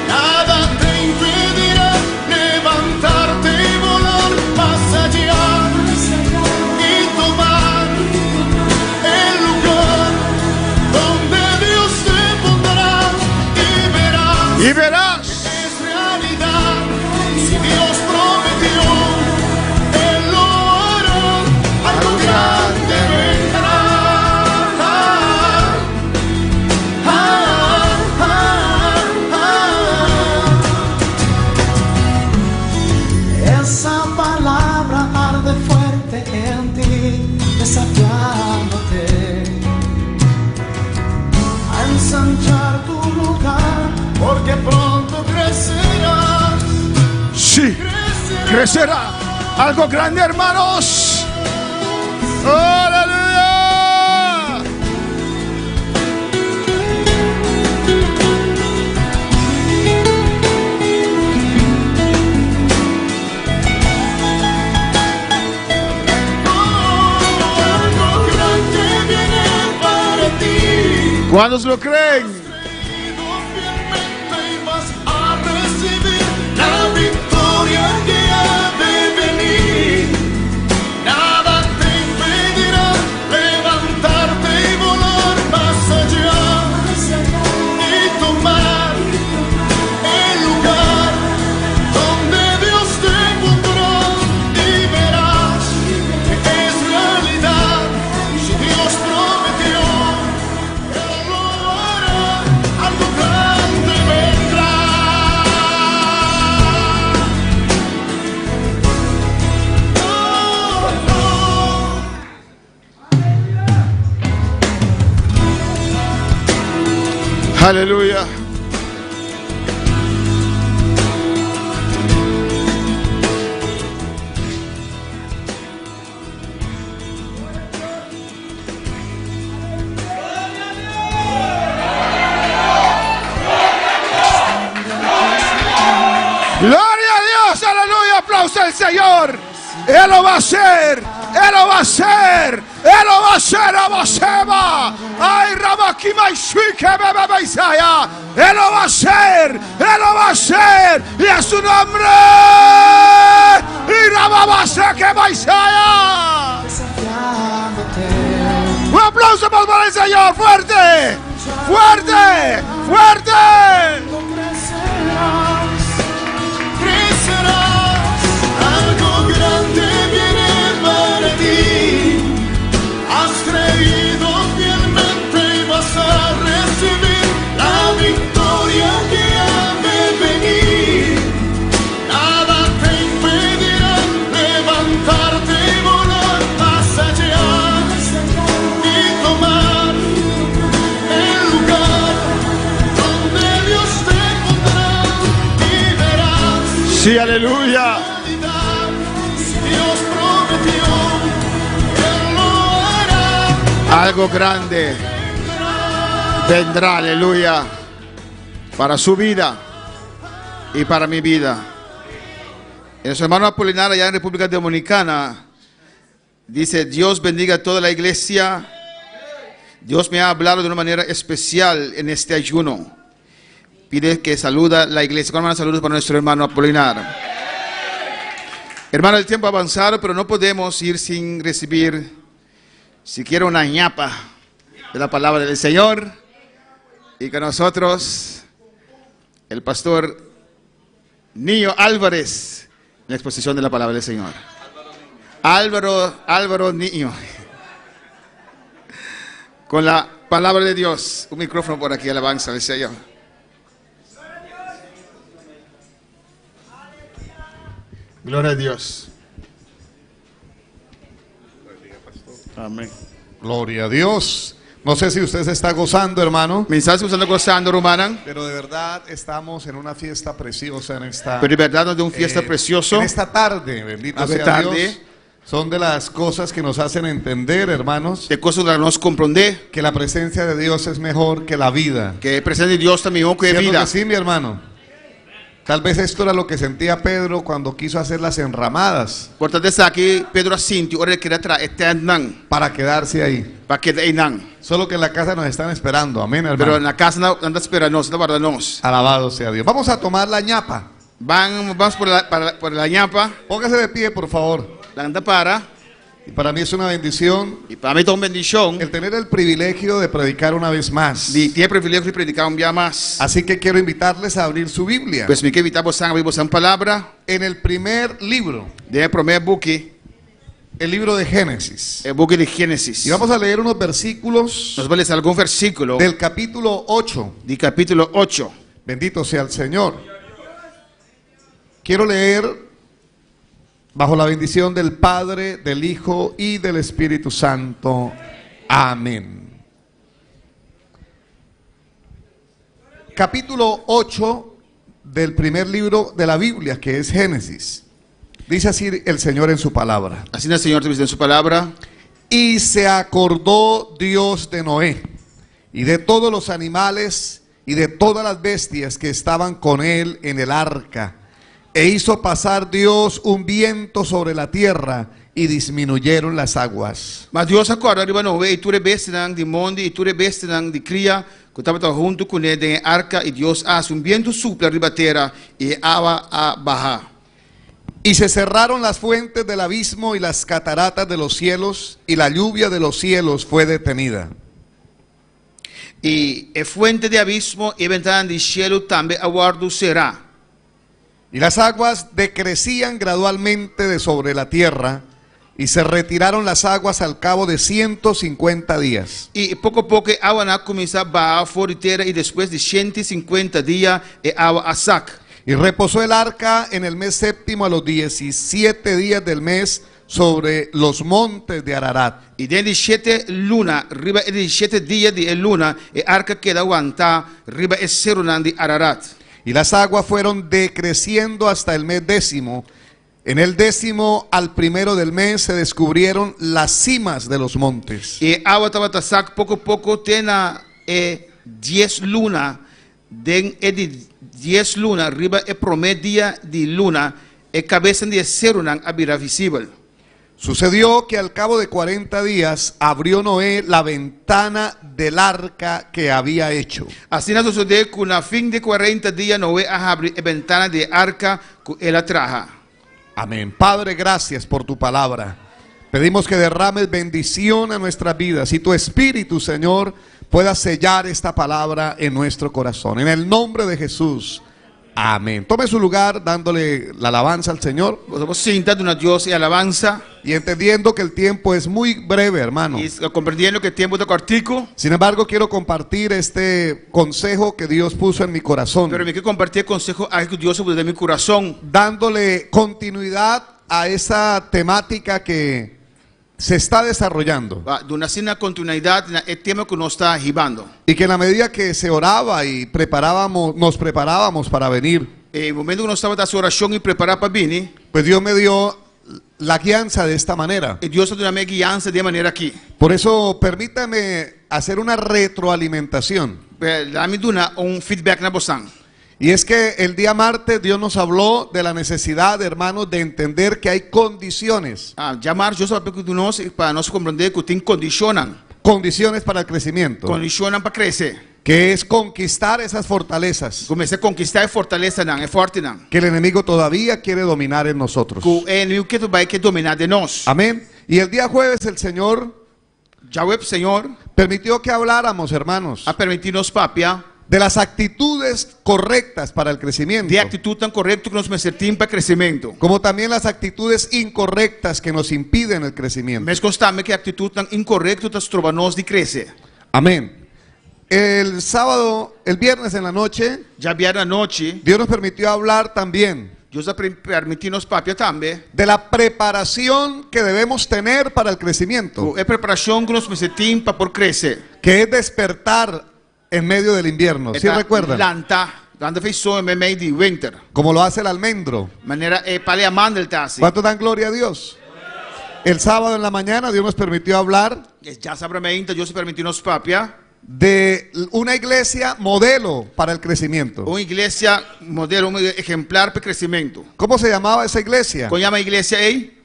Nada te impedirá levantarte y volar más allá y tomar el lugar donde Dios te pondrá y verás. Y verás. Es realidad. crecerá. Algo grande, hermanos. ¡Aleluya! ¿Cuántos lo creen? Vas a recibir la victoria que ha de venir. Nada te impedirá levantarte y volar más allá y tomar el lugar donde Dios te pondrá y verás que es realidad. Si Dios prometió, algo grande vendrá. Aleluya. Gloria a Dios, aleluya, aplauso al Señor. Él lo va a hacer, Él lo va a hacer, Él lo va a hacer, Abaseba. Ay, Rabakima y Shuike, Bebe Isaya. Él lo va a hacer, Él lo va a hacer. Y a su nombre. Y Rababasa que Isaya. Un aplauso para el Señor, fuerte, fuerte, fuerte. Algo grande viene para ti. Has creído fielmente y vas a recibir la victoria que ha de venir. Nada te impedirá levantarte y volar más allá y tomar el lugar donde Dios te pondrá y verás. Sí, aleluya. Dios prometió, Él lo hará. Algo grande vendrá, aleluya, para su vida y para mi vida. Nuestro hermano Apolinar allá en República Dominicana dice: Dios bendiga a toda la iglesia. Dios me ha hablado de una manera especial en este ayuno. Pide que saluda la iglesia. Con saludos para nuestro hermano Apolinar. Hermano, el tiempo ha avanzado, pero no podemos ir sin recibir siquiera una ñapa de la palabra del Señor. Y con nosotros, el pastor Niño Álvarez, en la exposición de la palabra del Señor. Álvaro Niño. Con la palabra de Dios. Un micrófono por aquí, alabanza del Señor. Gloria a Dios. Amén. Gloria a Dios. No sé si usted se está gozando, hermano. ¿Me estás gozando, hermana? Pero de verdad estamos en una fiesta preciosa en esta. Pero de verdad nos de una fiesta preciosa. En esta tarde, bendito sea Dios. Son de las cosas que nos hacen entender, hermanos. De cosas que nos comprender. Que la presencia de Dios es mejor que la vida. Que la presencia de Dios también mejor que la vida. Que sí, mi hermano. Tal vez esto era lo que sentía Pedro cuando quiso hacer las enramadas. Para quedarse ahí. Solo que en la casa nos están esperando. Amén, hermano. Pero en la casa no esperamos, no guardamos. Alabado sea Dios. Vamos a tomar la ñapa. Vamos por la ñapa. Póngase de pie, por favor. La anda para. Y para mí es una bendición. Y para mí es una bendición. El tener el privilegio de predicar una vez más. Tiene el privilegio de predicar un día más. Así que quiero invitarles a abrir su Biblia. Pues me quiero invitar a abrir vuestra palabra. En el primer libro. De el primer buque. El libro de Génesis. El buque de Génesis. Y vamos a leer unos versículos. Nos va a leer algún versículo. Del capítulo 8. Del capítulo 8. Bendito sea el Señor. Quiero leer bajo la bendición del Padre, del Hijo y del Espíritu Santo. Amén. Capítulo 8 del primer libro de la Biblia, que es Génesis. Dice así el Señor en su palabra. Así el Señor dice en su palabra. Y se acordó Dios de Noé y de todos los animales y de todas las bestias que estaban con él en el arca. E hizo pasar Dios un viento sobre la tierra y disminuyeron las aguas. Mas Deus acorda riba Noé e tudo bestias de monde e tudo bestias de cria que estava junto com ele em arca e Deus hace viento sopra riba terra e água a bajar. Y se cerraron las fuentes del abismo y las cataratas de los cielos y la lluvia de los cielos fue detenida. E a fuente de abismo e ventana de cielo também aguardo será. Y las aguas decrecían gradualmente de sobre la tierra y se retiraron las aguas al cabo de 150 días. E pouco a pouco a água começou a baixar fora de terra e depois de 150 dias a água a saca. Y reposó el arca en el mes séptimo a los 17 días del mes sobre los montes de Ararat. E dentro de 7 lunas, riba de 7 días de luna, a arca queda aguantar riba de Serunan de Ararat. Y las aguas fueron decreciendo hasta el mes décimo. En el décimo al primero del mes se descubrieron las cimas de los montes. E a água estava a sacar pouco a pouco, tem 10 lunas, de 10 lunas, riba e promedio de luna, e cabeça de Serunan a virar visível. Sucedió que al cabo de 40 días abrió Noé la ventana del arca que había hecho. Assim sucedeu que na fim de 40 dias Noé abriu a ventana de arca que ela traja. Amén. Padre, gracias por tu palabra. Pedimos que derrames bendición a nuestras vidas y tu Espíritu, Señor, pueda sellar esta palabra en nuestro corazón. En el nombre de Jesús. Amén. Tome su lugar dándole la alabanza al Señor. Dios y alabanza. Y entendiendo que el tiempo es muy breve, hermano. Y comprendiendo que el tiempo es cortico. Sin embargo, quiero compartir este consejo que Dios puso en mi corazón. Pero me quiero compartir el consejo que Dios puso en mi corazón. Dándole continuidad a esa temática que se está desarrollando. De una continuidad en el tema que nos está llevando. Y que en la medida que se oraba y nos preparábamos para venir, en el momento que nos estaba haciendo oración y preparar para venir, pues Dios me dio la guianza de esta manera. Y Dios dio una guianza de manera aquí. Por eso permítame hacer una retroalimentación. Dame un feedback na bosan. Y es que el día martes Dios nos habló de la necesidad, hermanos, de entender que hay condiciones. Llamar Dios para nos comprender que tiene condiciones para el crecimiento. Condicionan para crecer. Que es conquistar esas fortalezas. Comecei a conquistar fortaleza não, é forte não. Que el enemigo todavía quiere dominar en nosotros. Que o inimigo vai querer dominar de nós. Amén. Y el día jueves el Señor permitió que habláramos, hermanos, a permitirnos, papia, de las actitudes correctas para el crecimiento. De actitud tan correcta que nos necesitamos para crecimiento. Como también las actitudes incorrectas que nos impiden el crecimiento. Mas constame que actitud tan incorrecta nos troba-nos de crecer. Amén. El viernes en la noche, Dios nos permitió hablar también Dios permitiu-nos, papia, também, de la preparación que debemos tener para el crecimiento. É preparação que nos necesitamos para por crescer. Que es despertar en medio del invierno. ¿Sí recuerdan? Como lo hace el almendro. ¿Cuánto dan gloria a Dios? El sábado en la mañana Dios nos permitió hablar de una iglesia modelo para el crecimiento. Una iglesia modelo, un ejemplar para el crecimiento. ¿Cómo se llamaba esa iglesia? ¿Cómo se llama iglesia ahí?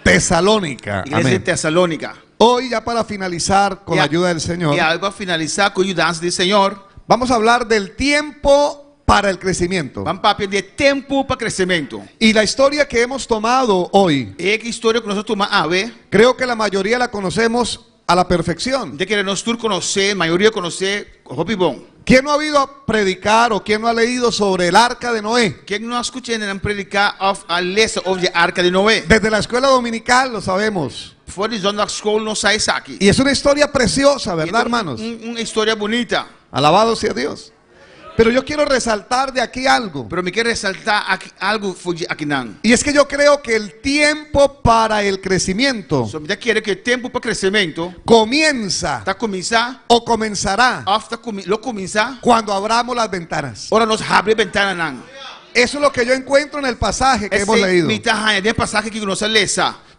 Tesalónica. Iglesia de Tesalónica. Hoy, ya para finalizar con la ayuda del Señor, para finalizar con la ayuda del Señor, vamos a hablar del tiempo para el crecimiento. Vamos a hablar de tiempo para crecimiento. Y la historia que hemos tomado hoy, historia que nosotros tomamos, creo que la mayoría la conocemos a la perfección. De que nosotros conocemos, mayoría conoce, ¿Quién no ha oído predicar o quién no ha leído sobre el arca de Noé? ¿Quién no ha escuchado predicar a leer sobre el arca de Noé? Desde la escuela dominical lo sabemos. Y es una historia preciosa, ¿verdad, hermanos? Una historia bonita. Alabado sea Dios. Pero yo quiero resaltar de aquí algo. Pero me quiero resaltar algo aquí. Y es que yo creo que el tiempo para el crecimiento que el tiempo para crecimiento comienza o comenzará lo comienza cuando abramos las ventanas. Ahora nos abre ventanas. Eso es lo que yo encuentro en el pasaje que hemos leído.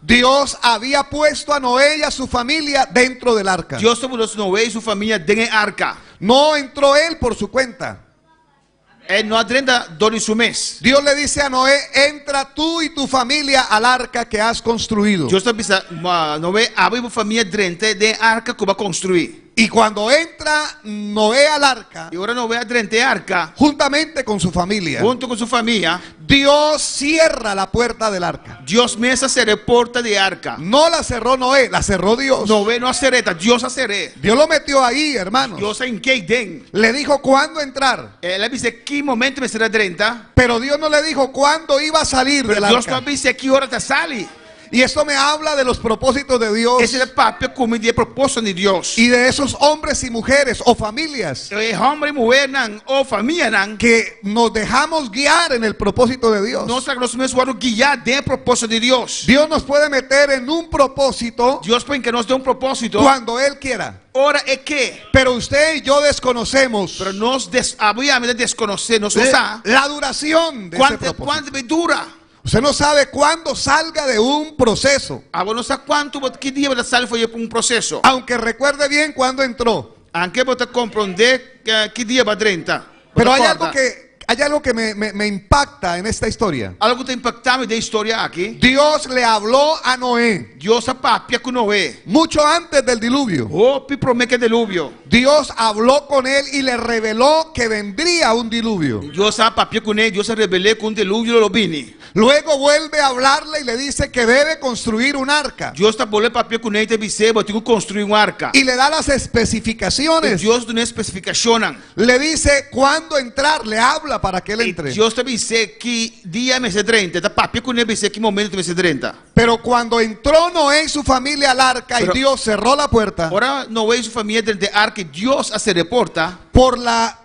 Dios había puesto a Noé y a su familia dentro del arca. Dios puso a Noé y su familia dentro del arca. No entró él por su cuenta. Él no entra en su mes. Dios le dice a Noé, entra tú y tu familia al arca que has construido. Dios dice a Noé, abre tu familia dentro del arca que va a construir. Y cuando entra Noé al arca, y ahora Noé entra en el arca, juntamente con su familia, junto con su familia, Dios cierra la puerta del arca. Dios mesa cerró la puerta del arca. No la cerró Noé, la cerró Dios. Noé no cerró, Dios la cerró. Dios lo metió ahí, hermanos. Dios en qué den. Le dijo cuándo entrar. Él dice qué momento me será 30. Pero Dios no le dijo cuándo iba a salir del arca. Dios no dice qué hora te sale. Y esto me habla de los propósitos de Dios. Ese es el papel como de propósito de Dios. Y de esos hombres y mujeres o familias. Hombre y mujer o familia que nos dejamos guiar en el propósito de Dios. Nos mismos guiar del propósito de Dios. Dios nos puede meter en un propósito. Dios puede que nos dé un propósito cuando Él quiera. Ahora es que. Pero usted y yo desconocemos. Pero nos desconocemos la duración de ese propósito. ¿Cuánto dura? Usted no sabe cuándo salga de un proceso. No sabe qué día va a salir un proceso. Aunque recuerde bien cuándo entró. Aunque usted comprende qué día va a 30. Pero hay algo que me impacta en esta historia. Algo que te impacta de historia aquí. Dios le habló a Noé. Dios papia con Noé. Mucho antes del diluvio. Diluvio. Dios habló con él y le reveló que vendría un diluvio. Dios papia con él. Dios se reveló con un diluvio lo vini. Luego vuelve a hablarle y le dice que debe construir un arca. Dios vuelve papia con él y te dice, tengo que construir un arca. Y le da las especificaciones. Dios tiene especificaciones. Le dice cuándo entrar, le habla para que él entre. Dios te dice que día mes 30, está papia con él dice que momento mes 30. Pero cuando entró Noé y su familia al arca y Dios cerró la puerta. Ahora Noé y su familia del arca, Dios hace reporta. Por la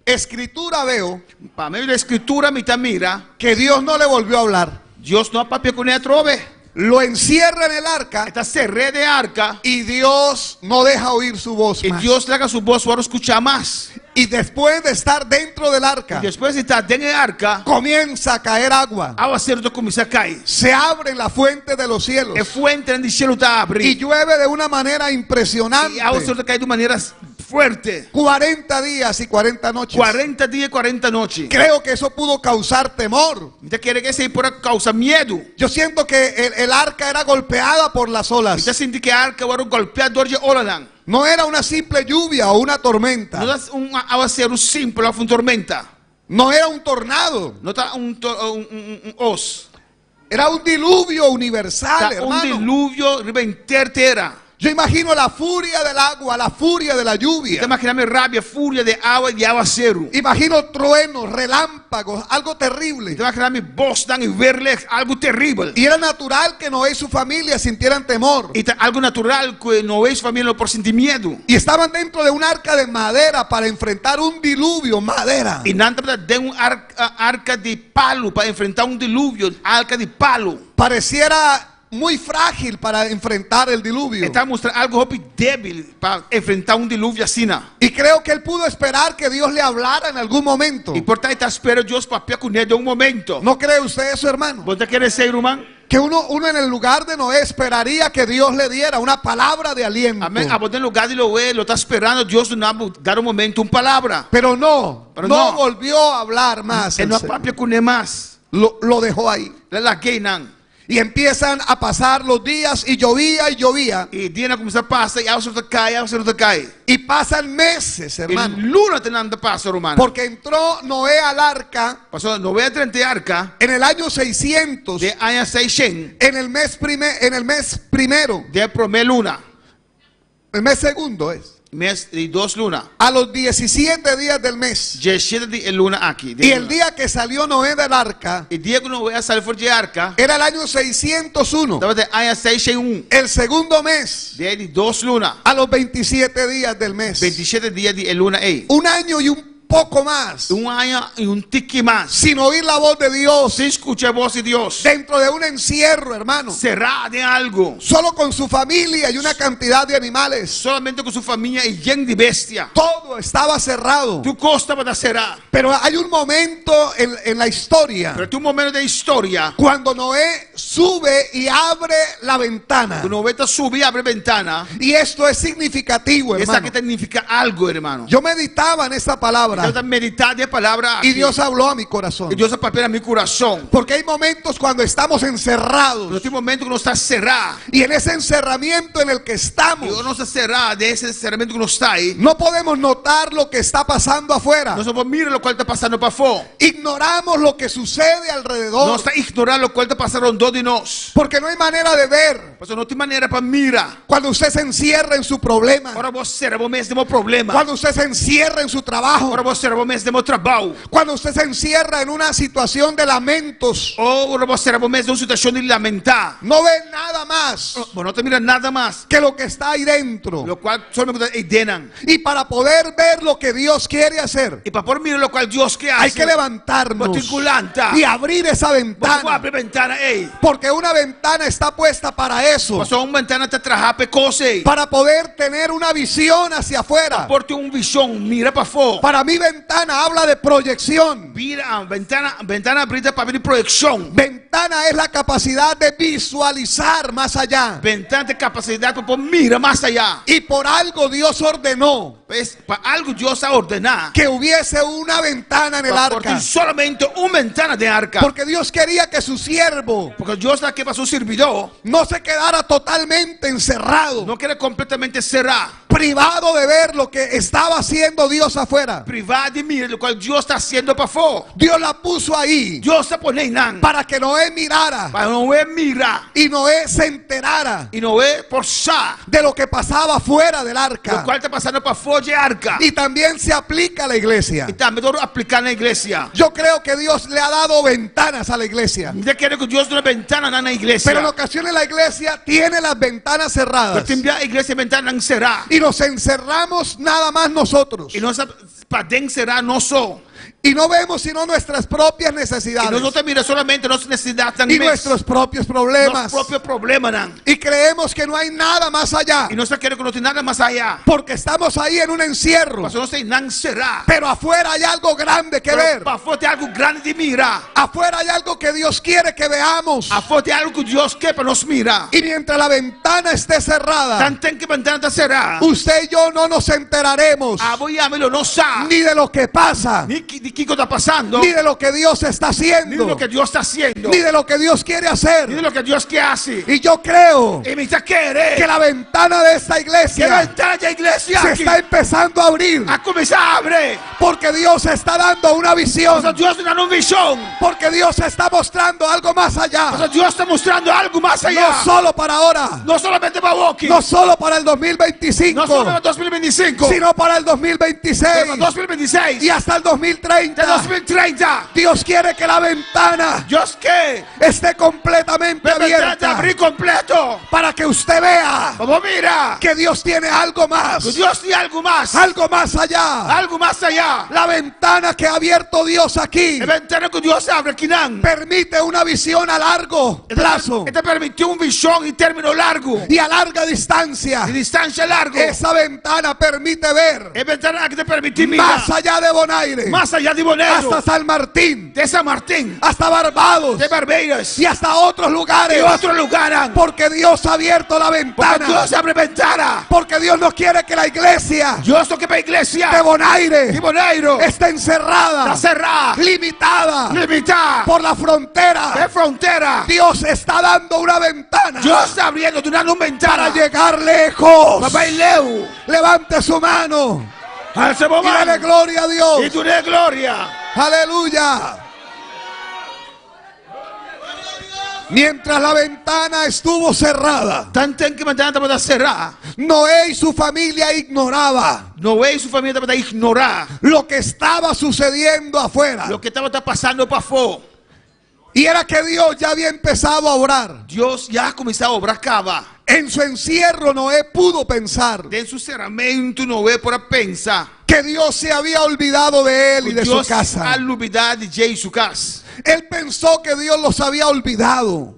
escritura veo. Para mí la escritura mira que Dios no le volvió a hablar. Dios no papia con él trove. Lo encierra en el arca. Está cerrada de arca. Y Dios no deja oír su voz más. Y Dios traga su voz para escuchar más. Y después de estar dentro del arca, después de estar dentro del arca, comienza a caer agua. Agua certo comienza a caer. Se abre la fuente de los cielos. Fuente del cielo está abrir. Y llueve de una manera impresionante. Y agua certo cae de manera fuerte. 40 días y 40 noches. 40 días y 40 noches. Creo que eso pudo causar temor. ¿Usted quiere que se pueda causar miedo? Yo siento que el arca era golpeada por las olas. ¿Usted siente que el arca era golpeada por las olas? No era una simple lluvia o una tormenta. No es un aguacero simple o una tormenta. No era un tornado. No era un os. Era un diluvio universal, hermano. Un diluvio entera. Yo imagino la furia del agua, la furia de la lluvia. Imagíname rabia, furia de agua y de aguacero. Imagino truenos, relámpagos, algo terrible. Imagíname voz y verle algo terrible. Y era natural que Noé y su familia sintieran temor. Y algo natural que Noé y su familia por sentir miedo. Y estaban dentro de un arca de madera para enfrentar un diluvio, madera. Y dentro de un arca de palo para enfrentar un diluvio, arca de palo. Pareciera muy frágil para enfrentar el diluvio. Está mostrando algo débil para enfrentar un diluvio así. Y creo que él pudo esperar que Dios le hablara en algún momento. Y por tanto espero Dios papia con él de un momento. ¿No cree usted eso, hermano? ¿Usted quiere ser humano? Que uno en el lugar de Noé esperaría que Dios le diera una palabra de aliento. Amén. A vos en el lugar de Noé lo está esperando Dios dar un momento, una palabra. Pero no volvió a hablar más. Él no papia con él más. Lo dejó ahí. La queinan. Y empiezan a pasar los días y llovía y llovía. Y el día comienza a pasar y agua se te cae. Y pasan meses, hermano. El luna teniendo paso, hermano. Porque entró Noé al arca. Pasó Noé frente al arca. En el año 600. De año 600. En el mes primero. De primer luna. El mes segundo es. Mes y 2 lunas. A los 17 días del mes. 17 días luna aquí. Y el día que salió Noé del arca. El día que Noé salió del arca. Era el año 601. De año 601. El segundo mes. De 2 lunas. A los 27 días del mes. 27 días de luna. Un año y un poco más. Un año y un tique más. Sin oír la voz de Dios. Sin escuchar voz de Dios. Dentro de un encierro, hermano. Cerrado de algo. Solo con su familia y una cantidad de animales. Solamente con su familia y lleno de bestia. Todo, todo estaba cerrado. Tutto stava da serà. Pero hay un momento en la historia. Pero tu momento de historia. Cuando Noé sube y abre la ventana. Cuando Noé sube y abre ventana. Y esto es significativo, hermano. Esta que significa algo, hermano. Yo meditaba en esta palabra. Yo meditaba de palabra. Y Dios habló a mi corazón. Y Dios habló a mi corazón. Porque hay momentos cuando estamos encerrados. Pero hay momentos que no está cerrado. Y en ese encerramiento en el que estamos. Y no está cerrado de ese encerramiento que no está ahí. No podemos notar lo que está pasando afuera. No sabemos mirar lo cual está pasando para afuera. Ignoramos lo que sucede alrededor. No está ignorando lo cual está pasando alrededor de nos. Porque no hay manera de ver. Pues no hay manera para mirar. Cuando usted se encierra en su problema. Ahora vos seremos mesmo problema. Cuando usted se encierra en su trabajo. Ahora vos seremos mesmo trabajo. Cuando usted se encierra en una situación de lamentos. Ahora vos seremos mesmo una situación de lamentar. No ve nada más. No te mira nada más que lo que está ahí dentro. Lo cual solamente ahí denan. Y para poder ver lo que Dios quiere hacer. Y para poder mirar lo cual Dios quiere hacer. Hay que levantarnos y abrir esa ventana. Porque una ventana está puesta para eso. Una ventana te traja cose. Para poder tener una visión hacia afuera. Porque una visión mira para afuera. Para mi ventana habla de proyección. Mira, ventana abrida para abrir proyección. Ventana es la capacidad de visualizar más allá. Ventana de capacidad para poder mirar más allá. Y por algo Dios ordenó. Pues, para algo Dios ha ordenado que hubiese una ventana en el arca. Porque solamente una ventana de arca. Porque Dios quería que su siervo, porque Dios la que para su servidor, no se quedara totalmente encerrado. No quede completamente cerrado. Privado de ver lo que estaba haciendo Dios afuera. Privado de mirar lo cual Dios está haciendo para afuera. Dios la puso ahí. Dios la pone ahí. Para que Noé mirara. Para Noé mira. Y Noé se enterara. Y Noé por de lo que pasaba fuera del arca. Lo cual está pasando para fuera de arca. Y también se aplica a la iglesia. Y también aplica a la iglesia. Yo creo que Dios le ha dado ventanas a la iglesia. Yo creo que Dios da una ventana a la iglesia. Pero en ocasiones la iglesia tiene las ventanas cerradas. Pero la iglesia ventana encerrada. Y nos encerramos nada más nosotros. Y nos para encerrar nosotros. Y no vemos sino nuestras propias necesidades. Y nosotros miramos solamente nuestras necesidades. Y nuestros propios problemas. Nuestros propios problemas. Y creemos que no hay nada más allá. Y nosotros creemos que no tiene nada más allá. Porque estamos ahí en un encierro. Pero afuera hay algo grande que ver. Afuera hay algo grande de mirar. Afuera hay algo que Dios quiere que veamos. Afuera hay algo que Dios quiere para nos mirar. Y mientras la ventana esté cerrada, que ventana está cerrada, usted y yo no nos enteraremos ni de lo que pasa. ¿Qué está pasando? Ni de lo que Dios está haciendo. Ni de lo que Dios está haciendo. Ni de lo que Dios quiere hacer. Ni de lo que Dios quiere hacer. Y yo creo que la ventana de esta iglesia se está empezando a abrir. A comenzar a abrir. Porque Dios está dando una visión. Dios está dando una visión. Porque Dios está mostrando algo más allá. Dios está mostrando algo más allá. No solo para ahora. No solamente para Woki. No solo para el 2025. No solo para el 2025. Sino para el 2026. Para el 2026. Y hasta el 2030. 2030. Dios quiere que la ventana esté completamente abierta. Abrir completo. Para que usted vea mira que Dios tiene algo más. Dios tiene algo más. Algo más allá. Algo más allá. La ventana que ha abierto Dios aquí. La ventana que Dios abre aquí. Permite una visión a largo plazo. Te permitió una visión y término largo. Y a larga distancia. Y distancia largo. Esa ventana permite ver. Es ventana que te permite mirar. Más allá de Bonaire. Más allá de Bonaire. Hasta San Martín. De San Martín. Hasta Barbados. De Barbados. Y hasta otros lugares. Y otros lugares. Porque Dios ha abierto la ventana. Porque Dios abre ventana. Porque Dios no quiere que la iglesia. Dios no quiere que la iglesia. De Bonaire. De Bonaire. Esté encerrada. Está cerrada. Limitada. Limitada. Por la frontera. De frontera. Dios está dando una ventana. Dios está abriendo una ventana. Para llegar lejos. Para ir lejos. Levante su mano. Y dale gloria a Dios. Y tú dale gloria. Aleluya. Mientras la ventana estuvo cerrada, Noé y su familia ignoraba. Noé y su familia ignoraba lo que estaba sucediendo afuera. Lo que estaba pasando para afuera. Y era que Dios ya había empezado a obrar. Dios ya comenzaba a obrar acaba. En su encierro Noé pudo pensar. En su cerramento Noé pudo pensar que Dios se había olvidado de él y de su casa. Olvidado de su casa. Él pensó que Dios los había olvidado.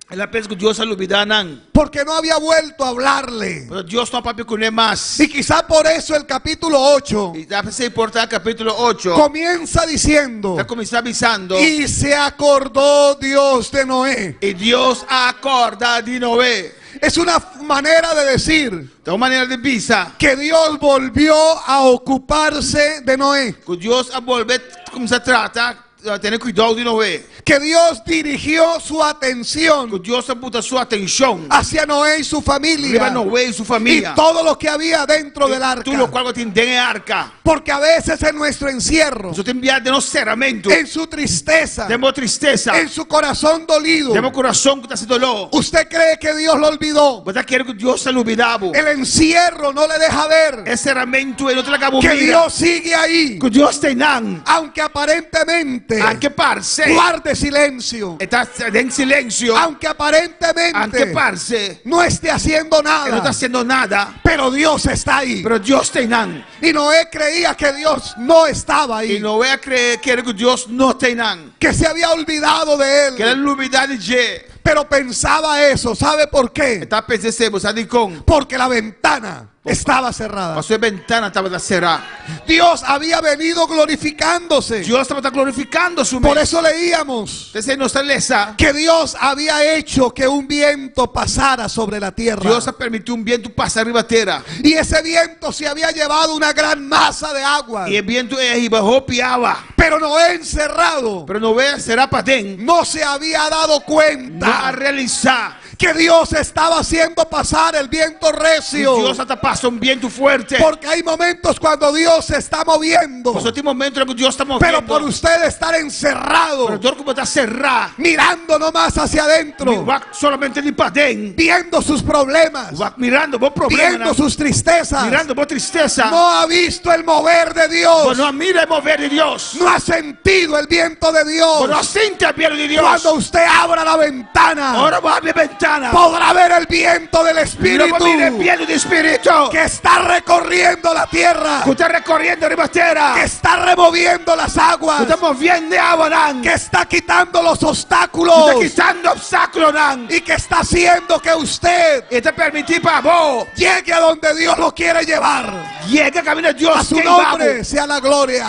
Ela pensa que Deus vai olvidar não. Porque no había vuelto a hablarle. Pero Deus não papi com ele mais. Y quizá por eso el capítulo 8 E dá para se importar capítulo 8. comienza diciendo: Vai começar avisando. y se acordó Dios de Noé. E Deus acorda de Noé. Es una manera de decir É uma maneira de pensar. que Dios volvió a ocuparse de Noé. Que Deus a volver começar a tratar, a ter cuidado de Noé. Que Dios dirigió su atención Que Deus puta sua atenção hacia Noé y su familia para Noé e sua família. y todo lo que había dentro del arca. Tudo o qual tem dentro da arca. Porque a veces en nuestro encierro, Isso tem enviado de nosso cerramento. en su tristeza, Temos tristeza. en su corazón dolido, Temos coração que está se dolor. usted cree que Dios lo olvidó. Você quer que Deus se olvidava. El encierro no le deja ver Esse cerramento não te acabou. que Dios sigue ahí, Que Deus tem não. aunque aparentemente Anche parse. guarde silencio, Está em silêncio. aunque aparentemente Anche parse. no esté haciendo Não está nada, haciendo nada. pero Dios está ahí. Pero Deus tem não. Y Noé creía que Dios no estaba E ahí, Noé crê que Deus não tem não. que se había olvidado de Que era él, novidade de. pero pensaba eso. ¿Sabe por qué? Está pensando, sabe como? Porque la ventana estaba cerrada. A sua ventana estava cerrada. Dios había venido glorificándose. Deus estava glorificando su Por mente. eso leíamos Desde nossa lesa. que Dios había hecho que un viento pasara sobre la tierra. Deus permitiu vento passar arriba da terra. Y ese viento se había llevado una gran masa de agua. E o vento arropiava. Pero Noé encerrado Pero Noé será para dentro. no se había dado Não cuenta a realizar. que Dios estaba haciendo pasar el viento recio. Deus está passando vento forte. Porque hay momentos cuando Dios se está moviendo, Porque tem momentos em que Deus está movendo. pero por usted estar encerrado, Pero Deus como está cerrado. mirando nomás hacia adentro, Va solamente ali para dentro. viendo sus problemas, Va mirando bom problema. viendo sus tristezas, Mirando boa tristeza. no ha visto el mover de Dios, Não mira o mover de Deus. no ha sentido el viento de Dios. Não sente a pelo de Deus. Cuando usted abra la ventana, Ahora va a abrir a ventana. podrá ver el viento del Espíritu Mira el viento del Espíritu. que está recorriendo la tierra, Que está recorriendo la tierra. que está removiendo las aguas, Que está moviendo agua. que está quitando los Que obstáculos está quitando obstáculos. y que está haciendo que usted Y te permitir para vos. llegue a donde Dios lo quiere llevar. Llega camino a Dios. A su nombre sea la gloria.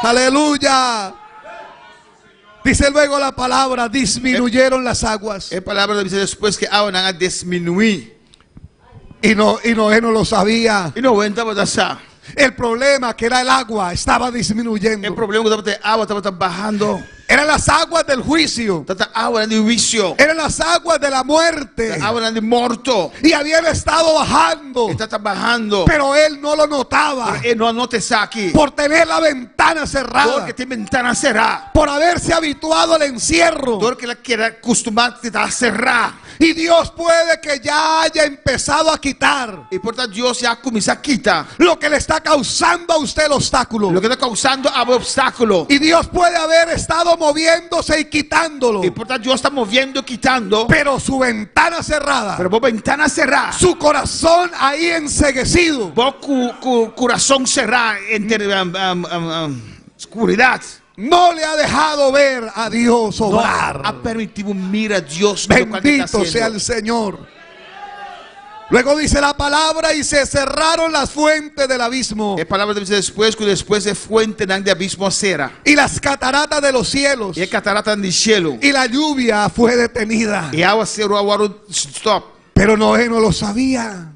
Aleluya. Dice luego la palabra, disminuyeron las aguas. Es palabra dice después que agua van a disminuir. Y Noé no lo sabía. Y no estaba pasar. El problema que era el agua estaba disminuyendo. El problema que estaba agua estaba bajando. Eran las aguas del juicio. Agua del juicio. Eran las aguas de la muerte. Agua del muerto. Y habían estado bajando. Está bajando. Pero él no lo notaba. Él no nota aquí. Por tener la ventana cerrada. Porque tiene ventana cerrada. Por haberse habituado al encierro. Porque la quiere acostumbrada a cerrar. Y Dios puede que ya haya empezado a quitar. Y por tanto Dios ya comienza a quitar. Lo que le está causando a usted el obstáculo. Lo que está causando a obstáculo. Y Dios puede haber estado moviéndose y quitándolo. Y por tanto Dios está moviendo y quitando. Pero su ventana cerrada. Pero vos ventana cerrada. Su corazón ahí enceguecido. Vos corazón cerrado entre oscuridad. No le ha dejado ver a Dios obrar. No ha permitido mirar a Dios. Bendito sea el Señor. Luego dice la palabra y se cerraron las fuentes del abismo. La palabra dice después que después de fuente de abismo cera. Y las cataratas de los cielos. Y catarata del cielo. Y la lluvia fue detenida. Y agua cero agua stop. Pero Noé no lo sabía.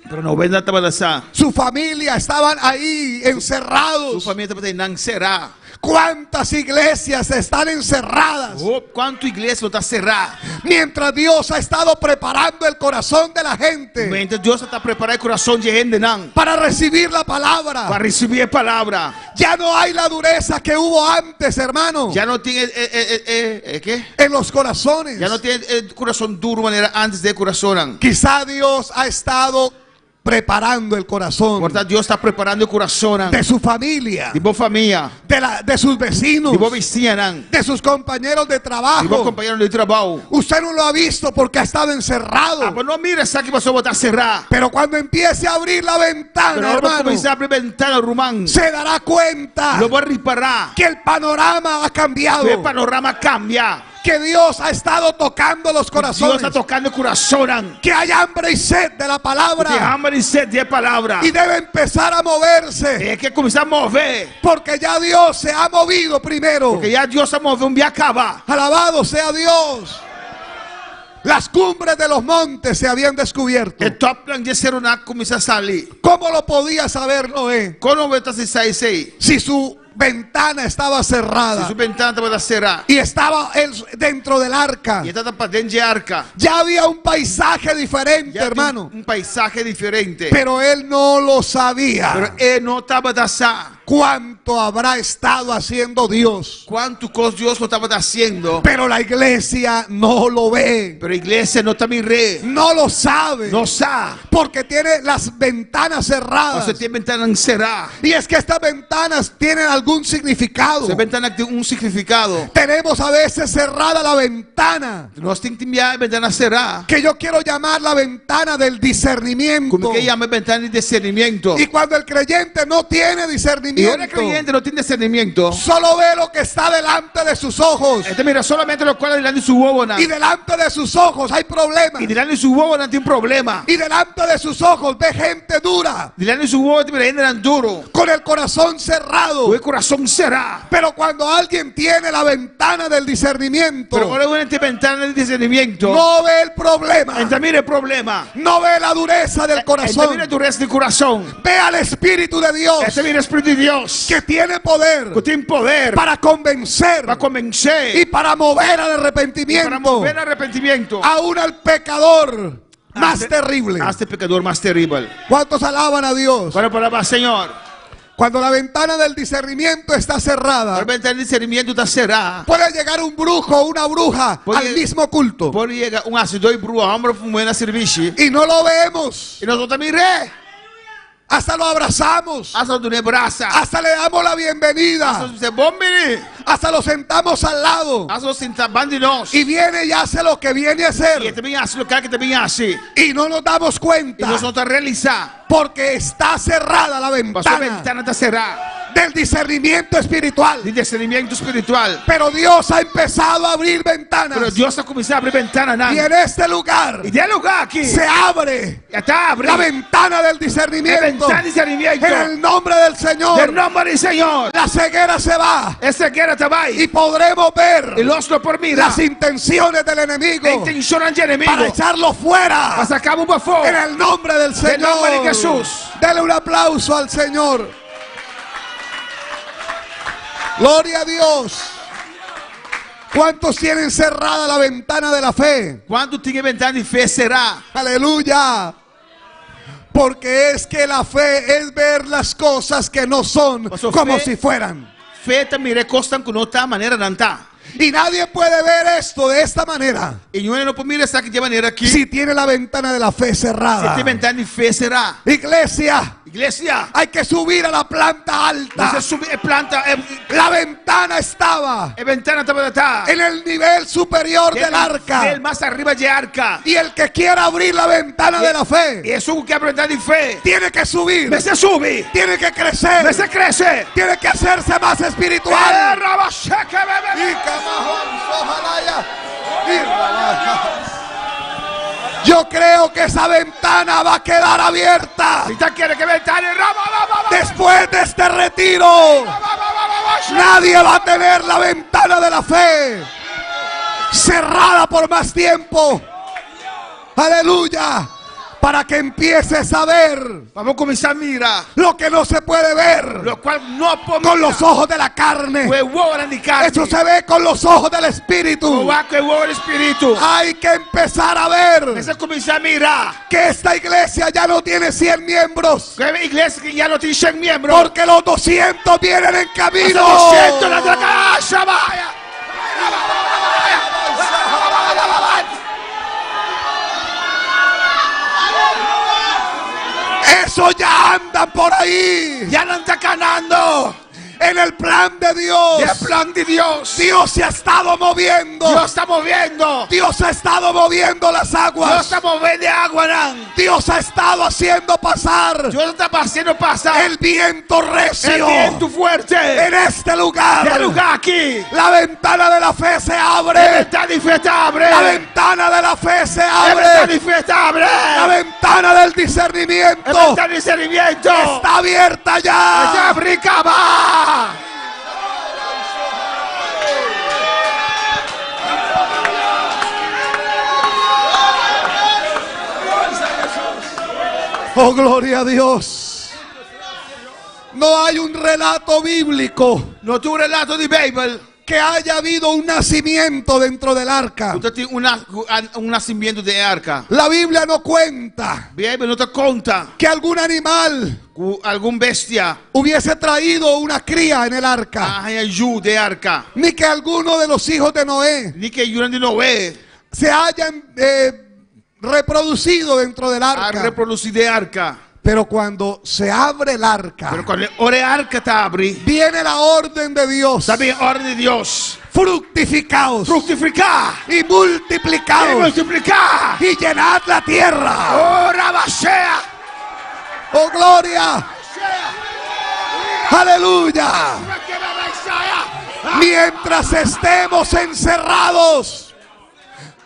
Pero Noé no estaba allá. Su familia estaban ahí encerrados. Su familia estaba encerrada. ¿Cuántas iglesias están encerradas? ¿Cuántas iglesias no están cerradas? Mientras Dios ha estado preparando el corazón de la gente. Mientras Dios está preparando el corazón de gente para recibir la palabra. Para recibir la palabra. Ya no hay la dureza que hubo antes, hermano. Ya no tiene ¿qué? En los corazones. Ya no tiene el corazón duro manera antes del corazón. Quizá Dios ha estado preparando el corazón. Por tanto, Dios está preparando el corazón de su familia, de vos familia, de sus vecinos, de vos vecinos, de sus compañeros de trabajo. De vos compañeros de trabajo. Usted no lo ha visto porque ha estado encerrado. Pues no mire esa que pasó a estar cerrada. Pero cuando empiece a abrir la ventana, hermano, a abrir ventana, Rumán, se dará cuenta lo va a reparar, que el panorama ha cambiado. El panorama cambia. que Dios ha estado tocando los corazones. Dios está tocando el corazón. Que hay hambre y sed de la palabra. Que hambre y sed de palabra. Y debe empezar a moverse. Hay que comenzar a mover. Porque ya Dios se ha movido primero. Porque ya Dios se ha movido un día acaba. Alabado sea Dios. Las cumbres de los montes se habían descubierto. El top plan de Serona comienza a salir. ¿Cómo lo podía saber Noé? ¿Cómo ves ese? Si su ventana estaba cerrada. Si su ventana estaba cerrada. Y estaba él dentro del arca. Y estaba dentro del arca. Ya había un paisaje diferente, hermano. Un paisaje diferente. Pero él no lo sabía. Pero él no estaba así. ¿Cuánto habrá estado haciendo Dios? ¿Cuánto cosas Dios lo estaba haciendo? Pero la iglesia no lo ve. Pero la iglesia no está mirando. No lo sabe. No sabe. Porque tiene las ventanas cerradas. O sea, tiene ventanas cerradas. Y es que estas ventanas tienen algún significado. Se ventanas tienen un significado. Tenemos a veces cerrada la ventana. Nos tiene ventana cerrada. Que yo quiero llamar la ventana del discernimiento. Como que llama ventana de discernimiento. Y cuando el creyente no tiene discernimiento. Y el creyente no tiene discernimiento. Solo ve lo que está delante de sus ojos. Mira solamente lo cual delante de su bobo. Y delante de sus ojos hay problemas. Y delante de su bobo no tiene un problema. Y delante de sus ojos ve gente dura. Delante de su bobo tiene gente duro. Con el corazón cerrado. Con el corazón cerrado. Pero cuando alguien tiene la ventana del discernimiento. Pero cuando alguien tiene ventana del discernimiento. No ve el problema. Mira el problema. No ve la dureza del corazón. Mira la dureza del corazón. Ve al Espíritu de Dios. Mira el Espíritu de Dios. Que tiene poder. Que tiene poder. Para convencer. Y para mover al arrepentimiento. Para mover al arrepentimiento. Aún al pecador más terrible. Hasta el pecador más terrible. ¿Cuántos alaban a Dios? Bueno, palabra Señor. Cuando la ventana del discernimiento está cerrada, la ventana del discernimiento está cerrada. Puede llegar un brujo o una bruja al mismo culto. Puede llegar un asesor y bruja, hombre fumando a servicio. Y no lo vemos. Y nosotros miremos. Hasta lo abrazamos. Hasta le damos la bienvenida. Hasta lo sentamos al lado. Y viene y hace lo que viene a hacer. Y no nos damos cuenta. Porque está cerrada la ventana. Del discernimiento espiritual. Pero Dios ha empezado a abrir ventanas. Y en este lugar se abre la ventana del discernimiento. En el nombre del Señor. La ceguera se va. Y podremos ver las intenciones del enemigo para echarlo fuera. En el nombre del Señor. Dele un aplauso al Señor. Gloria a Dios. ¿Cuántos tienen cerrada la ventana de la fe? ¿Cuántos tienen ventana de fe será? Aleluya. Porque es que la fe es ver las cosas que no son como si fueran. Fe también costan con otra manera de andar. Y nadie puede ver esto de esta manera. Y uno no puede mirar esta manera aquí. Si tiene la ventana de la fe cerrada. Si tiene ventana de fe será. Iglesia. Hay que subir a la planta alta. La ventana estaba en el nivel superior del arca. El más arriba de arca. Y el que quiera abrir la ventana de la fe. Y eso que abre de fe. Tiene que subir. Sube. Tiene que crecer. Crece. Tiene que hacerse más espiritual. Yo creo que esa ventana va a quedar abierta. Después de este retiro, nadie va a tener la ventana de la fe cerrada por más tiempo. Aleluya. Para que empieces a ver. Vamos a comenzar a mirar lo que no se puede ver. Lo cual no con los ojos de la carne. Eso se ve con los ojos del Espíritu. Hay que empezar a ver que esta iglesia ya no tiene 100 miembros. Porque los 200 vienen en camino. Eso ya anda por ahí. Ya no está ganando. En el plan de Dios. El plan de Dios. Dios se ha estado moviendo. Dios está moviendo. Dios ha estado moviendo las aguas. Dios está moviendo agua. Dios ha estado haciendo pasar. Dios está haciendo pasar el viento recio. El viento fuerte. En este lugar. El lugar aquí. La ventana de la fe se abre. La ventana de fe se abre. La ventana de la fe se abre. La ventana de fe se abre. La ventana del discernimiento. La ventana del discernimiento está abierta ya. Se abricaba. Oh, gloria a Dios. No hay un relato bíblico. No hay un relato de Biblia que haya habido un nacimiento dentro del arca. Un nacimiento de arca. La Biblia no cuenta. Biblia no te cuenta que algún animal, algún bestia, hubiese traído una cría en el arca. De arca. Ni que alguno de los hijos de Noé, ni que uno de Noé, se hayan reproducido dentro del arca. Reproducido de arca. Pero cuando se abre el arca, viene la orden de Dios. También orden de Dios. Fructificaos. Fructificar. Y multiplicaos. Y multiplicar. Y llenad la tierra. Oh, Rabashea. Oh, gloria. Aleluya. Mientras estemos encerrados,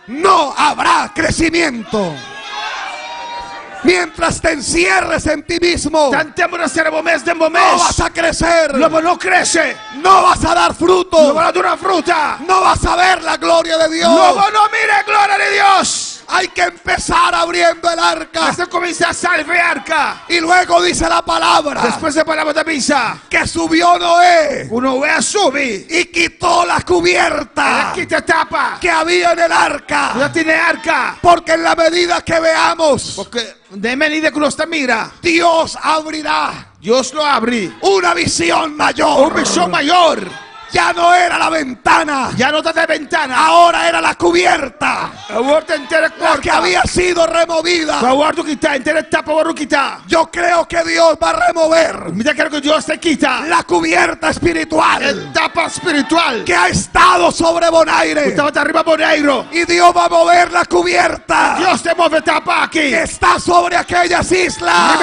no habrá crecimiento. Mientras te encierres en ti mismo, no vas a crecer. No crece. No vas a dar fruto. No vas a dar una fruta. No vas a ver la gloria de Dios. No mire gloria de Dios. Hay que empezar abriendo el arca. Se comienza a salir el arca. Y luego dice la palabra. Después de palabra de misa. Que subió Noé. Noé sube. Y quitó la cubierta. Quita tapa. Que había en el arca. No tiene arca. Porque en la medida que veamos. Porque de medida que uno está mira. Dios abrirá. Dios lo abre. Una visión mayor. Una visión mayor. Ya no era la ventana. Ya no está de ventana. Ahora era la cubierta. La que había sido removida. Yo creo que Dios va a remover. La cubierta espiritual. Tapa espiritual. Que ha estado sobre Bonaire. Y Dios va a mover la cubierta. Dios te mueve tapa aquí. Que está sobre aquellas islas.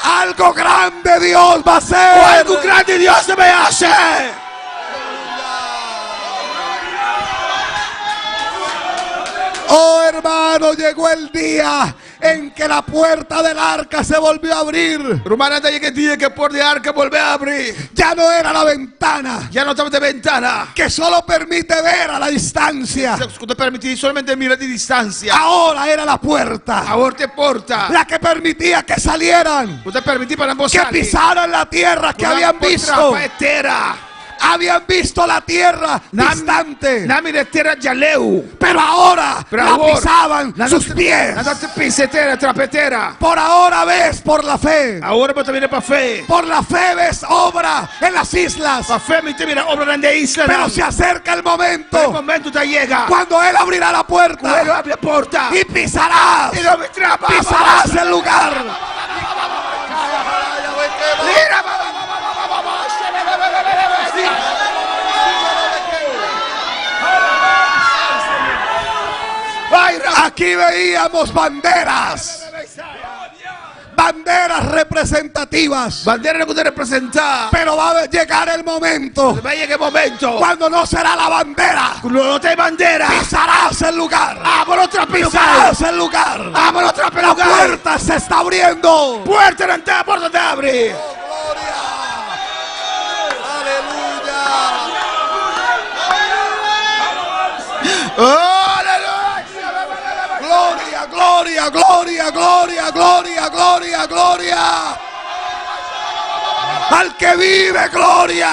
Algo grande Dios va a hacer. Algo grande Dios te va a hacer. Oh, hermano, llegó el día en que la puerta del arca se volvió a abrir. Ya no era la ventana. Ya no estaba de ventana. Que solo permite ver a la distancia. Te permití solamente mirar de distancia. Ahora era la puerta. Ahora te porta. La que permitía que salieran. Te permití para que pisaran la tierra que habían visto. Habían visto la tierra distante. Pero ahora la pisaban sus pies. Por ahora ves por la fe. Ahora también para fe. Por la fe ves obra en las islas. Pero se acerca el momento. Cuando Él abrirá la puerta. Y pisarás. Pisarás el lugar. Aquí veíamos banderas. Banderas representativas. Banderas que representar. Pero va a llegar el momento. Va a llegar el momento. Cuando no será la bandera. No te bandera. Pisarás el lugar. Pisarás el lugar. La puerta se está abriendo. Puerta de entrada, puerta de abre. Gloria, gloria, gloria, gloria, gloria, gloria, gloria. Al que vive, gloria.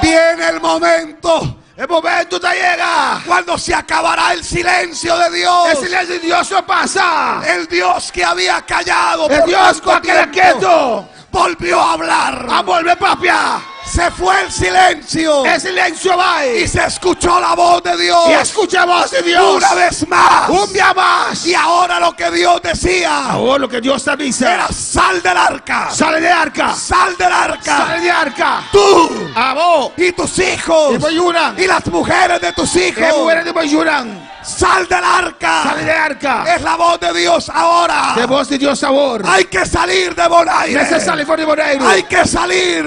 Viene el momento. El momento te llega. Cuando se acabará el silencio de Dios. El silencio de Dios no pasa. El Dios que había callado. El Dios que era quieto. Volvió a hablar. A volver, papia. Se fue el silencio. El silencio va. Y se escuchó la voz de Dios. Y escucha la voz de Dios. Una vez más. Un día más. Y ahora lo que Dios decía. Ahora lo que Dios te avisa. Era sal del arca. Sale del arca. Sal del arca. Sale del arca. Tú. A vos. Y tus hijos. Y las mujeres de tus hijos. Las mujeres de Boyuran. Sal del arca. Sale del arca. Es la voz de Dios ahora. De voz de Dios ahora. Hay que salir de Bonaire. Hay que salir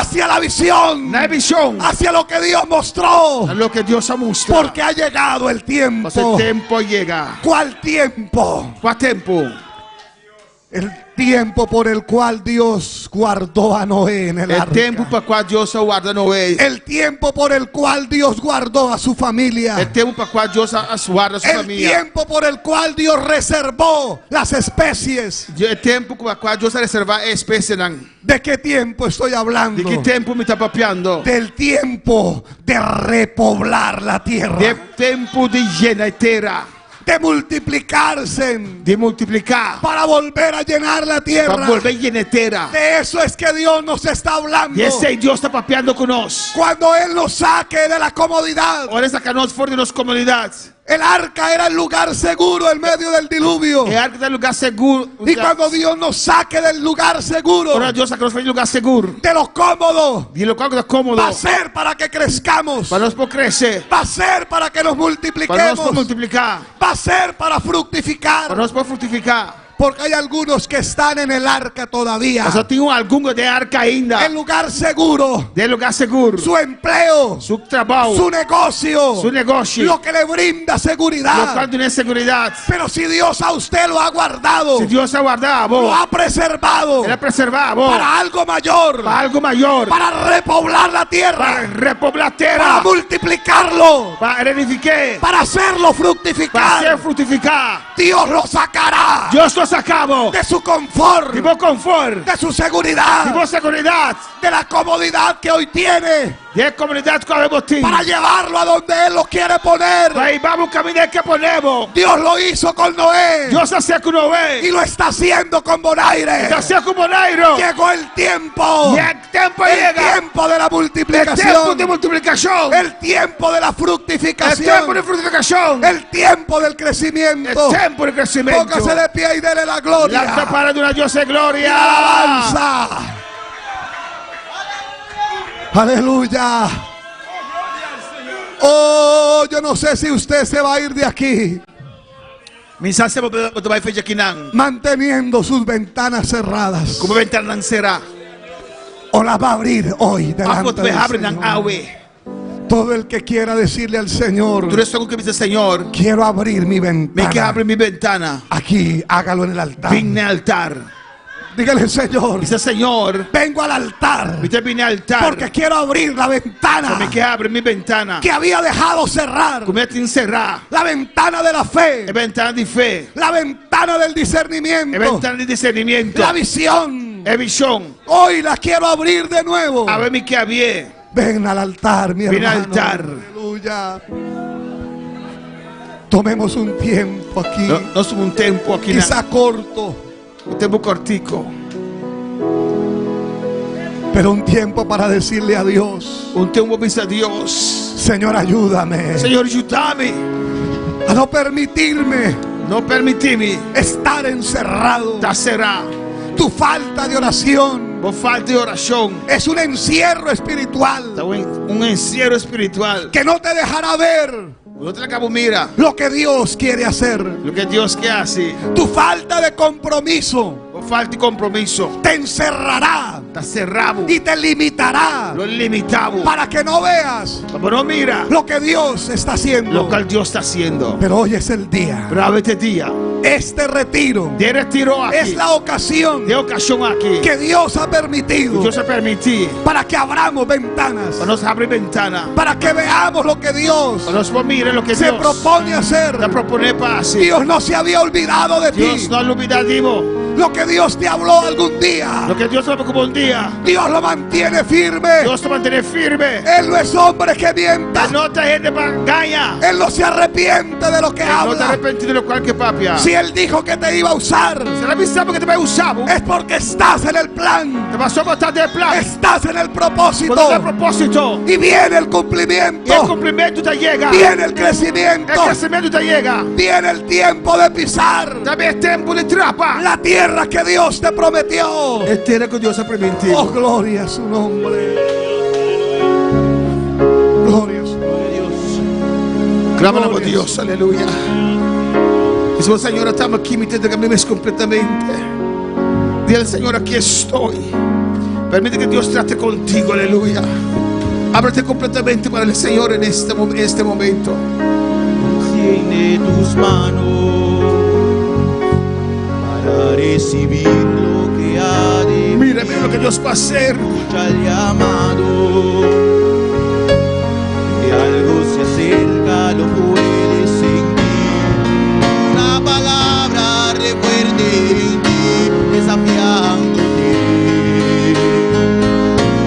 hacia la visión. La visión. Hacia lo que Dios mostró. A lo que Dios ha mostrado. Porque ha llegado el tiempo. El tiempo llega. ¿Cuál tiempo? ¿Cuál tiempo? El tiempo por el cual Dios guardó a Noé en el arca. El tiempo por el cual Dios guardó a Noé. El tiempo por el cual Dios guardó a su familia. El tiempo por el cual Dios guardó a su familia. El tiempo por el cual Dios reservó las especies. El tiempo por el cual Dios reservó especies. ¿De qué tiempo estoy hablando? ¿De qué tiempo me está papiando? Del tiempo de repoblar la tierra. Del tiempo de llenar tierra. De multiplicarse. De multiplicar. Para volver a llenar la tierra. Para volver a llenar tierra. De eso es que Dios nos está hablando. Y ese Dios está papeando con nosotros. Cuando Él nos saque de la comodidad. Ahora sacarnos fuera de las comodidades. El arca era el lugar seguro en medio del diluvio. El arca era el lugar seguro. Y cuando Dios nos saque del lugar seguro. Ahora Dios saca del lugar seguro. De lo cómodo. De lo cómodo. Va a ser para que crezcamos. Para nos crecer. Va a ser para que nos multipliquemos. Para nos multiplicar. Va a ser para fructificar. Para nos fructificar. Porque hay algunos que están en el arca todavía. Yo tengo algunos de arca ainda. El lugar seguro. Del lugar seguro. Su empleo. Su trabajo. Su negocio. Su negocio. Lo que le brinda seguridad. Lo cual tiene seguridad. Pero si Dios a usted lo ha guardado. Si Dios ha guardado. Lo ha preservado. Él ha preservado. Para algo mayor. Para algo mayor. Para repoblar la tierra. Para repoblar tierra. Para multiplicarlo. Para edificar. Para hacerlo fructificar. Para hacer fructificar. Dios lo sacará. Dios lo sacamos de su confort, de su seguridad, de la comodidad que hoy tiene, de comodidad que hemos tenido, para llevarlo a donde Él lo quiere poner. Ahí vamos a caminar que ponemos. Dios lo hizo con Noé. Dios hace con Noé y lo está haciendo con Bonaire. Está haciendo con Bonaire. Llegó el tiempo. Y el tiempo llega. El tiempo de la multiplicación. El tiempo de multiplicación. El tiempo de la fructificación. El tiempo de fructificación. El tiempo del crecimiento. El tiempo del crecimiento. Póngase de pie y dele la gloria. La para de una Dios de gloria. Alabanza. Aleluya. Oh, yo no sé si usted se va a ir de aquí manteniendo sus ventanas cerradas. Como ventana será. O las va a abrir hoy delante del Señor. Todo el que quiera decirle al Señor, Señor, quiero abrir mi ventana. Me quiero abrir mi ventana. Aquí, hágalo en el altar. Vine al altar. Dígale, Señor, dice Señor, vengo al altar. Vine al altar. Porque quiero abrir la ventana. Me quiero abrir mi ventana. Que había dejado cerrar. La ventana de la fe. La ventana de fe. La ventana del discernimiento. La ventana del discernimiento. La visión. La visión. Hoy la quiero abrir de nuevo. A ver mi que había. Ven al altar, mi hermano. Ven al altar. Aleluya. Tomemos un tiempo aquí. No somos un tiempo aquí. Quizá corto. Un tiempo cortico. Pero un tiempo para decirle a Dios. Un tiempo para a Dios. Señor, ayúdame. Señor, ayúdame. A no permitirme. No permitirme. Estar encerrado. Está cerrado. Tu falta de oración. Tu falta de oración. Es un encierro espiritual. Un encierro espiritual. Que no te dejará ver. No te la acabo, mira. Lo que Dios quiere hacer. Lo que Dios quiere hacer. Tu falta de compromiso. Tu falta de compromiso. Te encerrará. Está cerrado. Y te limitará. Lo limitado. Para que no veas. Pero no mira. Lo que Dios está haciendo. Lo que Dios está haciendo. Pero hoy es el día. Pero a este día. Este retiro. De retiro aquí. Es la ocasión. De ocasión aquí. Que Dios ha permitido. Dios ha permitido. Para que abramos ventanas. Para nos abrir ventanas. Para que veamos lo que Dios. Para nos mire lo que Dios propone hacer. Dios no se había olvidado de ti. Dios no lo olvidado. Lo que Dios te habló algún día, Lo que Dios habló como un día, Dios lo mantiene firme. Dios te mantiene firme. Él no es hombre que mienta. Él no te gente engaña. Él no se arrepiente de lo que Él no te habla. arrepientes de lo cual que papia. Si Él dijo que te iba a usar, Se la avisa porque te va a usar. es porque estás en el plan. Te vas a botar del plan. Estás en el propósito. Porque el propósito. Y viene el Y cumplimiento. el cumplimiento te llega. Viene el crecimiento. El crecimiento te llega. Viene el tiempo de pisar También es tiempo de trapa. la tierra que Dios te prometió. Es tierra que Dios ha prometido. Oh, gloria a su nombre. Gloria a su nombre. Clámalo a Dios, aleluya. Dice, Señor, estamos aquí, me te entregas completamente. Dile al Señor, aquí estoy. Permite que Dios trate contigo, aleluya. Ábrete completamente para el Señor en este momento. Tiene tus manos para recibir lo que ha de Mira lo que Dios va a hacer. Escucha el llamado. Que algo se acerca, lo puedes sentir. Una palabra refuerte en ti, desafiándote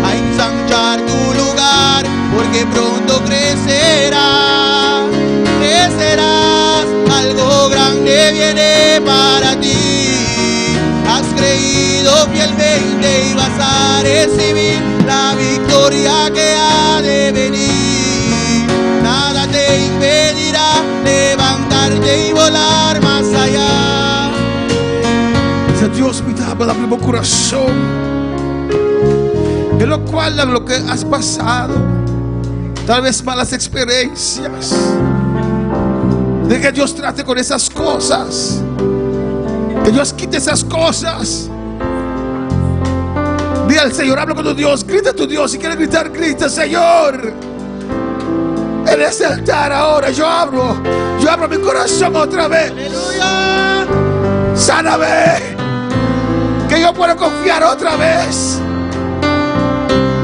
a ensanchar tu lugar, porque pronto crecerás. Crecerás, algo grande viene para ti. Has creído fielmente y vas a recibir la victoria que ha de venir. Nada te impedirá levantarte y volar más allá. Dice Dios, me da para mi corazón. En lo cual lo que has pasado, tal vez malas experiencias, de que Dios trate con esas cosas, que Dios quite esas cosas. Dile al Señor, habla con tu Dios, grita a tu Dios. Si quieres gritar, grita, Señor. En ese altar ahora yo abro mi corazón otra vez. Aleluya. Sáname, que yo puedo confiar otra vez.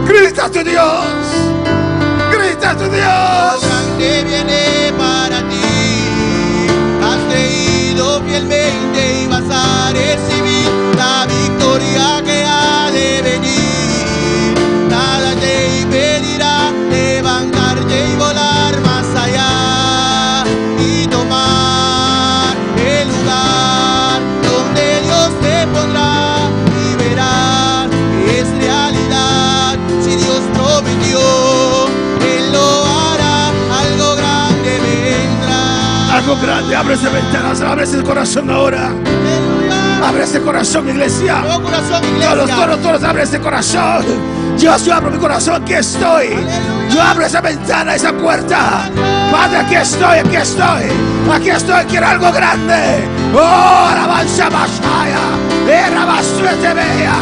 Grita a tu Dios, grita a tu Dios. Grande viene para ti. Has creído fielmente y vas a recibir la victoria que ha de venir. Nada te impedirá levantarte y volar más allá y tomar el lugar donde Dios te pondrá y verás que es realidad. Si Dios prometió, Él lo hará. Algo grande vendrá. Algo grande, abre esa ventana, abre ese corazón ahora. Abre ese corazón, iglesia. Todos, abre ese corazón. Dios, yo abro mi corazón, aquí estoy. Yo abro esa ventana, esa puerta. Padre, aquí estoy, aquí estoy. Aquí estoy, quiero algo grande. Oh, alabanza Mashaya. Rabasuete Bea.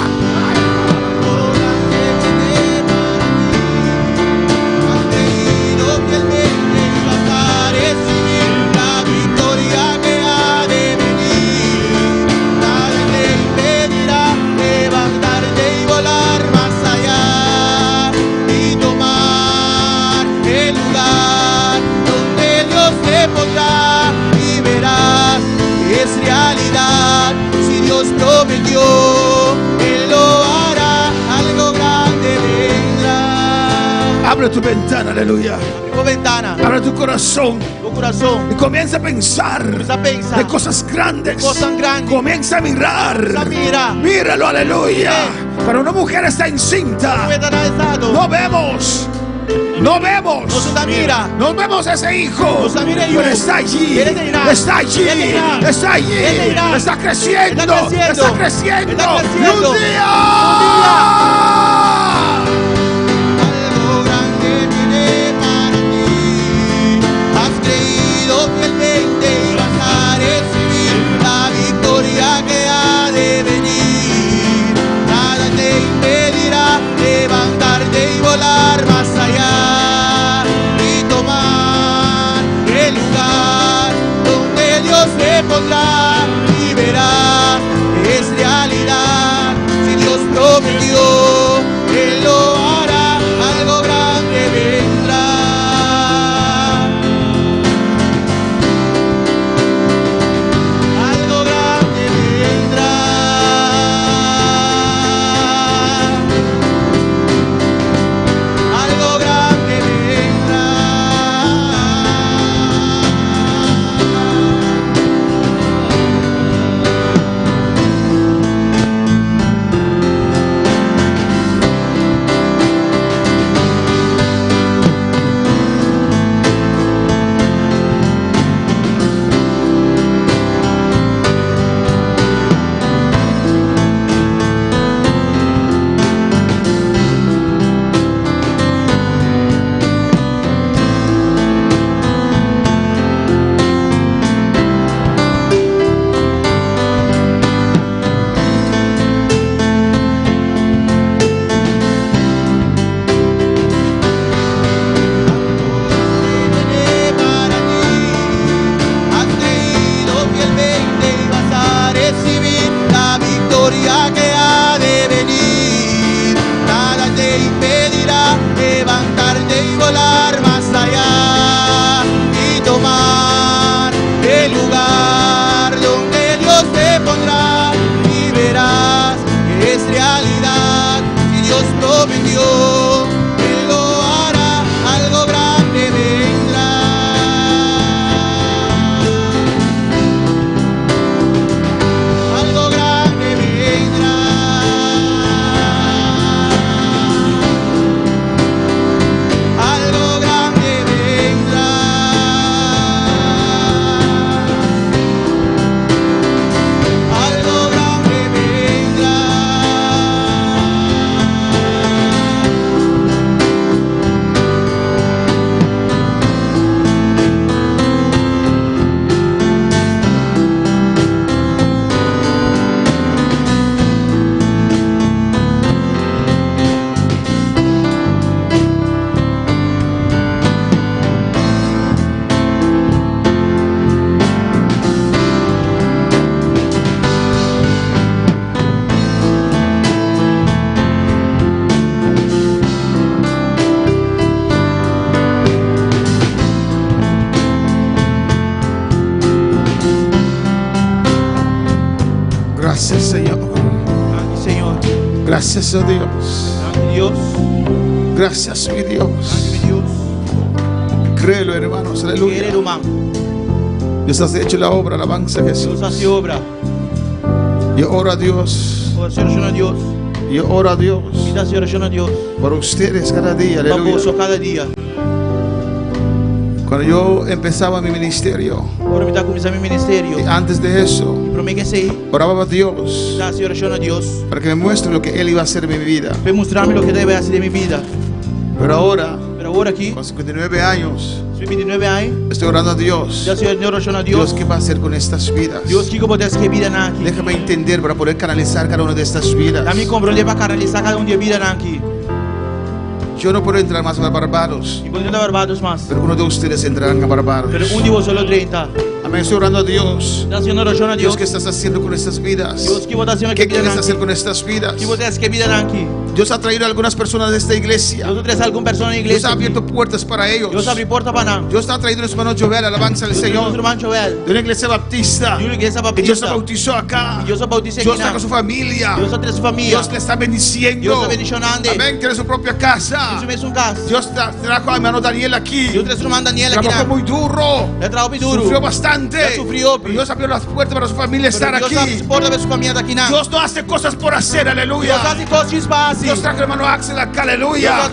Y verás que es realidad. Si Dios prometió, Él lo hará. Algo grande vendrá. Abre tu ventana, aleluya. Tu ventana. Abre tu corazón. Tu corazón. Y comienza a pensar. De cosas grandes. Cosas grandes. Comienza a mirar. Mira. Míralo, aleluya. Pero una mujer está encinta. No vemos. No vemos. No vemos a ese hijo. Pero está allí. Está allí. Está allí. Está creciendo. Está creciendo. Y un día. Algo grande viene para ti. Has creído fielmente y vas a recibir la victoria que ha de venir. Nada te impedirá levantarte y volar más allá y tomar el lugar donde Dios te pondrá y verás que es realidad. Si Dios prometió, Gracias, Señor. Señor. Gracias, oh Dios. Dios. Gracias, mi Dios. Créelo, hermanos. Aleluya. Dios has hecho la obra. Alabanza a Jesús. Dios hace obra. Yo oro a Dios. Oración a Dios. Yo oro a Dios. Oración a Dios. Por ustedes cada día. Aleluya. Cada día. Cuando yo empezaba mi ministerio, y antes de eso, oraba a Dios para que me muestre lo que Él iba a hacer en mi vida. Pero ahora, con 59 años, estoy orando a Dios. Dios, ¿qué va a hacer con estas vidas? Déjame entender para poder canalizar cada una de estas vidas. Yo no puedo entrar más a Barbados, pero uno de ustedes entrarán a Barbados. Amén. Estoy orando a Dios. Dios, ¿qué estás haciendo con estas vidas? ¿Qué quieres hacer con estas vidas? Dios ha traído a algunas personas de esta iglesia. Dios ha abierto puertas para ellos. Dios ha traído a nuestro hermano Joel, alabanza al Señor, de una iglesia baptista. Que Dios la bautizó acá. Dios está con su familia. Dios le está bendiciendo. Amén. Tiene su propia casa. Dios trajo a hermano Daniel aquí. Trabajó muy duro. Sufrió bastante. Pero Dios abrió las puertas para su familia estar aquí. Dios no hace cosas por hacer, aleluya. Dios trajo a hermano Axel acá, aleluya.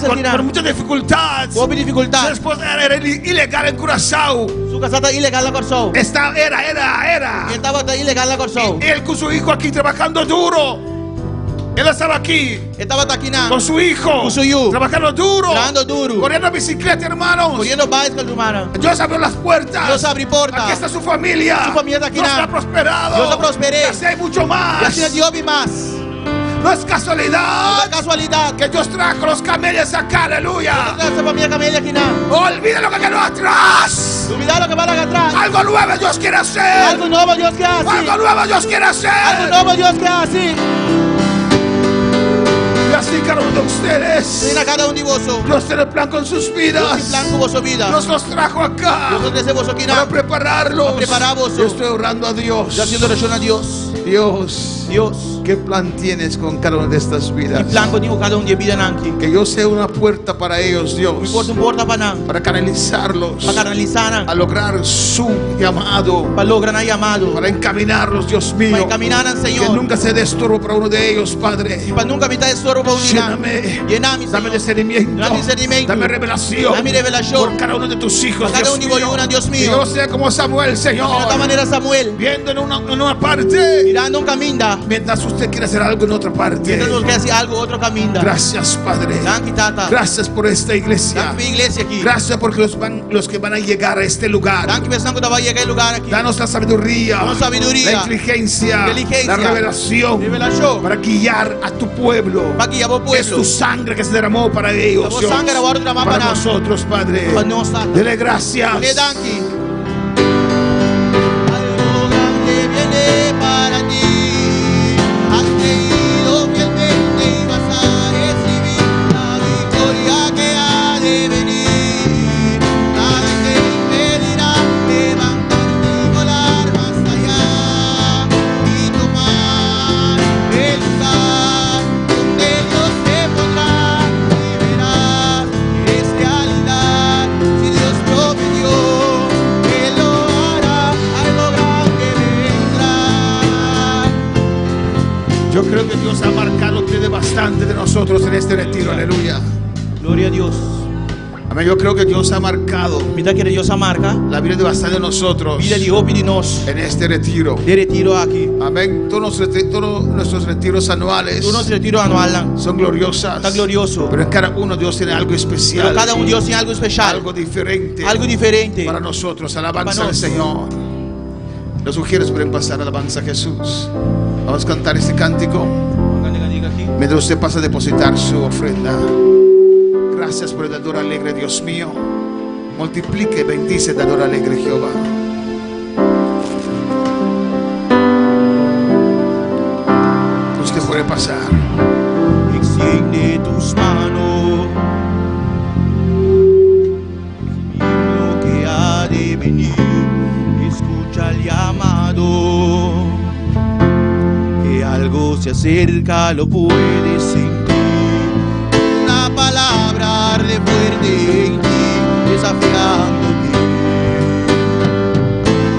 Con mucha dificultad. Su esposa era ilegal en Curazao. Era. Y él con su hijo aquí trabajando duro. Él estaba aquí con su hijo, trabajando duro, corriendo bicicleta, hermanos. Dios abrió las puertas. Aquí está su familia. Dios ha prosperado. Así hay mucho más. No es casualidad que Dios trajo los camellos acá, aleluya. Olvida lo que quedó atrás. Algo nuevo Dios quiere hacer. Algo nuevo Dios quiere hacer. Y así cada uno de ustedes, Dios tiene el plan con sus vidas. Dios los trajo acá para prepararlos. Yo estoy orando a Dios. Dios, ¿qué plan tienes con cada una de estas vidas? Que yo sea una puerta para ellos, Dios, para canalizarlos a lograr su llamado, para encaminarlos, Dios mío, que nunca se dé estorbo para uno de ellos, Padre. Lléname, dame discernimiento, dame revelación por cada uno de tus hijos, Dios mío. Que yo sea como Samuel, Señor, viendo en una parte, mientras usted quiere hacer algo en otra parte. Gracias, Padre. Gracias por esta iglesia. Gracias porque los que van a llegar a este lugar, danos la sabiduría, la inteligencia, la revelación para guiar a tu pueblo. Es tu sangre que se derramó para ellos, Dios, para nosotros, Padre. Dele gracias. Yo creo que Dios ha marcado bastante de nosotros en este retiro, aleluya. Gloria a Dios. Amén. Yo creo que Dios ha marcado la vida de bastante de nosotros en este retiro. Amén. Todos nuestros retiros anuales son gloriosas. Pero en cada uno Dios tiene algo especial. Algo diferente para nosotros. Alabanza al Señor. Los sugieres pueden pasar alabanza a Jesús. Vamos a cantar este cántico mientras usted pasa a depositar su ofrenda. Gracias por el dador alegre, Dios mío. Multiplique, bendice el dador alegre, Jehová. Usted puede pasar. Extiende tus manos. Lo que ha de venir. Escucha el llamado. se acerca, lo puedes sentir. Una palabra arde fuerte en ti, desafiándote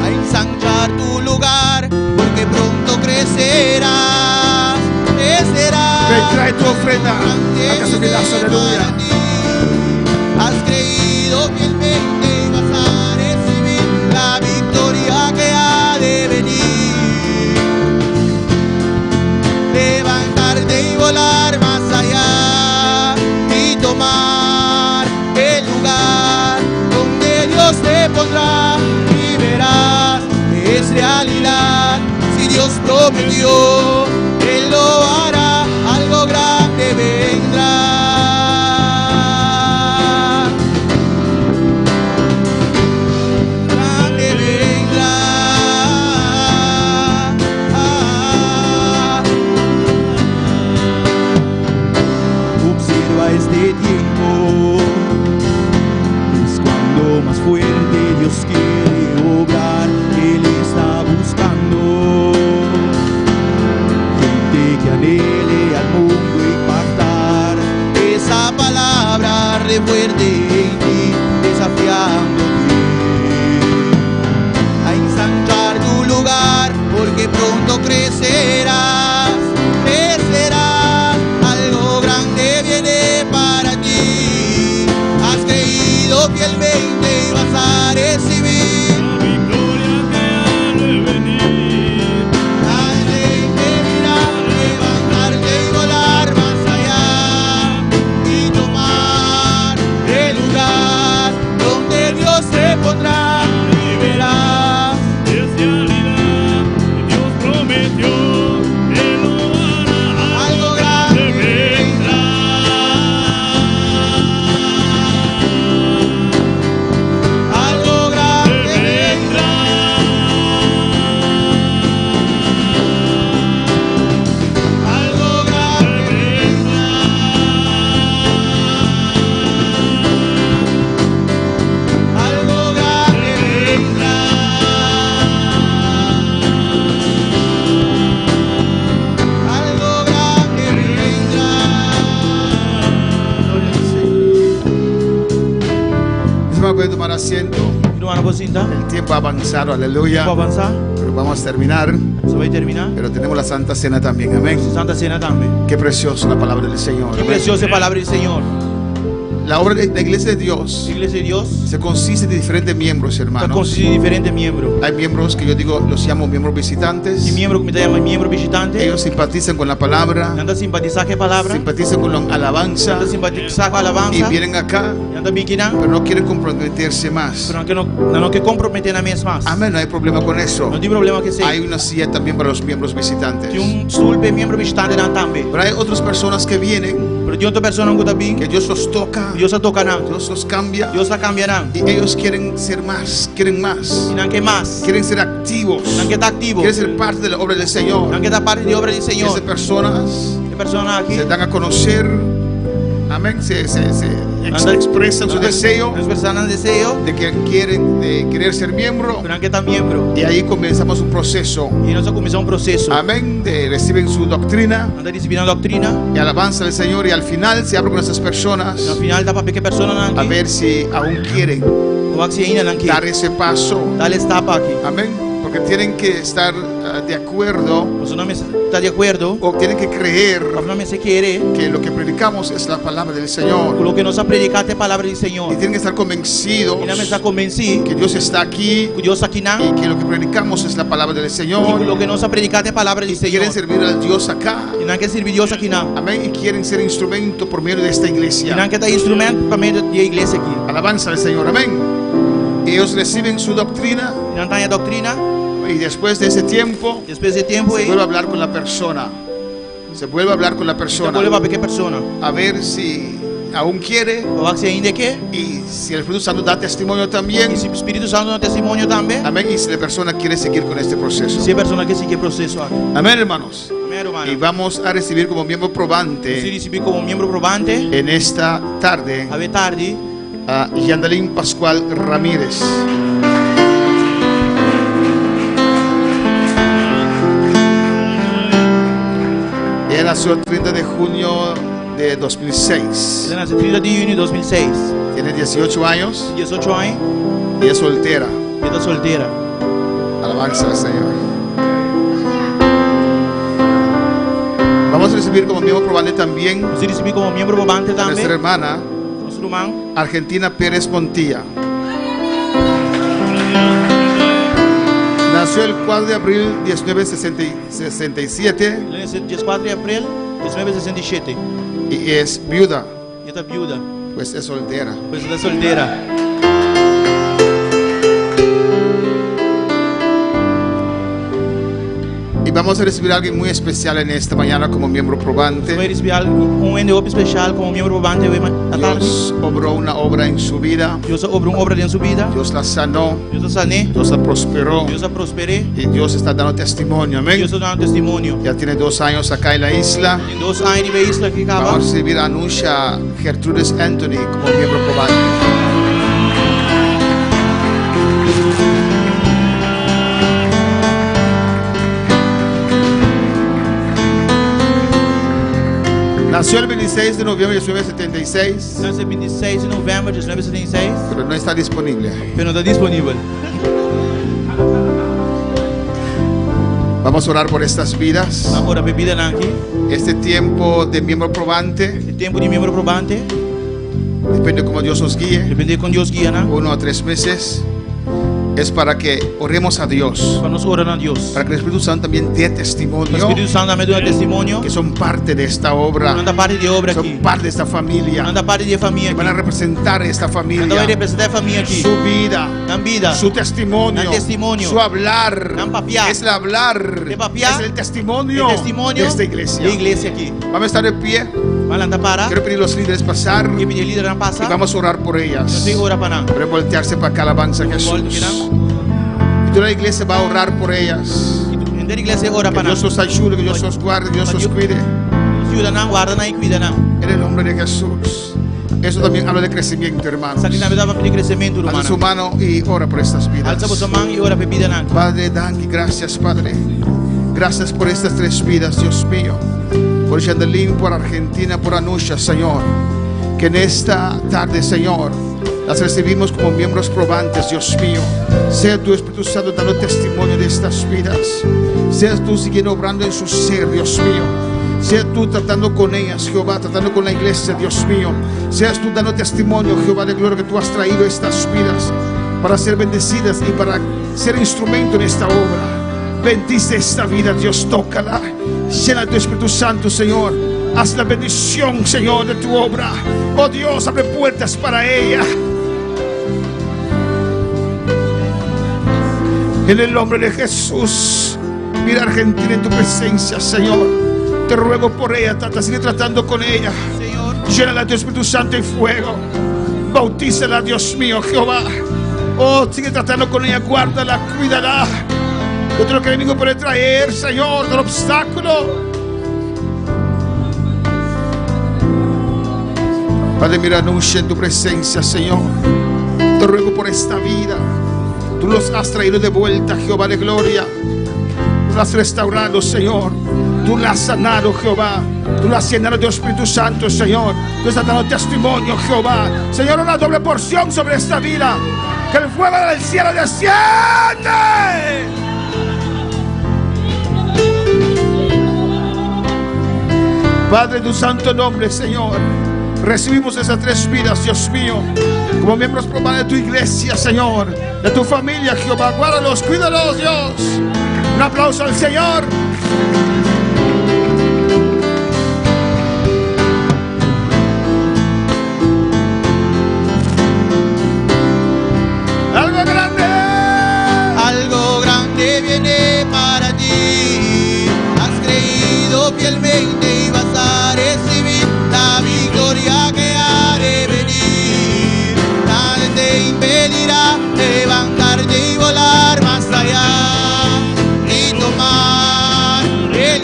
a ensanchar tu lugar, porque pronto crecerás, crecerás. Ven, trae tu ofrenda. Haga su pedazo, aleluya. Has creído fielmente y vas a recibir la victoria que ha de venir. Levantarte y volar más allá y tomar el lugar donde Dios te pondrá y verás que es realidad. Si Dios prometió, Él lo hará, algo grande vendrá. Este tiempo es cuando más fuerte Dios quiere obrar. Él está buscando gente que anhele al mundo impactar. Esa palabra arde fuerte en ti, desafiándote a ensanchar tu lugar, porque pronto crecerás, crecerás. Algo grande viene para ti. Has creído fielmente y vas a recibir la victoria que ha de venir. Levantarte y volar más allá y tomar el lugar donde Dios te pondrá y verás. Es realidad, Dios prometió. Puede tomar asiento. El tiempo ha avanzado, aleluya. Pero vamos a terminar. Pero tenemos la Santa Cena también, amén. Santa Cena también. Qué preciosa la palabra del Señor. Qué preciosa palabra del Señor. La obra de la iglesia de Dios, se consiste de diferentes miembros, hermanos. Hay miembros que yo digo, los llamo miembros visitantes. Ellos simpatizan con la palabra, simpatizan con la alabanza, y vienen acá, pero no quieren comprometerse más. Amén, no hay problema con eso. Hay una silla también para los miembros visitantes. Pero hay otras personas que vienen, que Dios los toca, Dios los cambia, y ellos quieren ser más, quieren más, quieren ser activos, quieren ser parte de la obra del Señor. Esas personas se dan a conocer, amén, se expresan su deseo de que quieren querer ser miembro, y ahí comenzamos un proceso, amén, reciben su doctrina y alabanza al Señor, y al final se habla con esas personas a ver si aún quieren dar ese paso, amén, porque tienen que estar de acuerdo, o tienen que creer que lo que predicamos es la palabra del Señor, y tienen que estar convencidos que Dios está aquí, y que lo que predicamos es la palabra del Señor, y quieren servir al Dios acá, amén, y quieren ser instrumento por medio de esta iglesia. Alabanza al Señor, amén. Ellos reciben su doctrina, y después de ese tiempo, se vuelve a hablar con la persona. A ver si aún quiere, y si el Espíritu Santo da testimonio también, amén, y si la persona quiere seguir con este proceso. Amén, hermanos. Y vamos a recibir como miembro probante en esta tarde a Yandalín Pascual Ramírez. nació el 30 de junio de 2006. Ela nasceu 30 de junho de 2006. Tiene 18 años. 18 anos. Y es soltera. E está solteira. Alabanza al Señor. Vamos a recibir como miembro probante también. Você receber como membro probante também. Nuestra hermana. Nosso irmão. Argentina Pérez Montilla. Nació el 4 de abril 1967. Ela nasceu dia 4 de abril de 1967. Y es viuda. E está viúva. Pues es soltera. Pues ela é solteira. Y vamos a recibir a alguien muy especial en esta mañana como miembro probante. Vai receber ende especial como membro probante hoje à tarde. Dios obró una obra en su vida. Deus obrou uma obra em sua vida. Dios la sanó. Deus a sané. Dios la prosperó. Deus a prosperou. Y Dios está dando testimonio. Amén. Deus está dando testemunho. Ya tiene 2 años acá en la isla. Tem 2 anos na isla aqui acaba. Vamos a recibir a Anusha Gertrudes Anthony como miembro probante. Nació el 26 de noviembre de 1976. Nasceu 26 de novembro de 1976. Pero no está disponible. Pero não está disponível. Vamos a orar por estas vidas. Vamos orar por vida aqui. Este tiempo de miembro probante. El tiempo de miembro probante. Depende cómo Dios nos guíe. Depende como Deus guia, né? 1 a 3 meses. Es para que oremos a Dios. Para nos orar a Deus. Para que el Espíritu Santo también dé testimonio. O Espírito Santo também dá testemunho. Que son parte de esta obra. Não parte de obra aqui. Son parte de esta familia. Não parte de família. Van a representar esta familia. Não vai representar a família aqui. Su vida. Na vida. Su testimonio. Testimonio. Su hablar. Es el hablar. Es el testimonio de esta iglesia. De iglesia aqui. Vamos a estar de pie. Quiero pedir a los líderes pasar. E pedir líder a passar. Y vamos a orar por ellas. Pero voltearse para acá, alabanza a Jesús. Y toda la iglesia va a orar por ellas. Que Dios os ayude, que Dios os guarde, que Dios os cuide. En el nombre de Jesús. Eso también habla de crecimiento, hermanos. Alza su mano y ora por estas vidas. Padre, dan y gracias, Padre. Gracias por estas 3 vidas, Dios mío. Por Chandelín, por Argentina, por Anusha, Señor. Que en esta tarde, Señor, las recibimos como miembros probantes, Dios mío. Sea tu Espíritu Santo dando testimonio de estas vidas. Seas tú siguiendo obrando en su ser, Dios mío. Seas tú tratando con ellas, Jehová, tratando con la iglesia, Dios mío. Seas tú dando testimonio, Jehová, de gloria, que tú has traído estas vidas para ser bendecidas y para ser instrumento en esta obra. Bendice esta vida, Dios, tócala. Llena tu Espíritu Santo, Señor. Haz la bendición, Señor, de tu obra. Oh Dios, abre puertas para ella. En el nombre de Jesús, mira Argentina en tu presencia, Señor. Te ruego por ella, sigue tratando con ella. Llénala de tu Espíritu Santo y fuego. Bautízala, Dios mío, Jehová. Oh, sigue tratando con ella, guárdala, cuídala. De todo lo que el enemigo puede traer, Señor, del obstáculo. Padre, mira, anuncia en tu presencia, Señor. Te ruego por esta vida. Tú los has traído de vuelta, Jehová de gloria. Tú las has restaurado, Señor. Tú las has sanado, Jehová. Tú las has llenado de Espíritu Santo, Señor. Tú estás dando testimonio, Jehová. Señor, una doble porción sobre esta vida. Que el fuego del cielo desciende. Padre, en tu santo nombre, Señor, recibimos esas 3 vidas, Dios mío, como miembros probados de tu iglesia, Señor, de tu familia, Jehová. Guárdalos, cuídalos, Dios. Un aplauso al Señor. Algo grande viene para ti. Has creído fielmente y vas a recibir la victoria que ha de venir. Nadie te impedirá levantarte y volar más allá y tomar el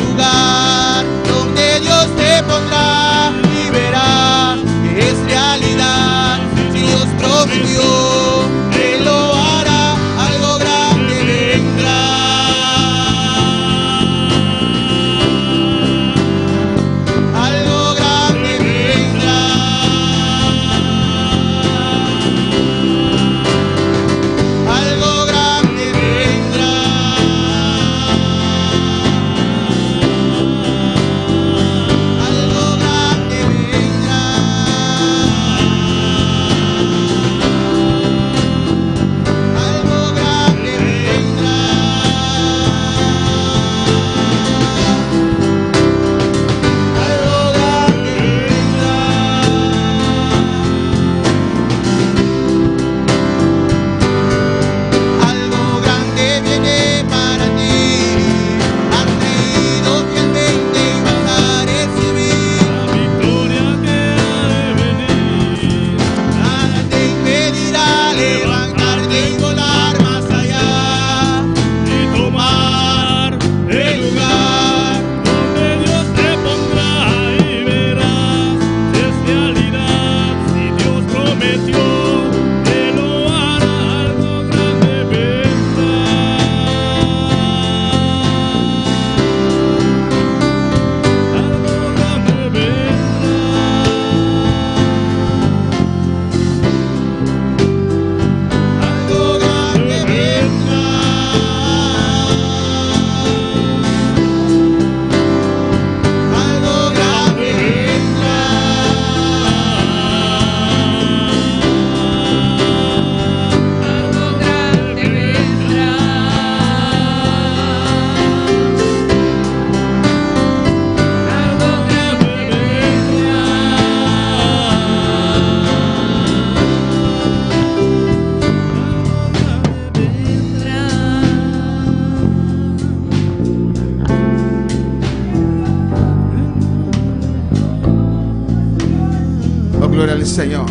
Gloria al Señor.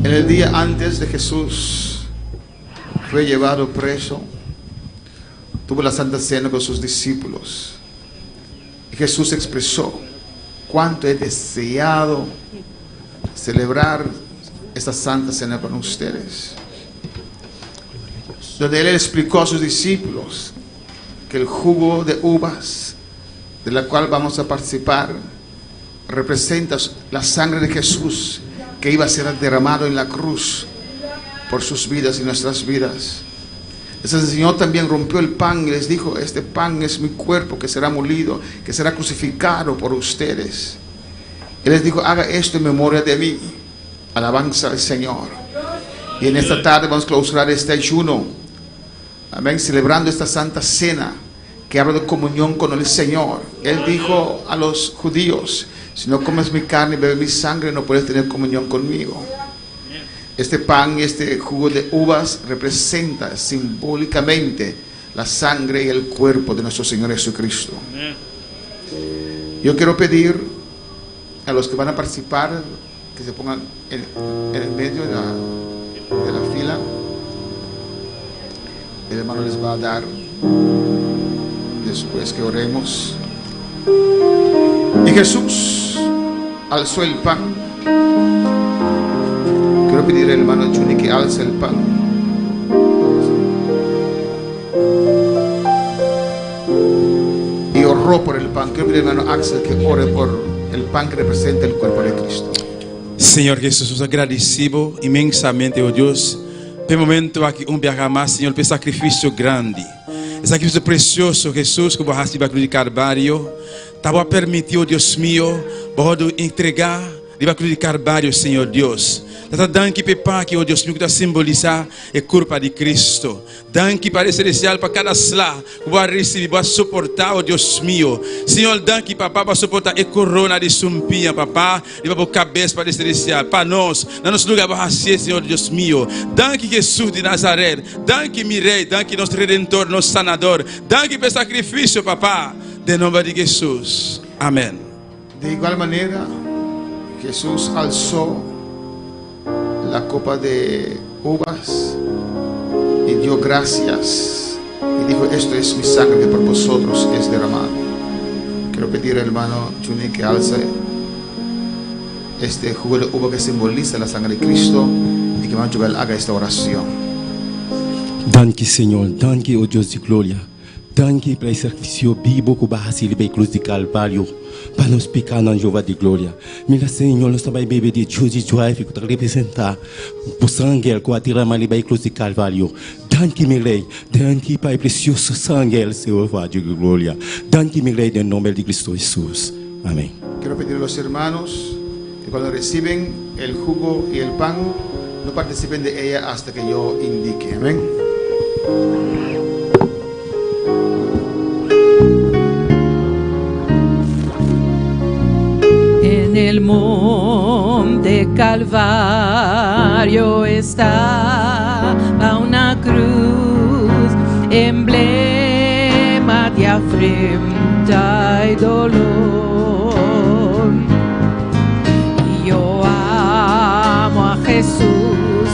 En el día antes de Jesús fue llevado preso, tuvo la Santa Cena con sus discípulos. Y Jesús expresó cuánto he deseado celebrar esta Santa Cena con ustedes. Donde Él explicó a sus discípulos que el jugo de uvas de la cual vamos a participar representa la sangre de Jesús que iba a ser derramado en la cruz por sus vidas y nuestras vidas. Entonces el Señor también rompió el pan y les dijo: este pan es mi cuerpo que será molido, que será crucificado por ustedes. Él les dijo: haga esto en memoria de mí. Alabanza al Señor. Y en esta tarde vamos a clausurar este ayuno, amén, celebrando esta Santa Cena que habla de comunión con el Señor. Él dijo a los judíos: si no comes mi carne y bebes mi sangre, no puedes tener comunión conmigo. Este pan y este jugo de uvas representa simbólicamente la sangre y el cuerpo de nuestro Señor Jesucristo. Yo quiero pedir a los que van a participar que se pongan en el medio de la fila. El hermano les va a dar después que oremos. Y Jesús alzó el pan. Quiero pedir al hermano Juni que alce el pan. Y oró por el pan. Quiero pedir al hermano Axel que ore por el pan que representa el cuerpo de Cristo. Senhor Jesus, nos agradecemos imensamente, oh Deus, pelo momento aqui derramar, Senhor, pelo sacrifício grande, esse sacrifício precioso, Jesus, que você vai cruz de Carvalho, estava permitido, oh Deus meu, para entregar a cruz de Carvalho, Senhor Deus. Tata danke pepa que, oh Deus meu, que está simbolizar a culpa de Cristo. Danke para celestial para cada slá, que vai receber, vai suportar, oh Deus meu. Senhor, danke papá para suportar a corona de sumpinha, papá, e para a cabeça para celestial, para nós, na nosso lugar para ser, Senhor Deus meu. Danke Jesus de Nazaré, danke mi rei, danke nosso redentor, nosso sanador, danke pelo sacrifício, papá, de nome de Jesus. Amém. De igual maneira, Jesús alzó la copa de uvas y dio gracias y dijo: esto es mi sangre que por vosotros es derramado. Quiero pedir al hermano Juni que alce este jugo de uva que simboliza la sangre de Cristo y que hermano Joel haga esta oración. Danke, Senhor, danke, oh Deus de glória. Danke para esse sacrifício vivo que vai receber a cruz de Calvário para nos pecar na Jeová de glória. Mira, Senhor, nós também bebemos de Deus de joia que representa o sangue que atira mais para a cruz de Calvário. Danke, meu rei, danke para o precioso sangue, Senhor de glória. Danke, meu rei, em nome de Cristo Jesus. Amém. Quiero pedir a los hermanos que cuando reciben el jugo y el pan no participen de ella hasta que yo indique. Amén. En el monte Calvario estaba una cruz, emblema de afrenta y dolor. Y yo amo a Jesús,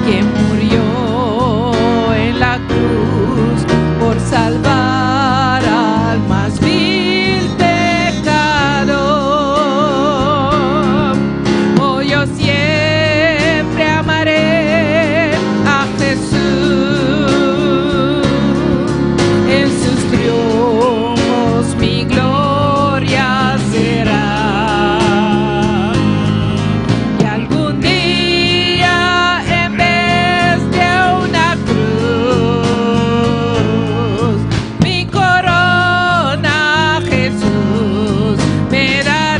que murió en la cruz por salvar al más vil pecador. Siempre amaré a Jesús, en sus triunfos mi gloria será. Y algún día en vez de una cruz, mi corona Jesús me dará.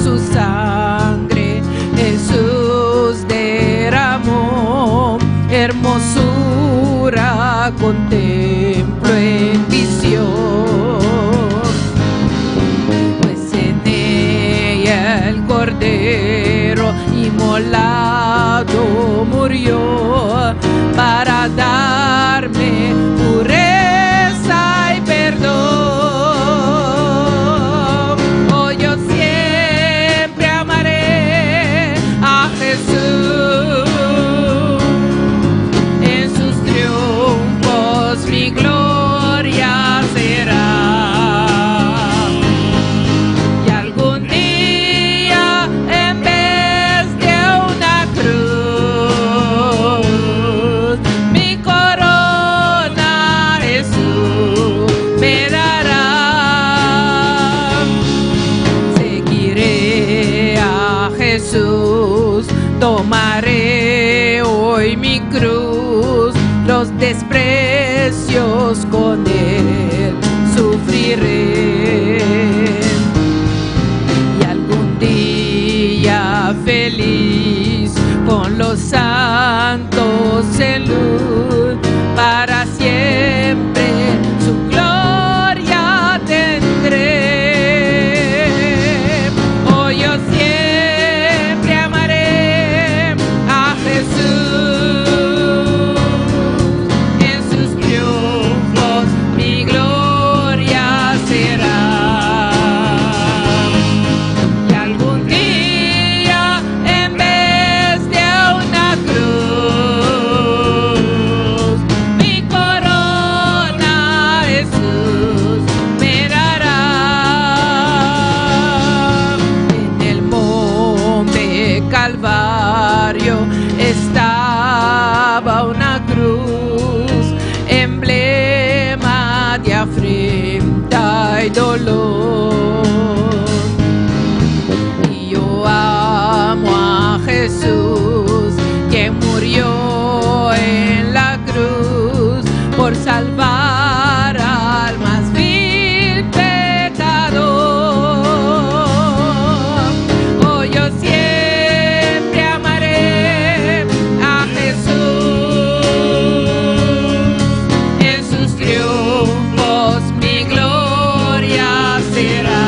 Su sangre Jesús derramó, hermosura contemplo en visión, pues en ella el Cordero inmolado murió para darme pureza. Jesús, tomaré hoy mi cruz, los desprecios con él sufriré. Y algún día feliz con los santos en luz, para siempre su gloria tendré. Oh, yo siempre amaré a Jesús, en sus triunfos mi gloria será. Y algún día en vez de una cruz, mi corona Jesús me dará. En el monte Calvario estaba una cruz, emblema de afrenta y dolor. Y yo amo a Jesús, que murió en la cruz por salvar al más vil pecador. Oh, yo siempre amaré a Jesús, en sus triunfos mi gloria será.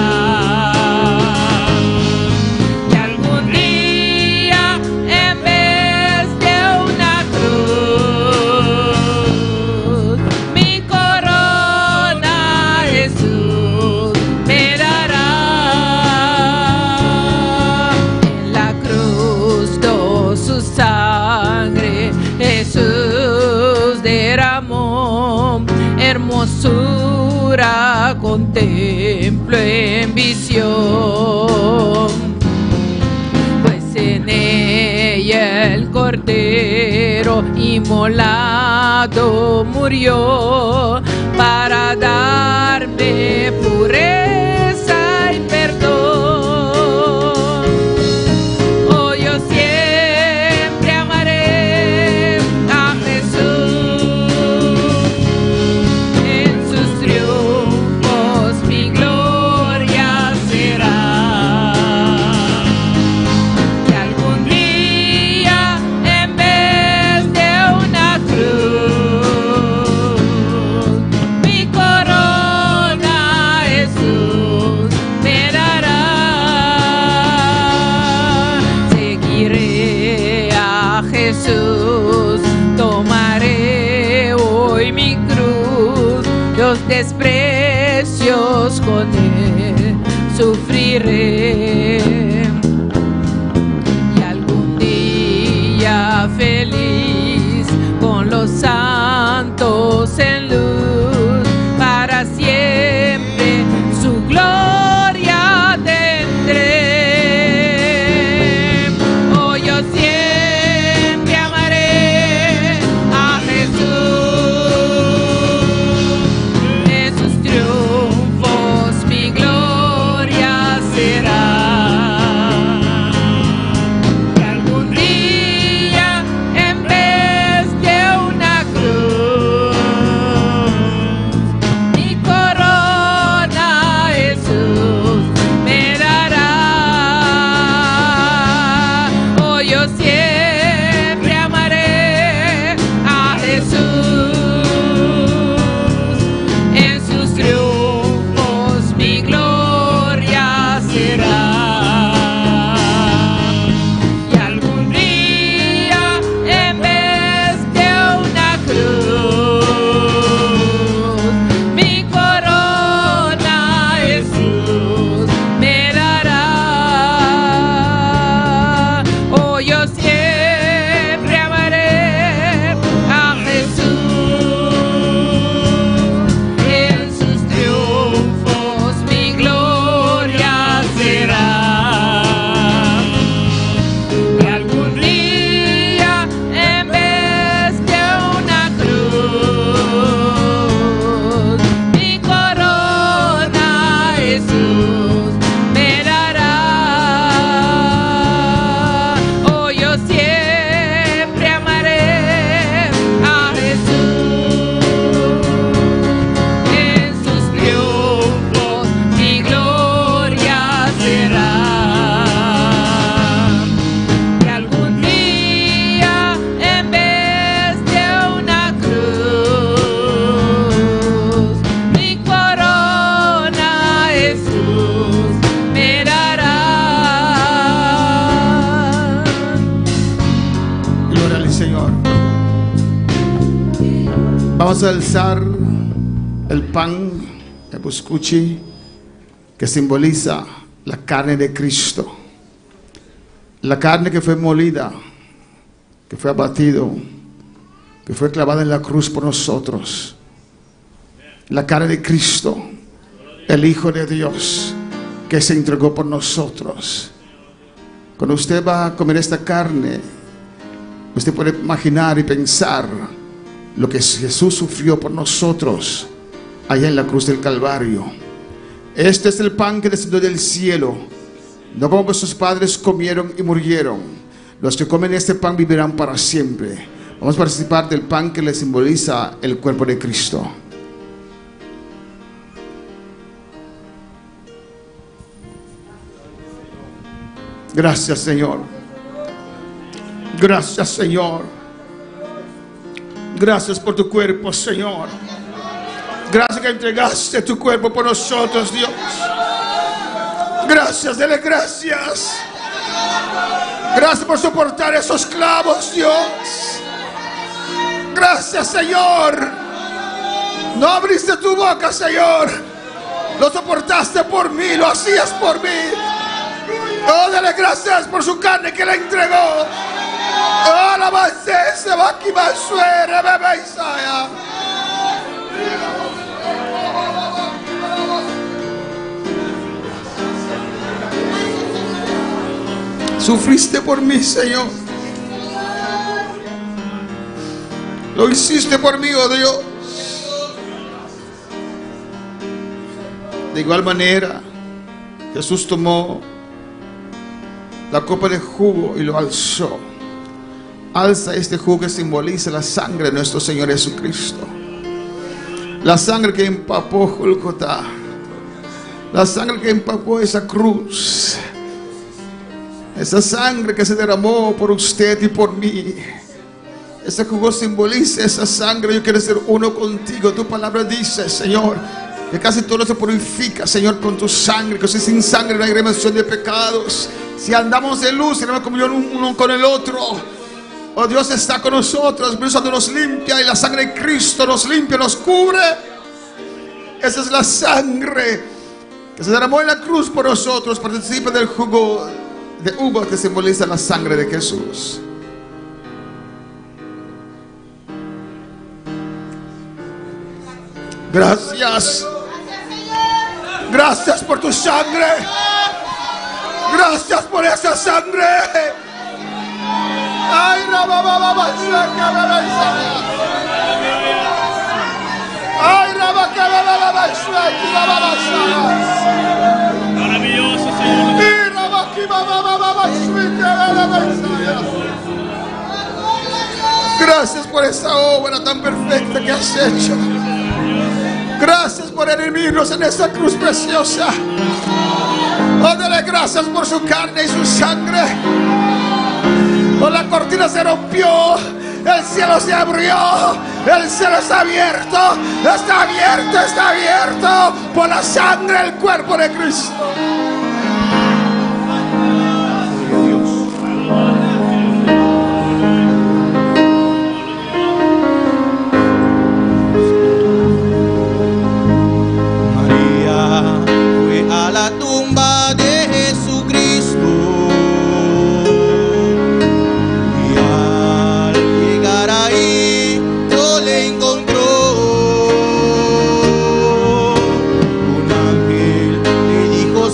Y algún día en vez de una cruz, mi corona Jesús me dará. En la cruz dio su sangre, Jesús derramó, hermosura contemplo en visión. Pues en ella el Cordero inmolado murió, para darme pureza y perdón. Oh, yo siempre amaré a Jesús, en sus triunfos mi gloria será. Y algún día en vez de una cruz, mi corona Jesús me dará. Seguiré a Jesús, tomaré hoy mi cruz, los desprecios con él sufriré. Y algún día feliz con los santos en luz, para siempre su gloria tendré. Oh, yo siempre amaré a Jesús, en sus triunfos mi gloria será. Vamos a alzar el pan de Buscuchi, que simboliza la carne de Cristo. La carne que fue molida, que fue abatido, que fue clavada en la cruz por nosotros. La carne de Cristo, el Hijo de Dios, que se entregó por nosotros. Cuando usted va a comer esta carne, usted puede imaginar y pensar lo que Jesús sufrió por nosotros allá en la cruz del Calvario. Este es el pan que descendió del cielo, no como vuestros padres comieron y murieron. Los que comen este pan vivirán para siempre. Vamos a participar del pan que le simboliza el cuerpo de Cristo. Gracias, Señor. Gracias, Señor. Gracias por tu cuerpo, Señor. Gracias que entregaste tu cuerpo por nosotros, Dios. Gracias, dele gracias. Gracias por soportar esos clavos, Dios. Gracias, Señor. No abriste tu boca, Señor. Lo soportaste por mí, lo hacías por mí. Oh, dale gracias por su carne que le entregó. Oh, la base se va aquí más suere, bebé Isaiah. Sufriste por mí, Señor. Lo hiciste por mí, oh Dios. De igual manera, Jesús tomó la copa de jugo y lo alzó. Alza este jugo que simboliza la sangre de nuestro Señor Jesucristo. La sangre que empapó Golgotá. La sangre que empapó esa cruz. Esa sangre que se derramó por usted y por mí. Ese jugo simboliza esa sangre. Yo quiero ser uno contigo. Tu palabra dice, Señor, que casi todo se purifica, Señor, con tu sangre. Que si sin sangre no hay remisión de pecados. Si andamos en luz, tenemos comunión uno con el otro. Oh, Dios está con nosotros. Por eso nos limpia. Y la sangre de Cristo nos limpia, nos cubre. Esa es la sangre que se derramó en la cruz por nosotros. Participa del jugo de uva que simboliza la sangre de Jesús. Gracias. Gracias por tu sangre. Gracias por esa sangre. Ay, maravilloso, Señor. Gracias por esa obra tan perfecta que has hecho. Gracias por redimirnos en esta cruz preciosa. Oh, dale gracias por su carne y su sangre. Oh, la cortina se rompió. El cielo se abrió. El cielo está abierto. Está abierto, está abierto. Por la sangre del cuerpo de Cristo. A la tumba de Jesucristo y al llegar ahí yo le encontró un ángel le dijo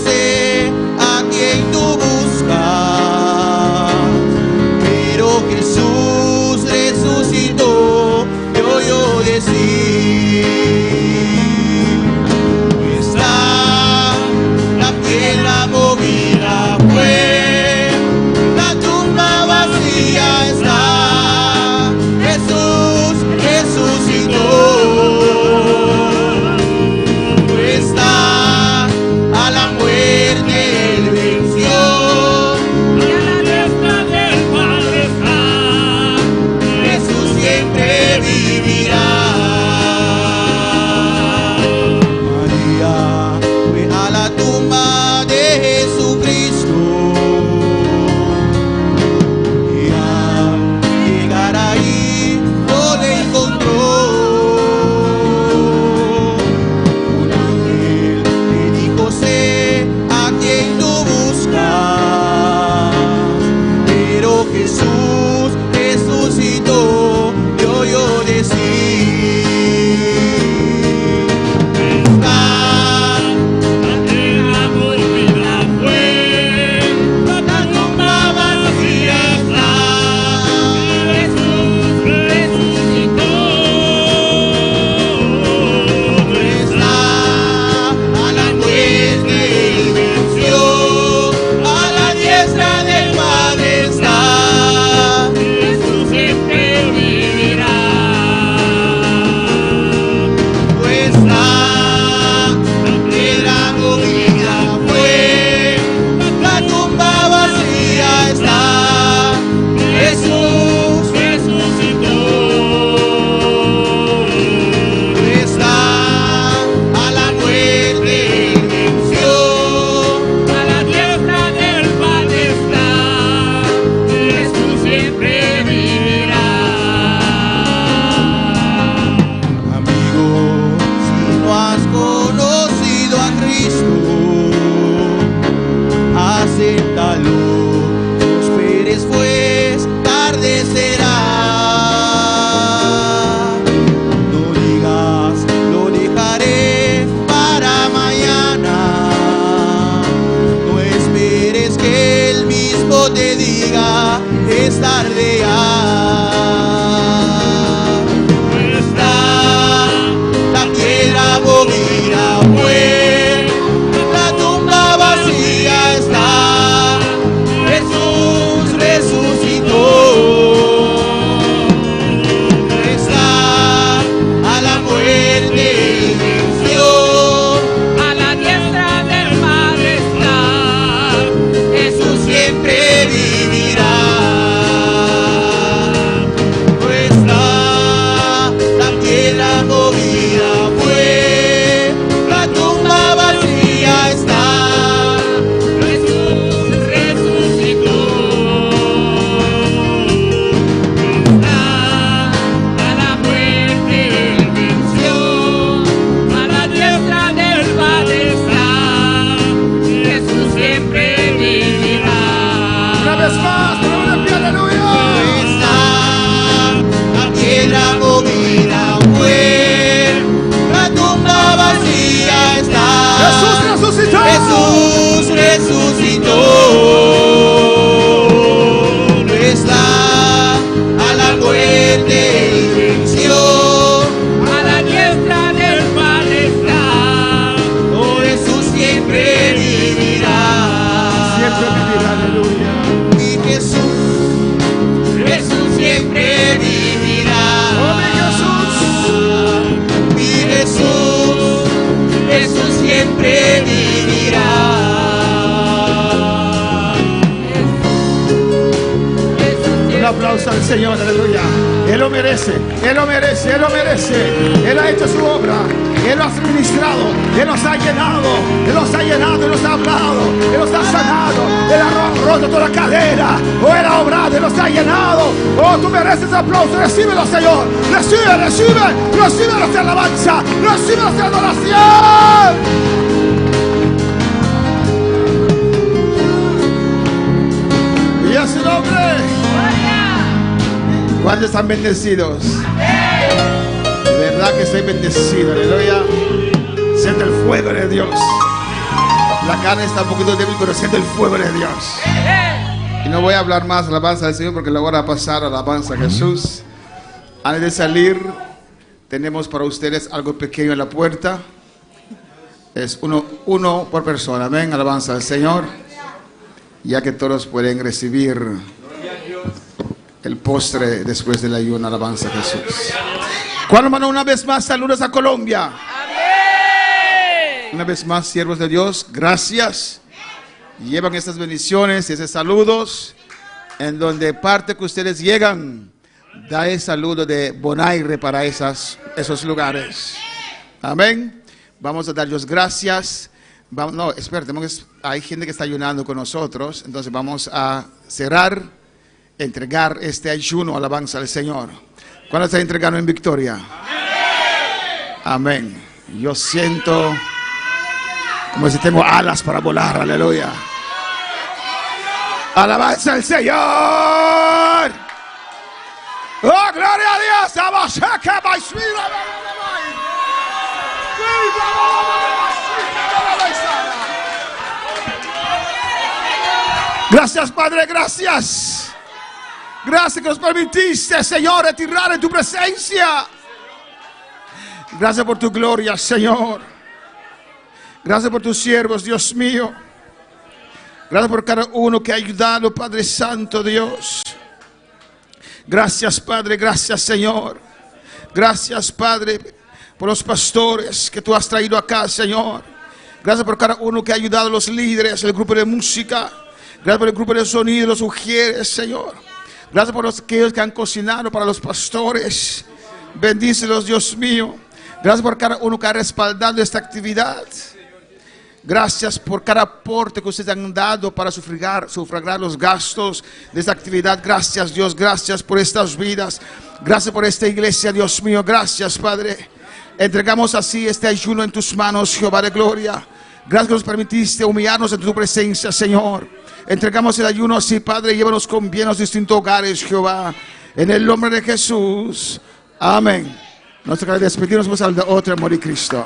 diga, es tarde ya. Está la piedra movida fue, la tumba vacía está, Jesús resucitó. Está a la muerte venció, a la diestra del Padre está, Jesús siempre vivirá. No está la piedra movida fue, la tumba vacía está, Jesús resucitó. Está a la muerte él venció, a la diestra del Padre está, Jesús siempre vivirá. Una vez más, ponemos de pie, aleluya. Está la piedra movida fue, la tumba vacía está, Jesús resucitó. Jesús resucitó. No está a la muerte él venció, A la diestra del Padre está, oh, Jesús siempre vivirá. Siempre vivirá, aleluya. Y Jesús siempre vivirá. Oh, mi Jesús. Jesús siempre vivirá. Un aplauso al Señor, aleluya. Él lo merece, Él lo merece, Él lo merece. Él ha hecho su obra, Él lo ha ministrado, Él nos ha llenado, Él nos ha llenado, Él nos ha hablado, Él nos ha sanado, Él ha roto toda la cadera, oh, Él ha obrado, Él nos ha llenado. Oh, tú mereces aplauso, recíbelo, Señor, recibe nuestra alabanza, recibe nuestra adoración. Y a su nombre. ¿Cuántos están bendecidos? De verdad que estoy bendecido, aleluya. Siento el fuego de Dios. La carne está un poquito débil, pero siento el fuego de Dios. Y no voy a hablar más de la alabanza del Señor porque la voy a pasar a la alabanza a Jesús. Antes de salir, tenemos para ustedes algo pequeño en la puerta. Es uno por persona. Amén, alabanza al Señor. Ya que todos pueden recibir el postre después del ayuno, alabanza a Jesús. ¿Cuándo, hermano? Una vez más, saludos a Colombia. Una vez más, siervos de Dios, gracias. Llevan estas bendiciones y esos saludos. En donde parte que ustedes llegan, da el saludo de Bonaire para esos lugares. Amén. Vamos a dar Dios gracias. No, espérate, hay gente que está ayunando con nosotros. Entonces vamos a cerrar, entregar este ayuno, alabanza al Señor. ¿Cuándo está entregando en victoria? Amén. Yo siento como si tengo alas para volar, aleluya. Alabanza al Señor. Oh, gloria a Dios. Gracias, Padre, gracias. Gracias que nos permitiste, Señor, retirar en tu presencia. Gracias por tu gloria, Señor. Gracias por tus siervos, Dios mío. Gracias por cada uno que ha ayudado, Padre Santo, Dios. Gracias, Padre, gracias, Señor. Gracias, Padre, por los pastores que tú has traído acá, Señor. Gracias por cada uno que ha ayudado a los líderes, el grupo de música. Gracias por el grupo de sonido, los ujieres, Señor. Gracias por aquellos que han cocinado para los pastores. Bendícelos, Dios mío. Gracias por cada uno que ha respaldado esta actividad. Gracias por cada aporte que ustedes han dado para sufragar los gastos de esta actividad. Gracias, Dios. Gracias por estas vidas. Gracias por esta iglesia, Dios mío. Gracias, Padre. Entregamos así este ayuno en tus manos, Jehová de gloria. Gracias que nos permitiste humillarnos en tu presencia, Señor. Entregamos el ayuno así, Padre. Llévanos con bien a los distintos hogares, Jehová. En el nombre de Jesús. Amén. Nos toca despedirnos por salud de otro amor y Cristo.